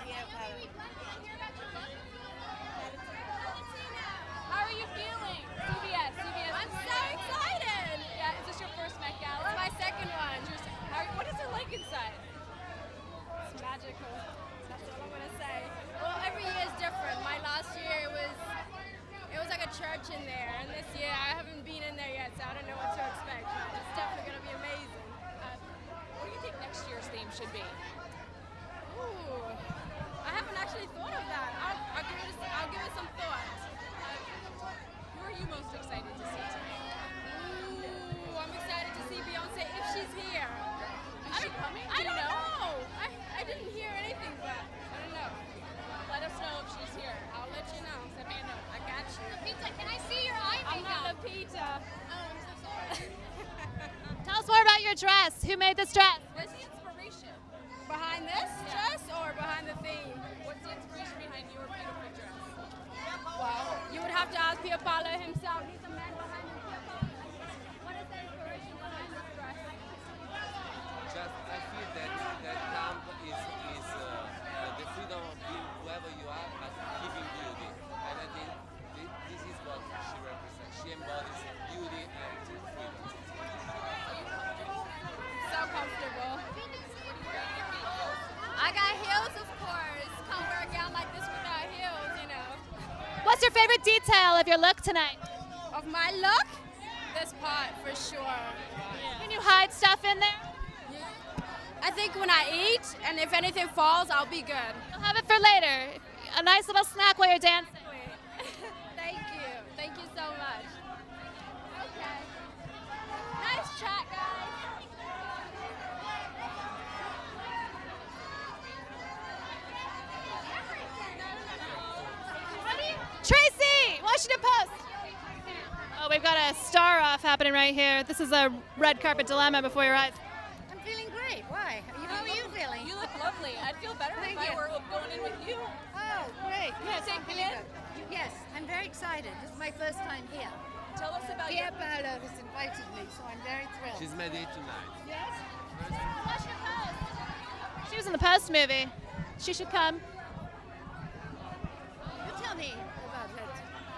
Yeah, Valentino. How are you feeling? CBS. I'm so excited. Yeah, is this your first Met Gala? It's my second one. What is it like inside? It's magical. That's all I'm gonna say. Well, every year is different. My last year it was like a church in there, and this year I haven't been in there yet, so I don't know what to expect. But it's definitely gonna be amazing. What do you think next year's theme should be? Ooh, I haven't actually thought of that. I'll give it some thought. Who are you most excited to see tonight? Ooh, I'm excited to see Beyonce if she's here. Is she coming? I don't know. I didn't hear anything, but I don't know. Let us know if she's here. I'll let you know. Send me a note. I got you. Pizza, can I see your eye I'm makeup? not Lupita. Oh, I'm so sorry. Tell us more about your dress. Who made this dress? What's the inspiration? Behind this dress or behind the theme? What's the inspiration behind your beautiful dress? Well, you would have to ask Pierre Paolo himself. He's the man behind the Pierre Paolo. What is the inspiration behind this dress? Just I feel that camp is the freedom of being whoever you are, but keeping beauty. And I think this is what she represents. She embodies beauty and freedom. So comfortable. I got heels, of course. Can't wear a gown like this without heels, you know. What's your favorite detail of your look tonight? Of my look? This part, for sure. Can you hide stuff in there? I think when I eat, and if anything falls, I'll be good. You'll have it for later. A nice little snack while you're dancing. Thank you. Thank you so much. Okay. Nice chat, guys. Tracy, Washington Post. Oh, we've got a star off happening right here. This is a red carpet dilemma before your eyes. I'm feeling great. Why? How are you feeling? You look lovely. I'd feel better Thank if I you. were going in with you. Oh, great. Yes, take I me believe in? it. Yes, I'm very excited. This is my first time here. Tell us about Pierre your... Paolo has invited me, so I'm very thrilled. She's made it tonight. Yes? Washington Post. She was in the Post movie. She should come. You tell me about it.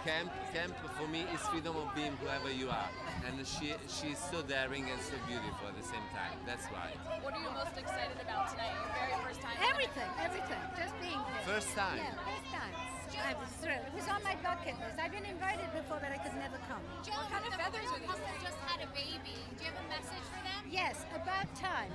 Camp for me is freedom of being whoever you are, and she's so daring and so beautiful at the same time. That's why. What are you most excited about tonight? Your very first time? Everything. Just being here. First time. Yeah, first time. I was thrilled. It was on my bucket list. I've been invited before, but I could never come. Jill, What kind of the feathers royal are these? couple just had a baby. Do you have a message for them? Yes, about time.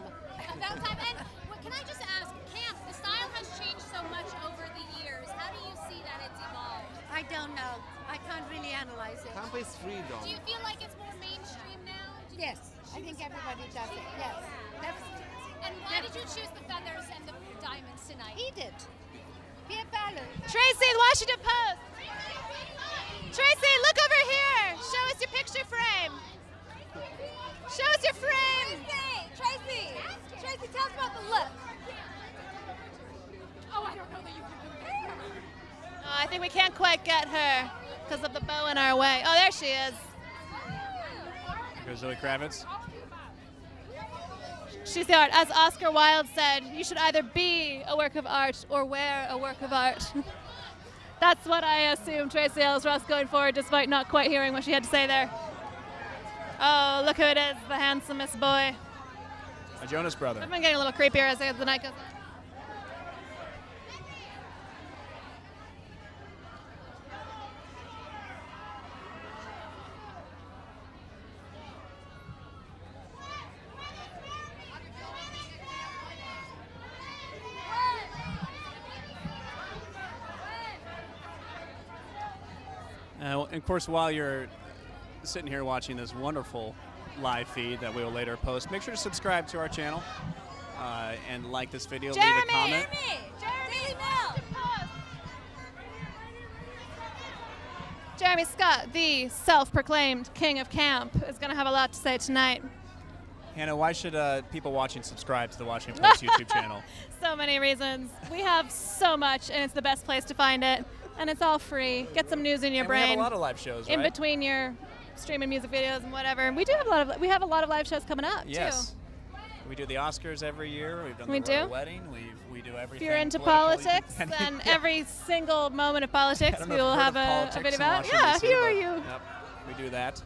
About time. And can I just ask, camp, the style has changed so much over the years. How do you see that it's evolved? I don't know. I can't really analyze it. Camp is freedom. Do you feel like it's more mainstream now? Yes, I think everybody does it. Yes, definitely. And why did you choose the feathers and the diamonds tonight? He did. Pierre Paolo. Tracy, the Washington Post. Tracy, look over here. Show us your picture frame. Show us your frame. Tracy, tell us about the look. Oh, I don't know that you can compare. can't quite get her because of the bow in our way. Oh, there she is. There's Zoe Kravitz. She's the art. As Oscar Wilde said, you should either be a work of art or wear a work of art. That's what I assume Tracy Ellis Ross going forward, despite not quite hearing what she had to say there. Oh, look who it is, the handsomest boy. A Jonas brother. I've been getting a little creepier as the night goes on. And of course, while you're sitting here watching this wonderful live feed that we will later post, make sure to subscribe to our channel and like this video, leave a comment. Jeremy Scott, the self-proclaimed king of camp, is going to have a lot to say tonight. Hannah, why should people watching subscribe to the Washington Post YouTube channel? So many reasons. We have so much, and it's the best place to find it. And it's all free. Get some news in your brain. We have a lot of live shows, in right? between your streaming music videos and whatever. We do have we have a lot of live shows coming up yes. too. We do the Oscars every year. We've done We the do? Royal Wedding. We do everything. If you're into political, politics, then every single moment of politics, we will have a video about. Yeah, who are you? Yep, we do that.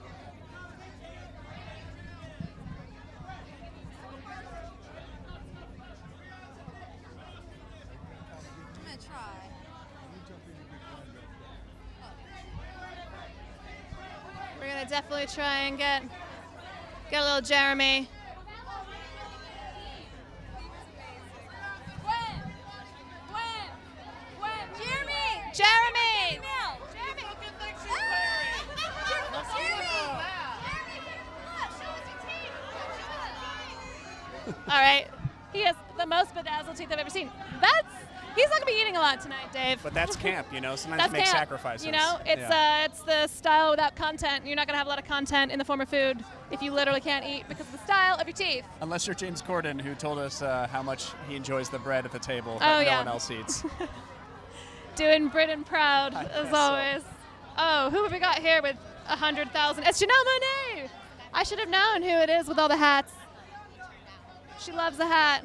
We're gonna definitely try and get a little Jeremy. Jeremy! All right, he has the most bedazzled teeth I've ever seen. He's not gonna be eating a lot tonight, Dave. But that's camp, you know. Sometimes That's you make camp. sacrifices. You know, it's the style without content. You're not gonna have a lot of content in the form of food if you literally can't eat because of the style of your teeth. Unless you're James Corden, who told us how much he enjoys the bread at the table Oh, that no yeah. one else eats. Doing Britain proud, I as guess so. always. Oh, who have we got here with 100,000? It's Janelle Monáe! I should have known who it is with all the hats. She loves a hat.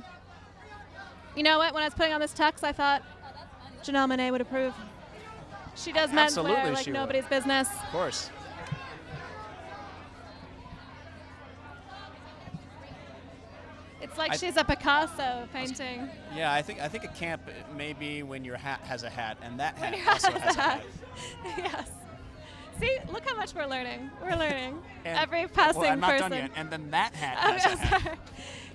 You know what? When I was putting on this tux, I thought Janelle Monáe would approve. She does Absolutely menswear like she would. nobody's business. Of course. It's like she's a Picasso painting. Yeah, I think a camp may be when your hat has a hat, and that hat When your also hat has a hat. Yes. See, look how much we're learning. We're learning. And- Every passing well, I'm not person. done yet. And then that hat Oh, has a I'm hat. sorry.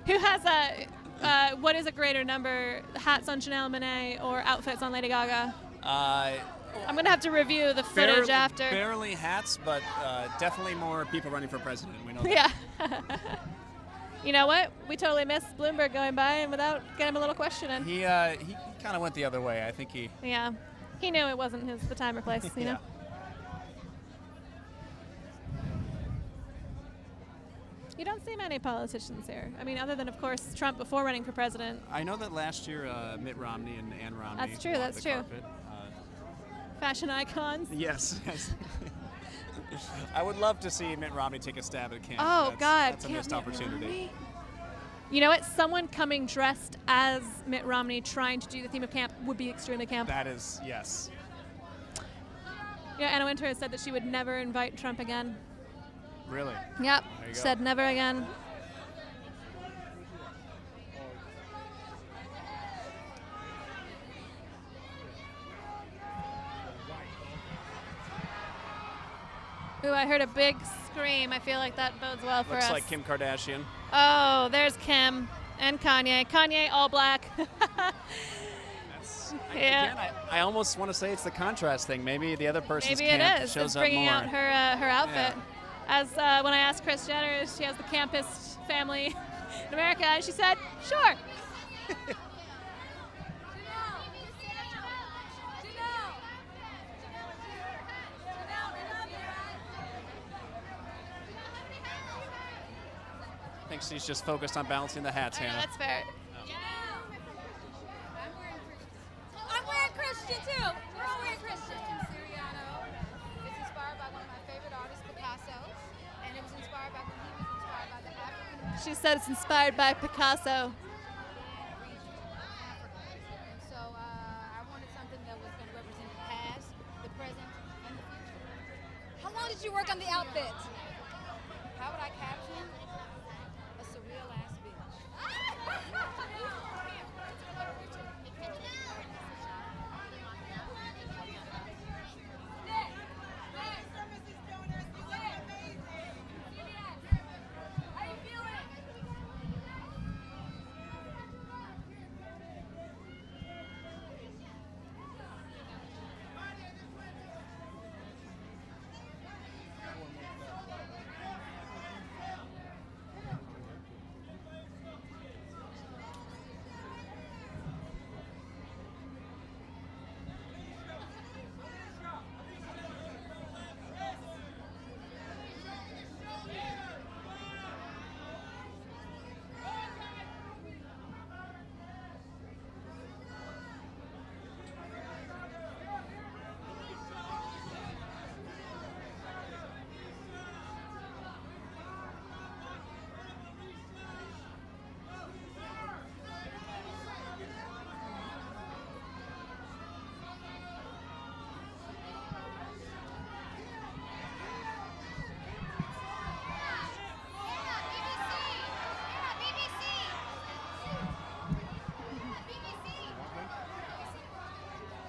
Who has what is a greater number, hats on Janelle Monáe or outfits on Lady Gaga? I'm going to have to review the footage after. Barely hats, but definitely more people running for president. We know that. Yeah. You know what? We totally missed Bloomberg going by and without getting a little question in. He kind of went the other way. I think he. Yeah. He knew it wasn't the time or place, you Yeah. know? You don't see many politicians here. I mean, other than, of course, Trump before running for president. I know that last year Mitt Romney and Ann Romney. That's true, walked that's the true. carpet. Fashion icons. Yes. yes. I would love to see Mitt Romney take a stab at camp. Oh, God. That's a Can't missed Mitt opportunity. Romney? You know what? Someone coming dressed as Mitt Romney trying to do the theme of camp would be extremely camp. That is, yes. Yeah, Anna Wintour has said that she would never invite Trump again. Really? Yep. There you She go. said never again. Ooh, I heard a big scream. I feel like that bodes well for Looks us. like Kim Kardashian. Oh, there's Kim and Kanye. Kanye all black. Yeah. Again, I almost want to say it's the contrast thing. Maybe the other person's Maybe it camp is. shows It's up bringing more. out her outfit. As when I asked Kris Jenner, she has the campest family in America, and she said, "Sure." I think she's just focused on balancing the hats, Hannah. That's fair. I'm wearing Christian too. We're all wearing Christian. She said it's inspired by Picasso. So I wanted something that was going to represent the past, the present, and the future. How long did you work on the outfit? How would I caption a surreal ass bitch?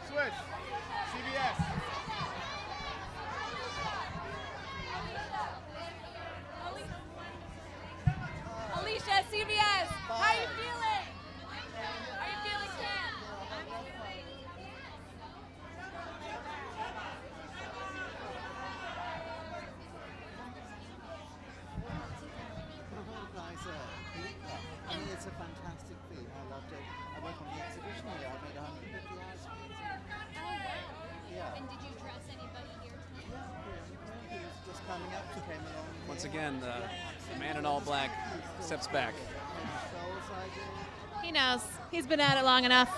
Switch. CBS. Alicia, CBS. How are you feeling? How are you feeling, Cam? I mean, it's a fantastic theme. I loved it. I work on the exhibition here. I made 150 hours. Yeah. And did you dress anybody here tonight? He was just coming up. She came along. Once again, the man in all black steps back. He knows. He's been at it long enough.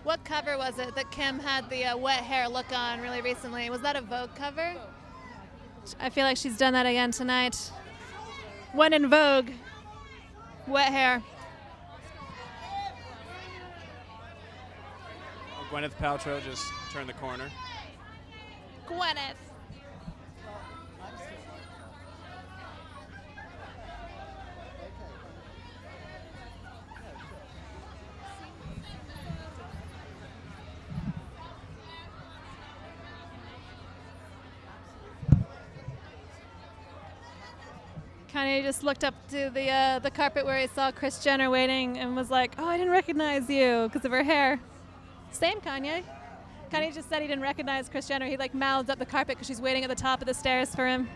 What cover was it that Kim had the wet hair look on really recently? Was that a Vogue cover? I feel like she's done that again tonight. When in Vogue, wet hair. Gwyneth Paltrow just turned the corner. Gwyneth. Kanye just looked up to the carpet where he saw Kris Jenner waiting and was like, "Oh, I didn't recognize you because of her hair." Same Kanye. Kanye just said he didn't recognize Kris Jenner. He like mouthed up the carpet because she's waiting at the top of the stairs for him.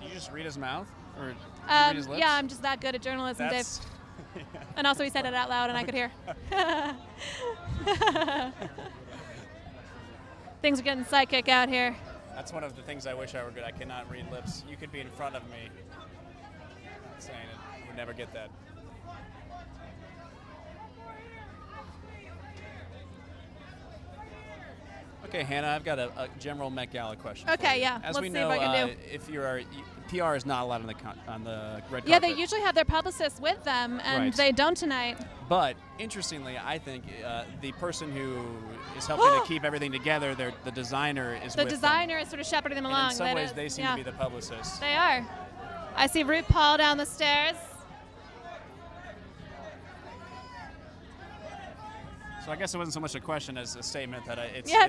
Did you just read his mouth? Or did you read his lips? Yeah, I'm just that good at journalism, That's, Dave. And also he said it out loud and I could hear. Things are getting psychic out here. That's one of the things I wish I were good. I cannot read lips. You could be in front of me. Not saying it. I would never get that. Okay, Hannah, I've got a general Met Gala question. Okay, for you. yeah. As Let's we see know, if I can do. if you're PR is not allowed on the red carpet. Yeah, they usually have their publicists with them, and Right. they don't tonight. But interestingly, I think the person who is helping to keep everything together, the designer, is The with them. designer is sort of shepherding them And along. in some That ways, is- they seem yeah. to be the publicists. They are. I see RuPaul down the stairs. So I guess it wasn't so much a question as a statement that it's true.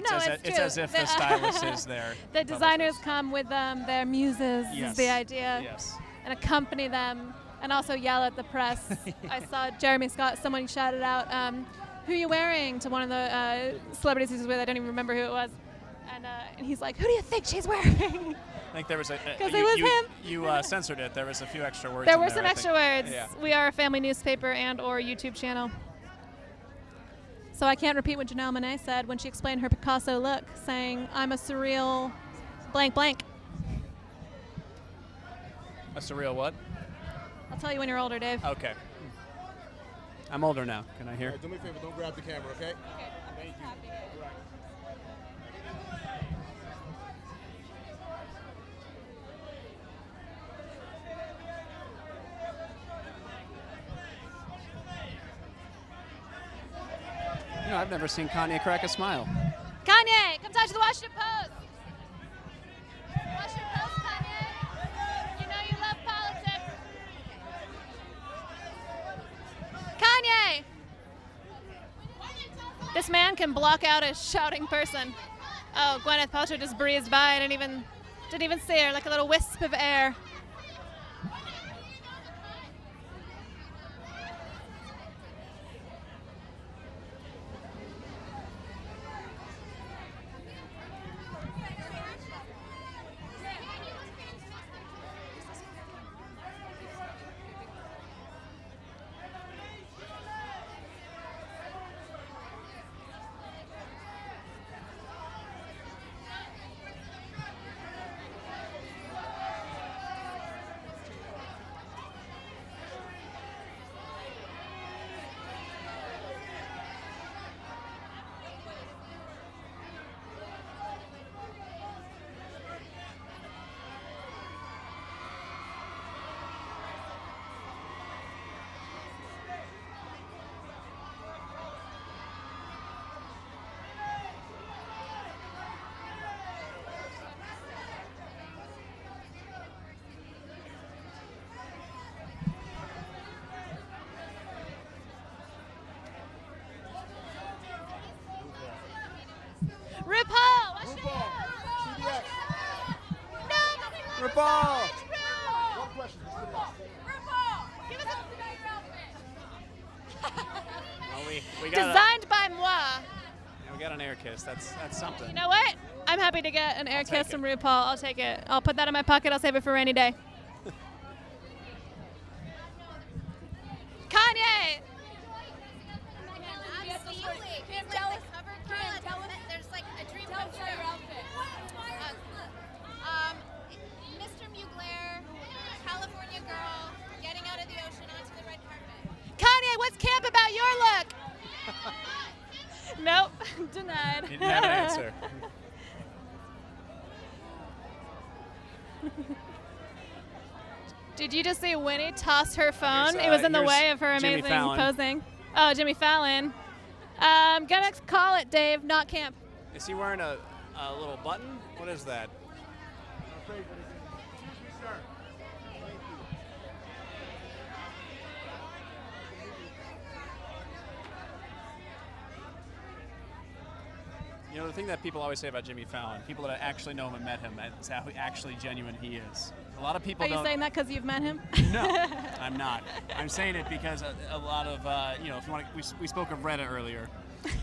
as if the stylist is there. The designers come with their muses, Yes. is the idea, Yes. and accompany them, and also yell at the press. I saw Jeremy Scott, someone shouted out, "Who are you wearing?" to one of the celebrities he was with. I don't even remember who it was. And he's like, "Who do you think she's wearing?" I think there was a. 'Cause it was him. You censored it. There was a few extra words. There in were some I extra think. words. Yeah. We are a family newspaper and/or YouTube channel. So I can't repeat what Janelle Monáe said when she explained her Picasso look, saying, "I'm a surreal blank blank." A surreal what? I'll tell you when you're older, Dave. Okay. I'm older now. Can I hear? All right, do me a favor, don't grab the camera, okay? Okay. Thank you. All right. You know, I've never seen Kanye crack a smile. Kanye, come talk to the Washington Post. Washington Post, Kanye. You know you love politics. Kanye! This man can block out a shouting person. Oh, Gwyneth Paltrow just breezed by. I didn't even see her, like a little wisp of air. RuPaul! RuPaul! CBS! No! RuPaul! One question. RuPaul! Give us Well, we got Designed by moi. we got an air kiss. That's something. You know what? I'm happy to get an air kiss from RuPaul. I'll take it. I'll put that in my pocket. I'll save it for a rainy day. Kanye! There's like a dream come true. Mr. Mugler, California girl, getting out of the ocean onto the red carpet. Kanye, what's camp about your look? Nope, denied. Didn't have an answer. Did you just see Winnie toss her phone? Here's, It was in the here's way of her Jimmy amazing Fallon. posing. Oh, Jimmy Fallon. Gonna call it, Dave, not camp. Is he wearing a little button? What is that? You know, the thing that people always say about Jimmy Fallon, people that actually know him and met him, is how actually genuine he is. A lot of people Are you don't. saying that because you've met him? No, I'm not. I'm saying it because a lot of, you know, if you want to, we spoke of Reddit earlier.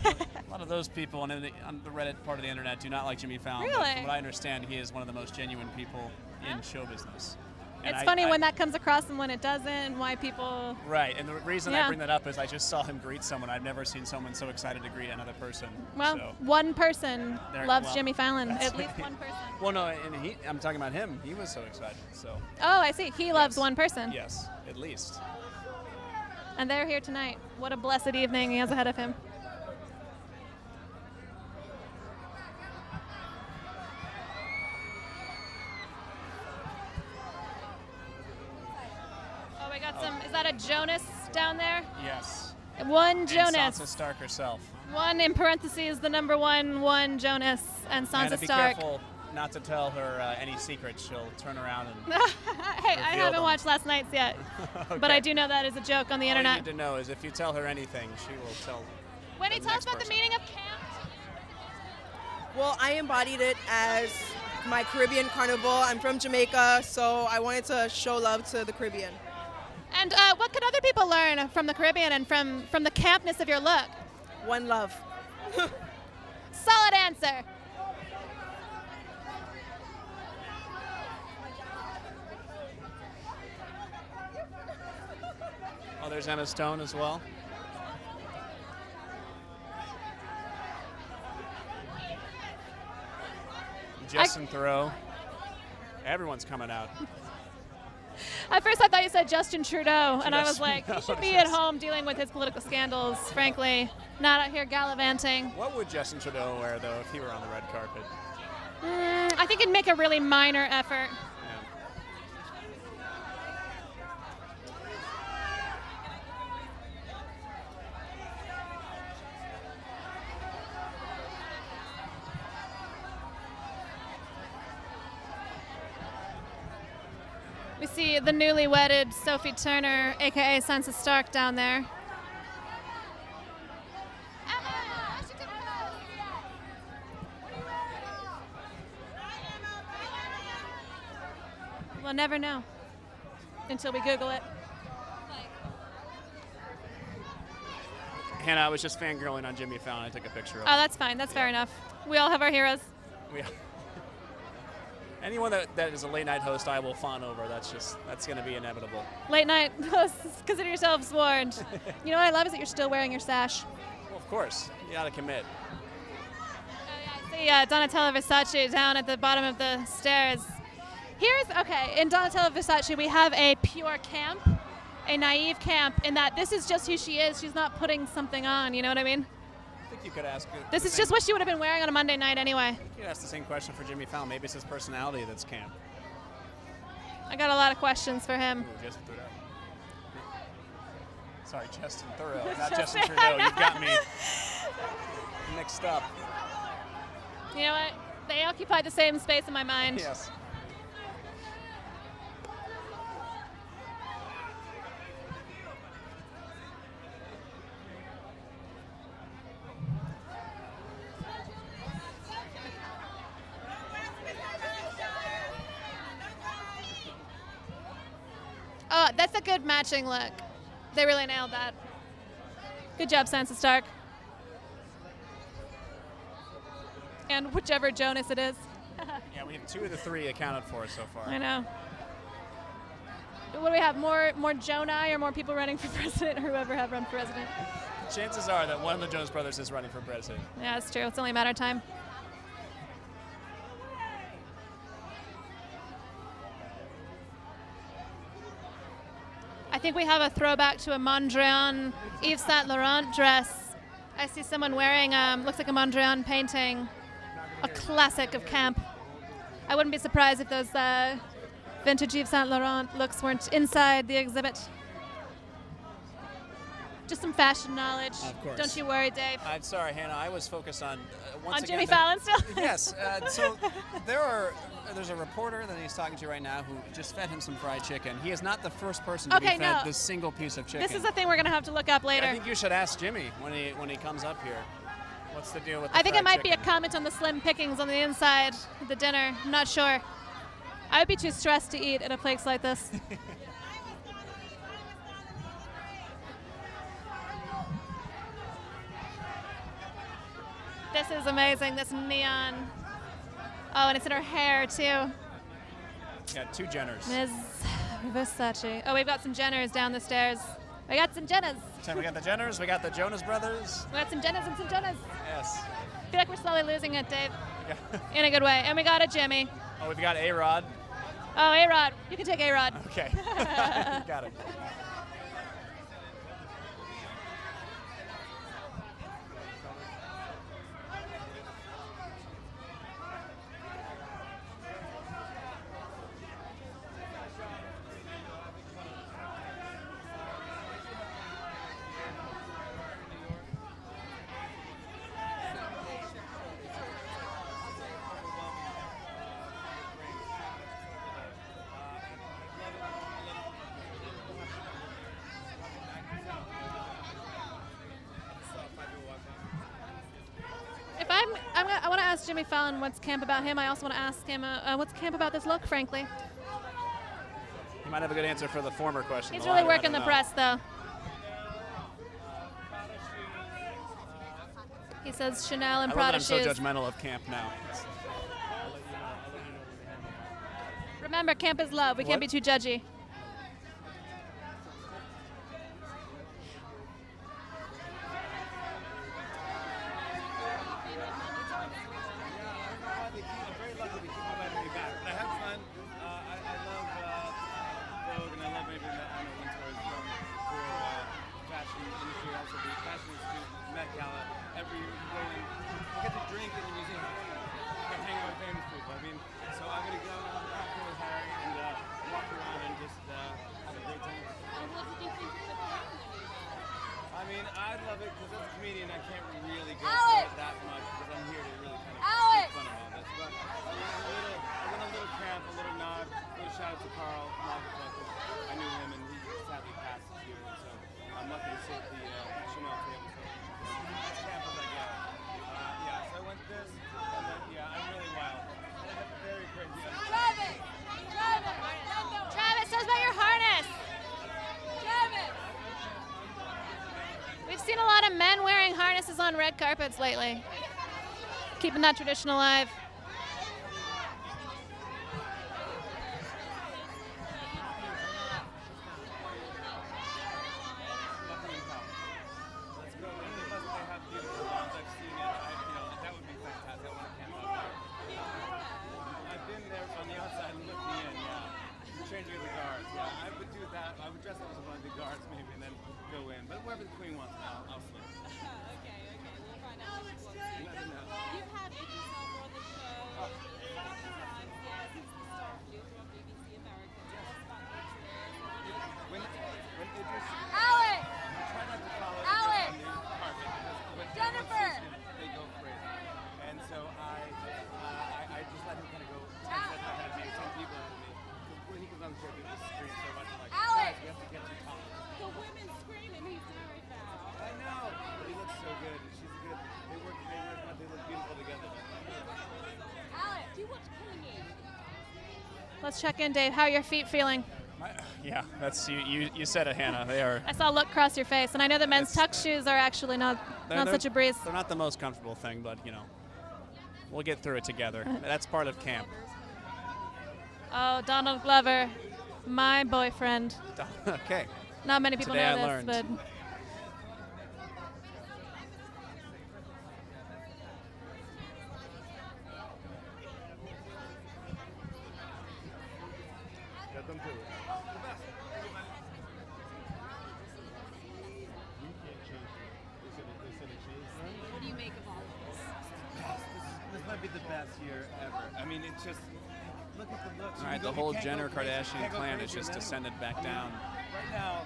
A lot of those people on the Reddit part of the internet do not like Jimmy Fallon. But Really? from what I understand, he is one of the most genuine people in show business. And It's funny when that comes across and when it doesn't, and why people. Right, and the reason Yeah. I bring that up is I just saw him greet someone. I've never seen someone so excited to greet another person. Well, so. one person loves Well, Jimmy Fallon. that's- At least one person. Well, no, and I'm talking about him. He was so excited. So. Oh, I see. He loves one person. Yes, at least. And they're here tonight. What a blessed evening he has ahead of him. Oh, we got some. Is that a Jonas down there? Yes. One And Jonas. Sansa Stark herself. One in parentheses, the number one Jonas, and Sansa And be Stark. careful not to tell her any secrets. She'll turn around and. Hey, I reveal haven't them. watched last night's yet, but I do know that is a joke on the All internet. you need to know is if you tell her anything, she will tell. Wendy, the tell us next about the person. meaning of camp. Well, I embodied it as my Caribbean carnival. I'm from Jamaica, so I wanted to show love to the Caribbean. And what could other people learn from the Caribbean and from the campness of your look? One love. Solid answer. Oh, there's Emma Stone as well. Justin Thoreau. Everyone's coming out. At first, I thought you said Justin Trudeau, and I was Justin like, he Trudeau, should be yes. at home dealing with his political scandals, frankly, not out here gallivanting. What would Justin Trudeau wear, though, if he were on the red carpet? I think it'd make a really minor effort. We see the newly wedded Sophie Turner, aka Sansa Stark, down there. We'll never know until we Google it. Hannah, I was just fangirling on Jimmy Fallon. I took a picture of Oh, him. that's fine. That's fair enough. We all have our heroes. Anyone that is a late night host, I will fawn over. That's going to be inevitable. Late night hosts, consider yourselves warned. You know what I love is that you're still wearing your sash. Well, of course. You got to commit. See Donatella Versace down at the bottom of the stairs. In Donatella Versace, we have a pure camp, a naive camp, in that this is just who she is. She's not putting something on, you know what I mean? I think you could ask. This is just what she would have been wearing on a Monday night anyway. You could ask the same question for Jimmy Fallon. Maybe it's his personality that's camp. I got a lot of questions for him. Ooh, Justin Trudeau. Sorry, Justin Trudeau, not Justin Trudeau. You've got me mixed up. You know what? They occupy the same space in my mind. Yes. Oh, that's a good matching look. They really nailed that. Good job, Sansa Stark. And whichever Jonas it is. Yeah, we have 2 of the 3 accounted for so far. I know. What do we have? More Jonai or more people running for president, or whoever have run for president? Chances are that one of the Jonas brothers is running for president. Yeah, that's true. It's only a matter of time. I think we have a throwback to a Mondrian Yves Saint Laurent dress. I see someone wearing, looks like a Mondrian painting, a classic of camp. I wouldn't be surprised if those vintage Yves Saint Laurent looks weren't inside the exhibit. Just some fashion knowledge. Of course. Don't you worry, Dave. I'm sorry, Hannah. I was focused on once On again, Jimmy Fallon still? Yes. So there's a reporter that he's talking to right now who just fed him some fried chicken. He is not the first person to be fed this single piece of chicken. This is a thing we're going to have to look up later. I think you should ask Jimmy when he comes up here. What's the deal with the I think it fried might be chicken? a comment on the slim pickings on the inside of the dinner. I'm not sure. I would be too stressed to eat at a place like this. This is amazing, this neon. Oh, and it's in her hair, too. Yeah, 2 Jenners. Ms. Versace. Oh, we've got some Jenners down the stairs. We got some Jenners. So we got the Jenners, we got the Jonas Brothers. We got some Jenners and some Jonas. Yes. I feel like we're slowly losing it, Dave. In a good way. And we got a Jimmy. Oh, we've got A-Rod. Oh, A-Rod. You can take A-Rod. Okay. Got it. I want to ask Jimmy Fallon what's camp about him. I also want to ask him what's camp about this look, frankly. He might have a good answer for the former question. He's the really latter, I working don't the know. press, though. He says Chanel and I love Prada that I'm shoes. so judgmental of camp now. Remember, camp is love. We can't be too judgy. I'm very lucky to keep my battery back. But I have fun. I love Vogue, and love it because as a comedian, I can't really go for it that much because I'm here to really kind of make fun of all this. But I went a little camp, a little nod, a little shout out to Carl. I knew him and he sadly passed this year, and so I'm lucky to sit at the Chanel table. So as camp as I go. Yeah, so I went this, and then, yeah, I'm really wild. And I have a very crazy Travis, tell us about your harness. We've seen a lot of men wearing harnesses on red carpets lately. Keeping that tradition alive. I would dress up as one of the guards maybe and then go in. But wherever the queen wants, I'll sleep. Okay, we'll find out. You never know. You've had Idris Elba on the show a couple times. Yes, he's the star producer on BBC America. Tell us about Idris. When Idris... Alec! I try not to follow Alec! Idris on the carpet because when Jennifer! they go crazy. And so I just let him kind of go 10 steps ahead of me, 10 people ahead of me. When he comes on the show, people just scream so much. I'm like, guys, we have to get to top. The women scream and he's married now. I know. But he looks so good. And she's good. They look beautiful together. Alec, do you watch Killing Eve? Let's check in, Dave. How are your feet feeling? Yeah, that's you said it, Hannah. They are. I saw a look cross your face, and I know that men's tuck shoes are actually not such a breeze. They're not the most comfortable thing, but we'll get through it together. That's part of camp. Oh, Donald Glover, my boyfriend. Okay. Not many people Today know I this, learned. but Get them too. What do you make of all of this? This might be the best year ever. I mean, it's just, look at the looks. All right, the whole Jenner Kardashian clan has just descended back down. Right now,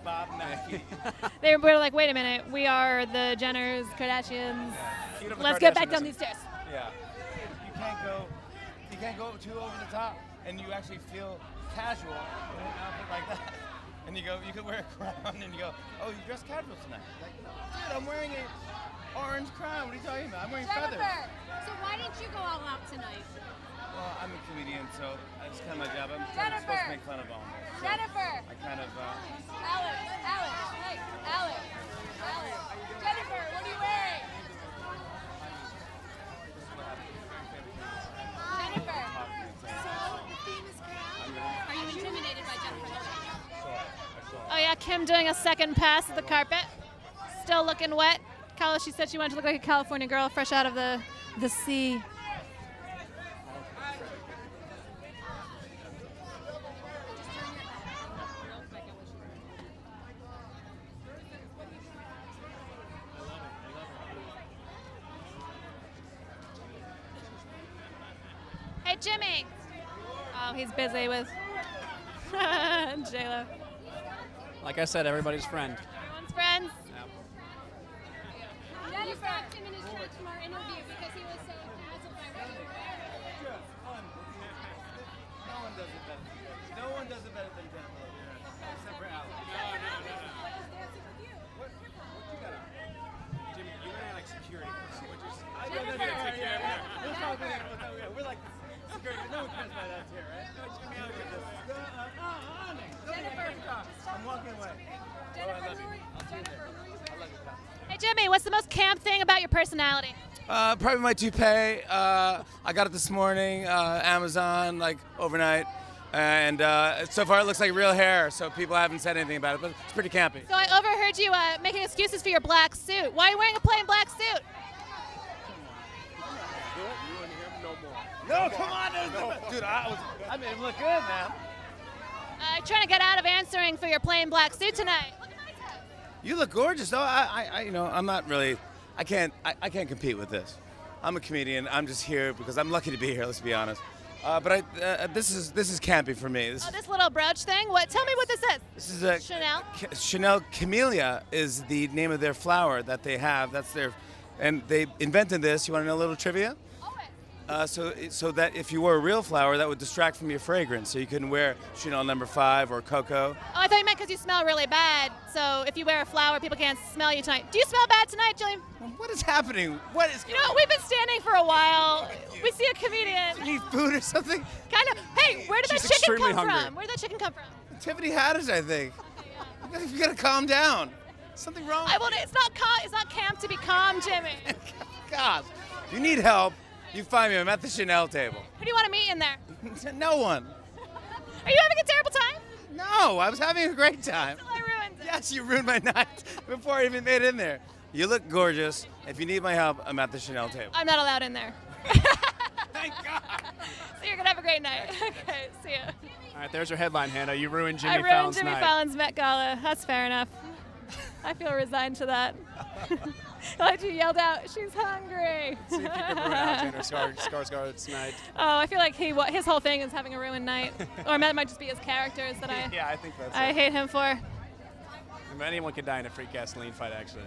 Bob Mackie. they were like, wait a minute, we are the Jenners, Kardashians. Yeah. Let's get back down these stairs. Yeah. You can't go too over the top, and you actually feel casual in an outfit like that. And you could wear a crown, and you go, oh, you dress casual tonight. Like, dude, I'm wearing an orange crown. What are you talking about? I'm wearing feathers. So why didn't you go all out tonight? Well, I'm a comedian, so it's kind of my job. I'm supposed to make fun of all of it. So Jennifer! I kind of... Alex! Jennifer, what are you wearing? Jennifer! So, the theme is crown? Are you intimidated by Jennifer Lopez? Oh yeah, Kim doing a second pass of the carpet. Still looking wet. She said she wanted to look like a California girl fresh out of the sea. Hey, Jimmy. Oh, he's busy with J-Lo. Like I said, everybody's friend. Everyone's friends. You stopped him in his church from our interview because he was so dazzled by what you were wearing. No one does it better. No one does it better than Jennifer, except for Alex. No. What you got on? Jimmy, you went out like security. I know that take care of that. We'll talk about it. We're like security. No one cares about us here, right? No, Jimmy, I'll get this. I'm walking away. Hey, Jimmy, what's the most camp thing about your personality? Probably my toupee. I got it this morning, Amazon, like overnight. And so far it looks like real hair, so people haven't said anything about it, but it's pretty campy. So I overheard you making excuses for your black suit. Why are you wearing a plain black suit? No, come on, dude. I made him look good, man. Trying to get out of answering for your plain black suit tonight. You look gorgeous, though. I'm not really. I can't compete with this. I'm a comedian. I'm just here because I'm lucky to be here. Let's be honest. This is campy for me. This little brooch thing. What? Tell me what this is. This is a Chanel. Chanel Camellia is the name of their flower that they have. That's their, and they invented this. You want to know a little trivia? So that if you wore a real flower, that would distract from your fragrance. So you couldn't wear Chanel No. 5 or Coco. Oh, I thought you meant because you smell really bad. So if you wear a flower, people can't smell you tonight. Do you smell bad tonight, Jillian? What is happening? What is? You know, we've been standing for a while. We see a comedian. Do you need food or something? Kind of. Hey, where did She's that chicken extremely come hungry. from? Where did that chicken come from? Tiffany Haddish, I think. You gotta calm down. Something wrong? It's not It's not camp to be calm, Jimmy. God, you need help. You find me. I'm at the Chanel table. Who do you want to meet in there? No one. Are you having a terrible time? No, I was having a great time. I ruined it. Yes, you ruined my night before I even made it in there. You look gorgeous. If you need my help, I'm at the Chanel table. I'm not allowed in there. Thank God. So you're gonna have a great night. Okay, see ya. All right, there's your headline, Hannah. You ruined I Jimmy ruined Fallon's Jimmy night. Fallon's Met Gala. That's fair enough. I feel resigned to that. Like you yelled out, she's hungry. See if you can ruin Alexander Skarsgård's night. Oh, I feel like his whole thing is having a ruined night. Or it might just be his characters that Yeah, I think that's I it. hate him for. I mean, anyone could die in a freak gasoline fight, actually.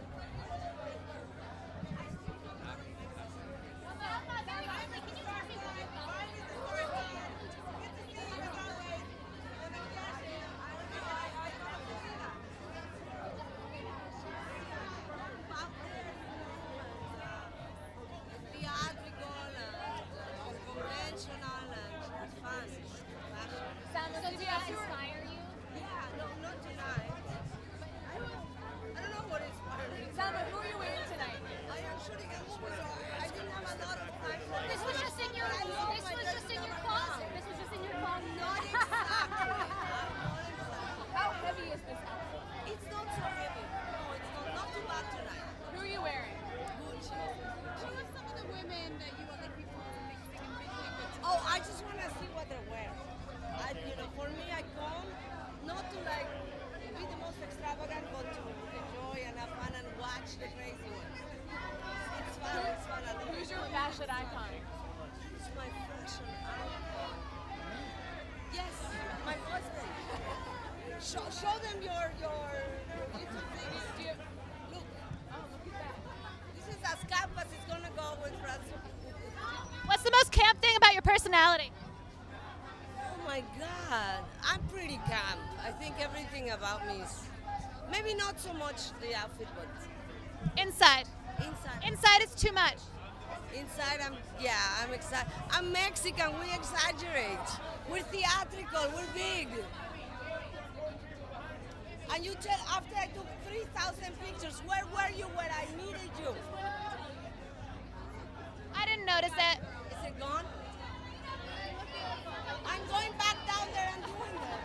Does that inspire you? Yeah, no, not tonight. I don't know what inspired me. Salma, who are you wearing tonight? I am shooting a movie, so I didn't have a lot of time for it. This was just in your closet. This was just in your closet. Not exactly. How heavy is this outfit? It's not so heavy. No, it's not too bad tonight. Who are you wearing? Gucci. Who are some of the women that you would like people to make really good? Oh, I just want to see what they're wearing. For me, I come not to like be the most extravagant, but to enjoy and have fun and watch the crazy ones. It's fun. It's fun. Who's your fashion icon? Who's my fashion icon? Yes, my husband. Show them your YouTube thing. Look. Oh, look at that. This is as camp as it's gonna go with Francis. What's the most camp thing about your personality? Oh my God, I'm pretty camp. I think everything about me is, maybe not so much the outfit, but Inside. inside. Inside is too much. Inside, I'm excited. I'm Mexican, we exaggerate. We're theatrical, we're big. And you tell, after I took 3,000 pictures, where were you when I needed you? I didn't notice it. Is it gone? I'm going back down there and doing that.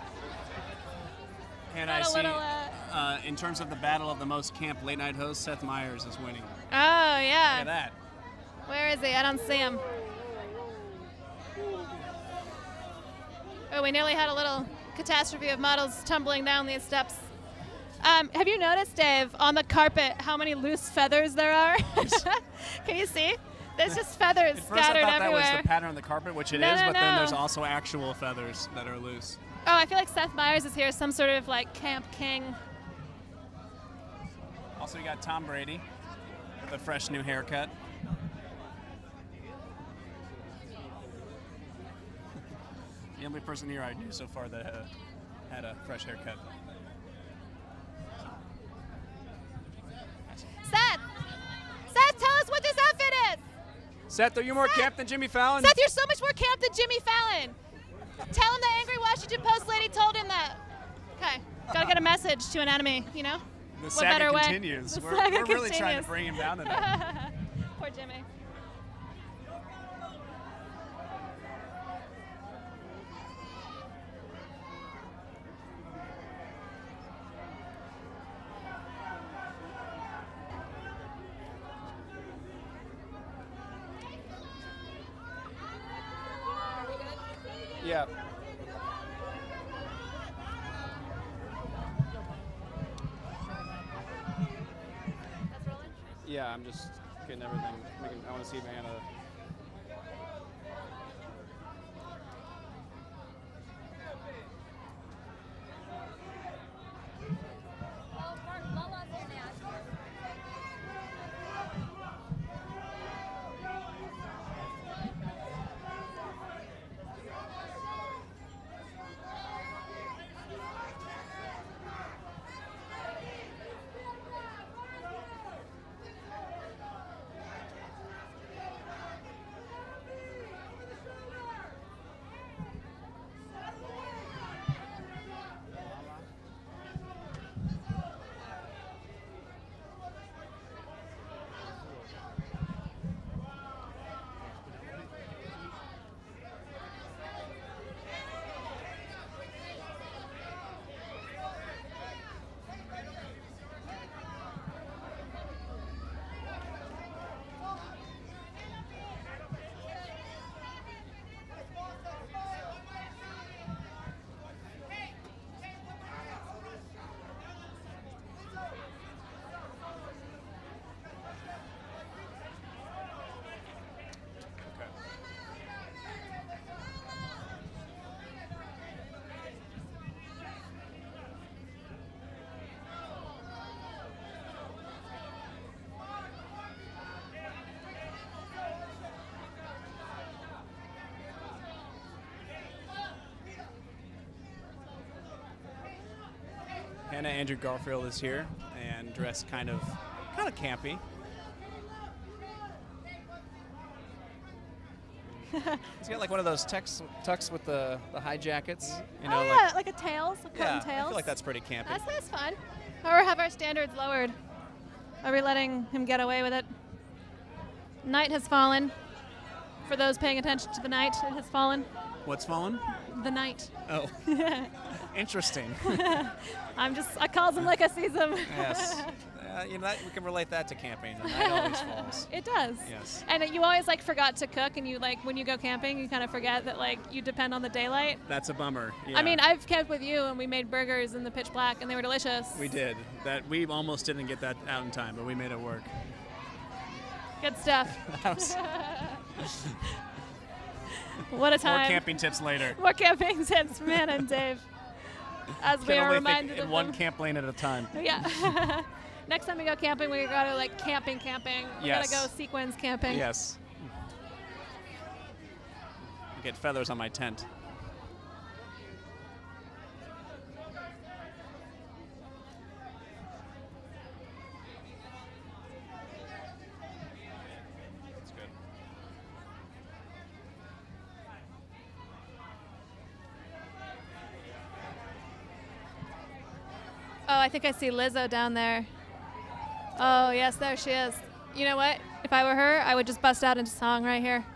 And I Got a see, little, in terms of the battle of the most camp late night host, Seth Meyers is winning. Oh, yeah. Look at that. Where is he? I don't see him. Oh, we nearly had a little catastrophe of models tumbling down these steps. Have you noticed, Dave, on the carpet, how many loose feathers there are? Can you see? There's just feathers At first scattered I thought everywhere. that was the pattern on the carpet, which it No, is, no, but then no. there's also actual feathers that are loose. Oh, I feel like Seth Meyers is here, some sort of like camp king. Also, you got Tom Brady with a fresh new haircut. The only person here I knew so far that had a fresh haircut. Seth! Seth, tell us what this outfit is! Seth, are you more camp than Jimmy Fallon? Seth, you're so much more camp than Jimmy Fallon! Tell him the angry Washington Post lady told him that. Okay, gotta get a message to an enemy, you know? The What saga better way? continues. The We're saga really trying to continues. bring him down tonight. Poor Jimmy. Yeah. Yeah, I'm just getting everything. I want to see Vanna. Anna Andrew Garfield is here and dressed kind of campy. He's got like one of those tucks with the high jackets. You know, yeah, like a tails, a cotton yeah, tails. I feel like that's pretty campy. That's fun. Or have our standards lowered? Are we letting him get away with it? Night has fallen. For those paying attention to the night, it has fallen. What's fallen? The night. Oh. Interesting. I calls him like I sees him. Yes. You know, we can relate that to camping. The night always falls. It does. Yes. And you always like forgot to cook, and you like when you go camping, you kind of forget that like you depend on the daylight. That's a bummer. Yeah. I mean, I've camped with you, and we made burgers in the pitch black, and they were delicious. We did. We almost didn't get that out in time, but we made it work. Good stuff. What a time. More camping tips later. More camping tips from Anna and Dave. As we are reminded in of one them. camp lane at a time. Yeah. Next time we go camping, we gotta like camping. We Yes. gotta go sequins camping. Yes. Get feathers on my tent. That's good. Oh, I think I see Lizzo down there. Oh, yes, there she is. You know what? If I were her, I would just bust out into song right here.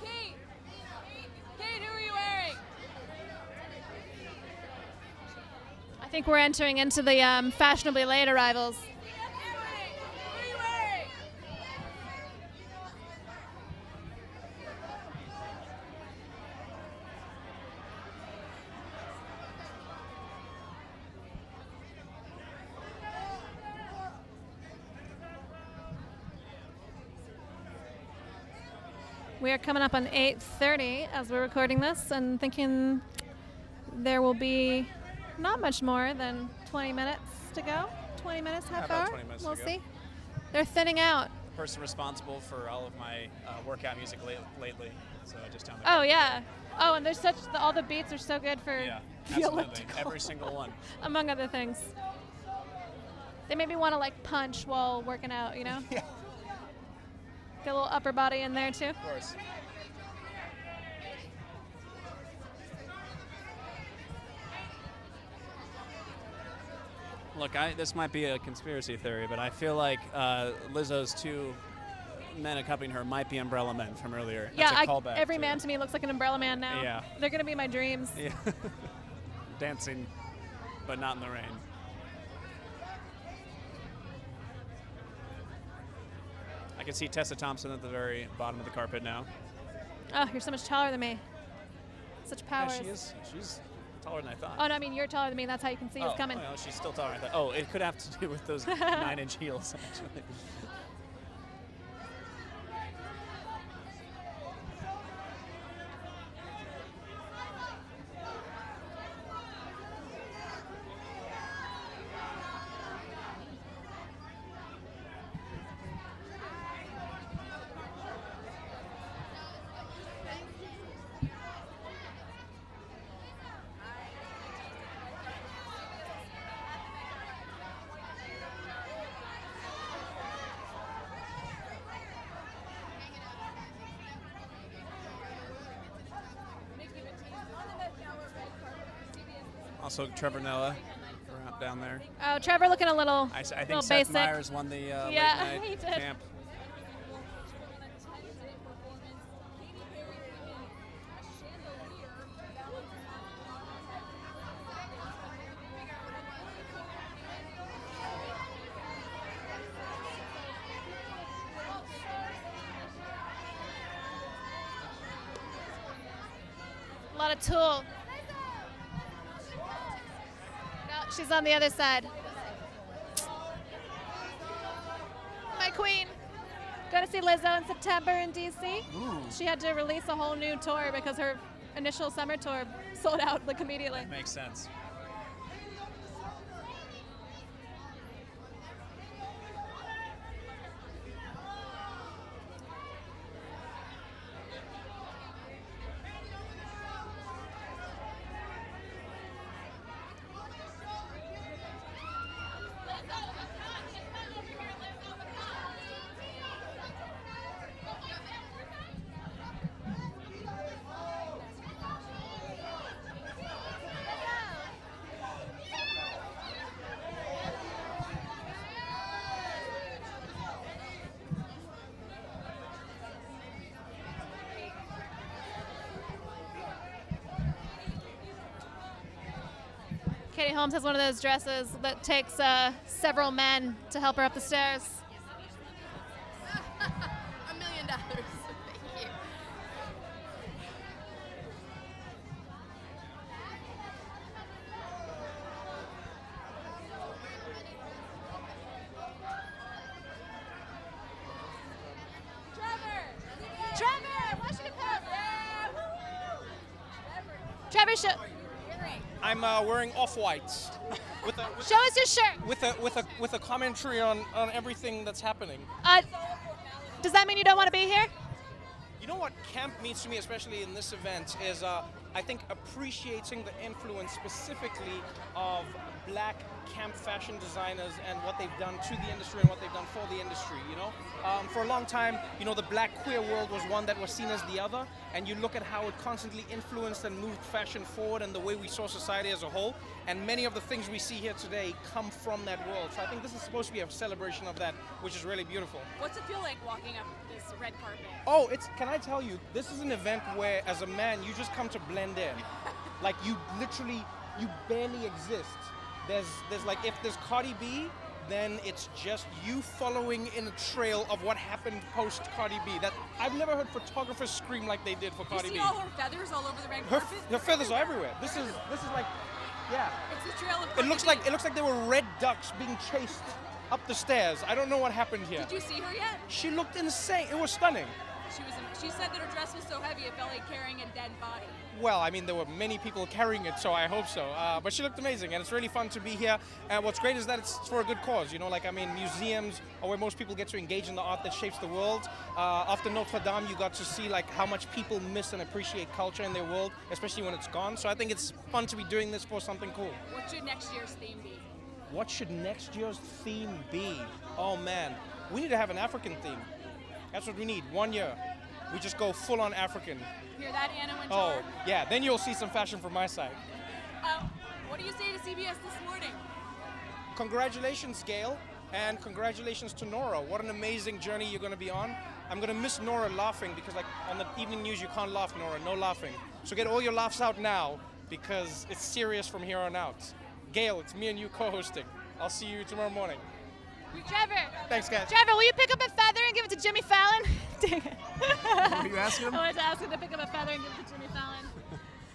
Kate, who are you wearing? I think we're entering into the fashionably late arrivals. We are coming up on 8:30 as we're recording this, and thinking there will be not much more than 20 minutes to go. 20 minutes, half About hour? 20 minutes We'll to go. see. They're thinning out. Person responsible for all of my workout music lately, so I just found it. Oh, yeah. Oh, and there's all the beats are so good for Yeah, the absolutely. elliptical. Every single one. Among other things. They made me want to like punch while working out, you know? Yeah. Get a little upper body in there too. Of course. Look, this might be a conspiracy theory, but I feel like Lizzo's two men accompanying her might be Umbrella Men from earlier. Yeah, That's a callback every to- man to me looks like an umbrella man now. Yeah. They're going to be my dreams. Yeah. Dancing, but not in the rain. I can see Tessa Thompson at the very bottom of the carpet now. Oh, you're so much taller than me. Such powers. Yeah, she's taller than I thought. Oh, no, I mean, you're taller than me. That's how you can see who's coming. Oh, she's still taller than I thought. Oh, it could have to do with those 9-inch heels, actually. Also, Trevor Noah down there. Oh, Trevor looking a little, I think little Seth basic. Meyers won the Yeah, late he night did. camp. A lot of Tool. No, she's on the other side. My queen. Going to see Lizzo in September in D.C. Ooh. She had to release a whole new tour because her initial summer tour sold out like immediately. That makes sense. Katie Holmes has one of those dresses that takes several men to help her up the stairs. $1 million. Thank you. Trevor, Washington Post. Trevor, I'm wearing off-whites. Show us your shirt. With a commentary on everything that's happening. Does that mean you don't want to be here? You know what camp means to me, especially in this event, is I think appreciating the influence specifically of black camp fashion designers and what they've done to the industry and what they've done for the industry, you know? For a long time, you know, the black queer world was one that was seen as the other, and you look at how it constantly influenced and moved fashion forward and the way we saw society as a whole, and many of the things we see here today come from that world. So I think this is supposed to be a celebration of that, which is really beautiful. What's it feel like walking up this red carpet? Oh, can I tell you, this is an event where, as a man, you just come to blend in. Like, you barely exist. There's like, if there's Cardi B, then it's just you following in a trail of what happened post Cardi B. That I've never heard photographers scream like they did for Cardi B. You see all her feathers all over the red carpet? Her feathers are everywhere. This is like, yeah. It's the trail of It looks like there were red ducks being chased up the stairs. I don't know what happened here. Did you see her yet? She looked insane. It was stunning. She said that her dress was so heavy it felt like carrying a dead body. Well, I mean, there were many people carrying it, so I hope so. But she looked amazing, and it's really fun to be here. And what's great is that it's for a good cause. You know, like, I mean, museums are where most people get to engage in the art that shapes the world. After Notre Dame, you got to see like how much people miss and appreciate culture in their world, especially when it's gone. So I think it's fun to be doing this for something cool. What should next year's theme be? What should next year's theme be? Oh man, we need to have an African theme. That's what we need. 1 year. We just go full on African. Hear that, Anna Wintour? Oh, yeah, then you'll see some fashion from my side. What do you say to CBS this morning? Congratulations, Gail, and congratulations to Nora. What an amazing journey you're going to be on. I'm going to miss Nora laughing because, like, on the evening news, you can't laugh, Nora. No laughing. So get all your laughs out now because it's serious from here on out. Gail, it's me and you co-hosting. I'll see you tomorrow morning. Trevor. Thanks, guys. Trevor, will you pick up a feather and give it to Jimmy Fallon? Dang it. What are you asking him? I wanted to ask him to pick up a feather and give it to Jimmy Fallon.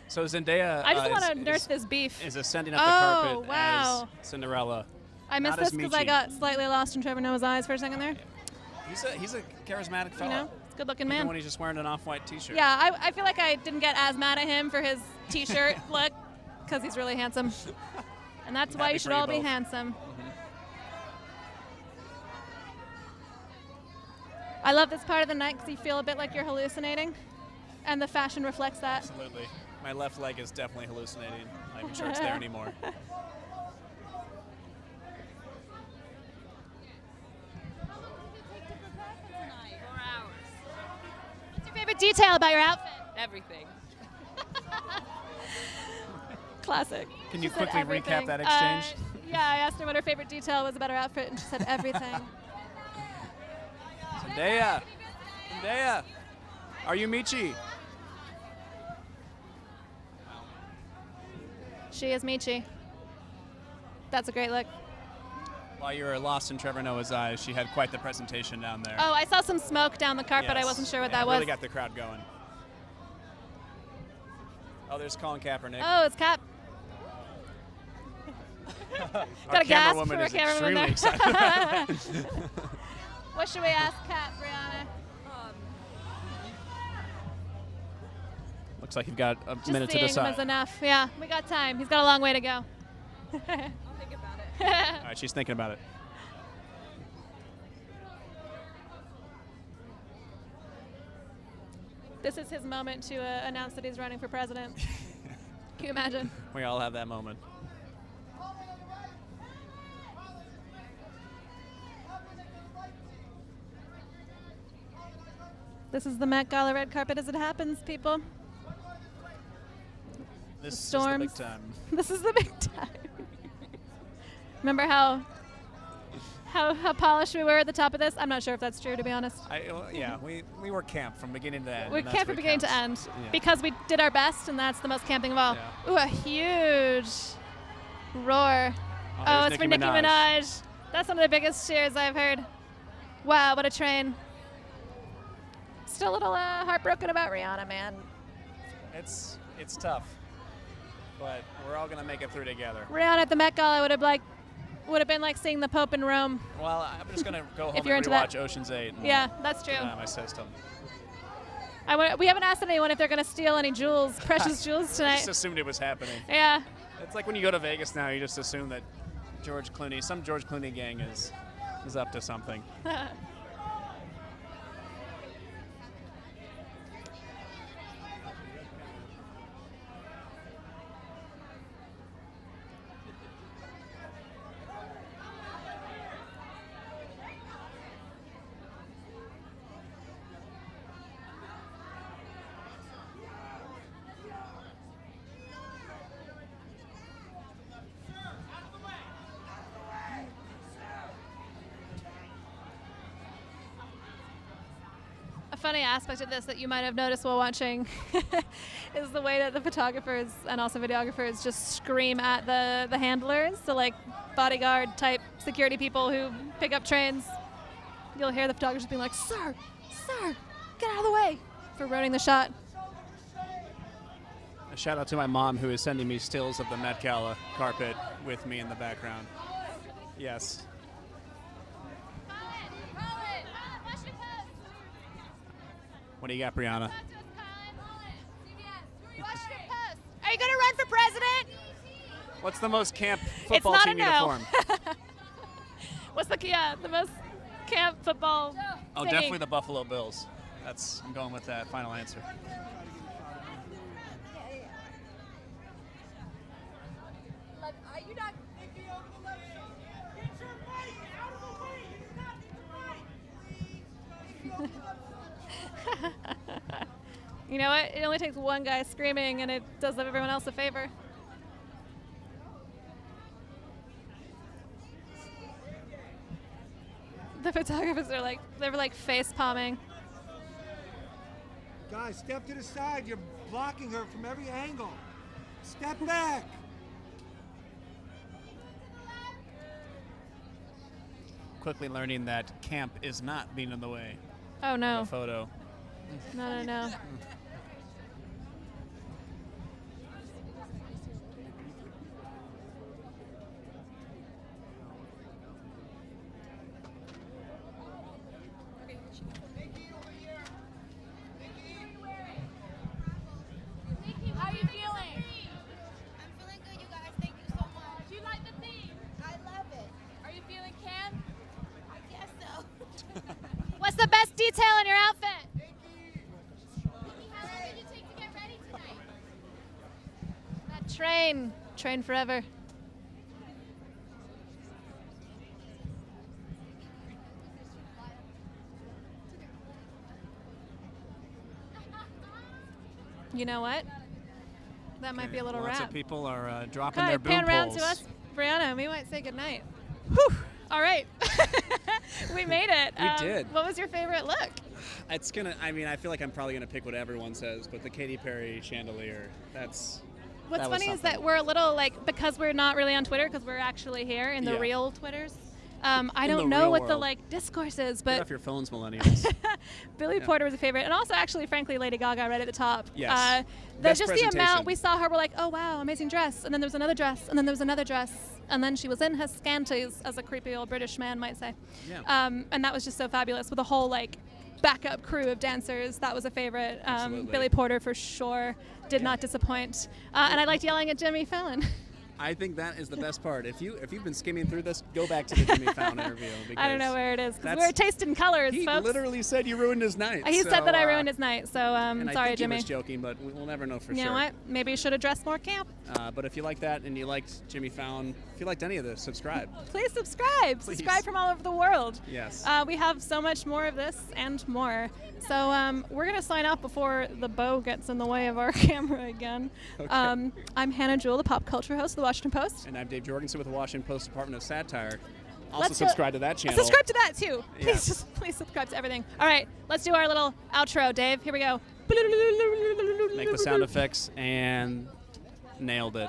So Zendaya. I just want to nurse this beef. Is ascending up the carpet wow. as Cinderella. I missed this because I got slightly lost in Trevor Noah's eyes for a second there. He's a charismatic fellow. You know, he's a good-looking man. Even when he's just wearing an off-white T-shirt. Yeah, I feel like I didn't get as mad at him for his T-shirt look because he's really handsome, and that's why you should all be handsome. I love this part of the night because you feel a bit like you're hallucinating, and the fashion reflects that. Absolutely. My left leg is definitely hallucinating. I'm not even sure it's there anymore. What's your favorite detail about your outfit? Everything. Classic. Can you She said quickly everything. recap that exchange? Yeah, I asked her what her favorite detail was about her outfit, and she said everything. Zendaya, are you Michi? She is Michi. That's a great look. While you were lost in Trevor Noah's eyes, she had quite the presentation down there. Oh, I saw some smoke down the carpet. I Yes. wasn't sure what Yeah, that was. Really got the crowd going. Oh, there's Colin Kaepernick. Oh, it's Cap. Got a gasp from our cameraman there. Excited. What should we ask Cap, Brianna? Looks like you've got a Just minute to seeing him decide. is enough. Yeah, we got time. He's got a long way to go. I'll think about it. All right, she's thinking about it. This is his moment to announce that he's running for president. Can you imagine? We all have that moment. This is the Met Gala red carpet as it happens, people. This is the storms. big time. This is the big time. Remember how polished we were at the top of this? I'm not sure if that's true, to be honest. Yeah, we were camp from beginning to end. We're and that's camp from what beginning to counts. end Yeah. because we did our best, and that's the most camping of all. Yeah. Ooh, a huge Roar. Oh, there's it's for Nicki Minaj. That's one of the biggest cheers I've heard. Wow, what a train. Still a little heartbroken about Rihanna, man. It's tough, but we're all gonna make it through together. Rihanna at the Met Gala would have been like seeing the Pope in Rome. Well, I'm just gonna go home If you're and into rewatch that. Ocean's 8. And Yeah, that's true. get it out of my system. We haven't asked anyone if they're going to steal any jewels, precious jewels I tonight. just assumed it was happening. Yeah. It's like when you go to Vegas now, you just assume that some George Clooney gang is up to something. A funny aspect of this that you might have noticed while watching is the way that the photographers and also videographers just scream at the handlers, so like bodyguard type security people who pick up trains. You'll hear the photographers being like, "Sir, sir, get out of the way," for ruining the shot. A shout out to my mom who is sending me stills of the Met Gala carpet with me in the background. Yes. What do you got, Brianna? Are you going to run for president? What's the most camp It's football not a team no. uniform? What's the most camp football Oh, thingy? definitely the Buffalo Bills. I'm going with that final answer. You know what? It only takes one guy screaming and it does everyone else a favor. The photographers are they're like face palming. Guys, step to the side. You're blocking her from every angle. Step back. Quickly learning that camp is not being in the way Oh no. of a photo. No. How are you feeling? I'm feeling good, you guys. Thank you so much. Do you like the theme? I love it. Are you feeling camp? I guess so. What's the best detail in your outfit? How long did it take to get ready tonight? That train forever. You know what? That might be a little Lots wrap. of people are dropping Okay, their boom pan around poles. to us, Brianna. We might say goodnight. Whew. All right. We made it. We did. What was your favorite look? I feel like I'm probably gonna pick what everyone says, but the Katy Perry chandelier, What's that was funny is something. that we're a little because we're not really on Twitter because we're actually here in the Yeah. real Twitters. I In the don't know real what the world. discourse is, Get but off your phones, millennials. Billy Yeah. Porter was a favorite, and also actually, frankly, Lady Gaga right at the top. Yes. Just Best the presentation. amount we saw her, we're like, oh wow, amazing dress, and then there was another dress, and then there was another dress, and then she was in her scanties, as a creepy old British man might say. Yeah. And that was just so fabulous with a whole backup crew of dancers. That was a favorite. Absolutely. Billy Porter for sure did not disappoint, and I liked yelling at Jimmy Fallon. I think that is the best part. If you've been skimming through this, go back to the Jimmy Fallon interview. I don't know because where it is because that's- we're tasting colors, He folks. literally said you ruined his night. He said that I so, ruined his night, so and sorry, I think Jimmy. he was joking, but we'll never know for You sure. know what? Maybe you should have dressed more camp. But if you like that and you liked Jimmy Fallon, if you liked any of this, subscribe. Please subscribe. Please. Subscribe from all over the world. Yes. We have so much more of this and more. So we're going to sign off before the bow gets in the way of our camera again. Okay. I'm Hannah Jewell, the pop culture host of the Washington Post. And I'm Dave Jorgensen with the Washington Post Department of Satire. Also Let's do- subscribe to that channel. Subscribe to that too. Yeah. Please subscribe to everything. All right, let's do our little outro, Dave. Here we go. Make the sound effects and nailed it.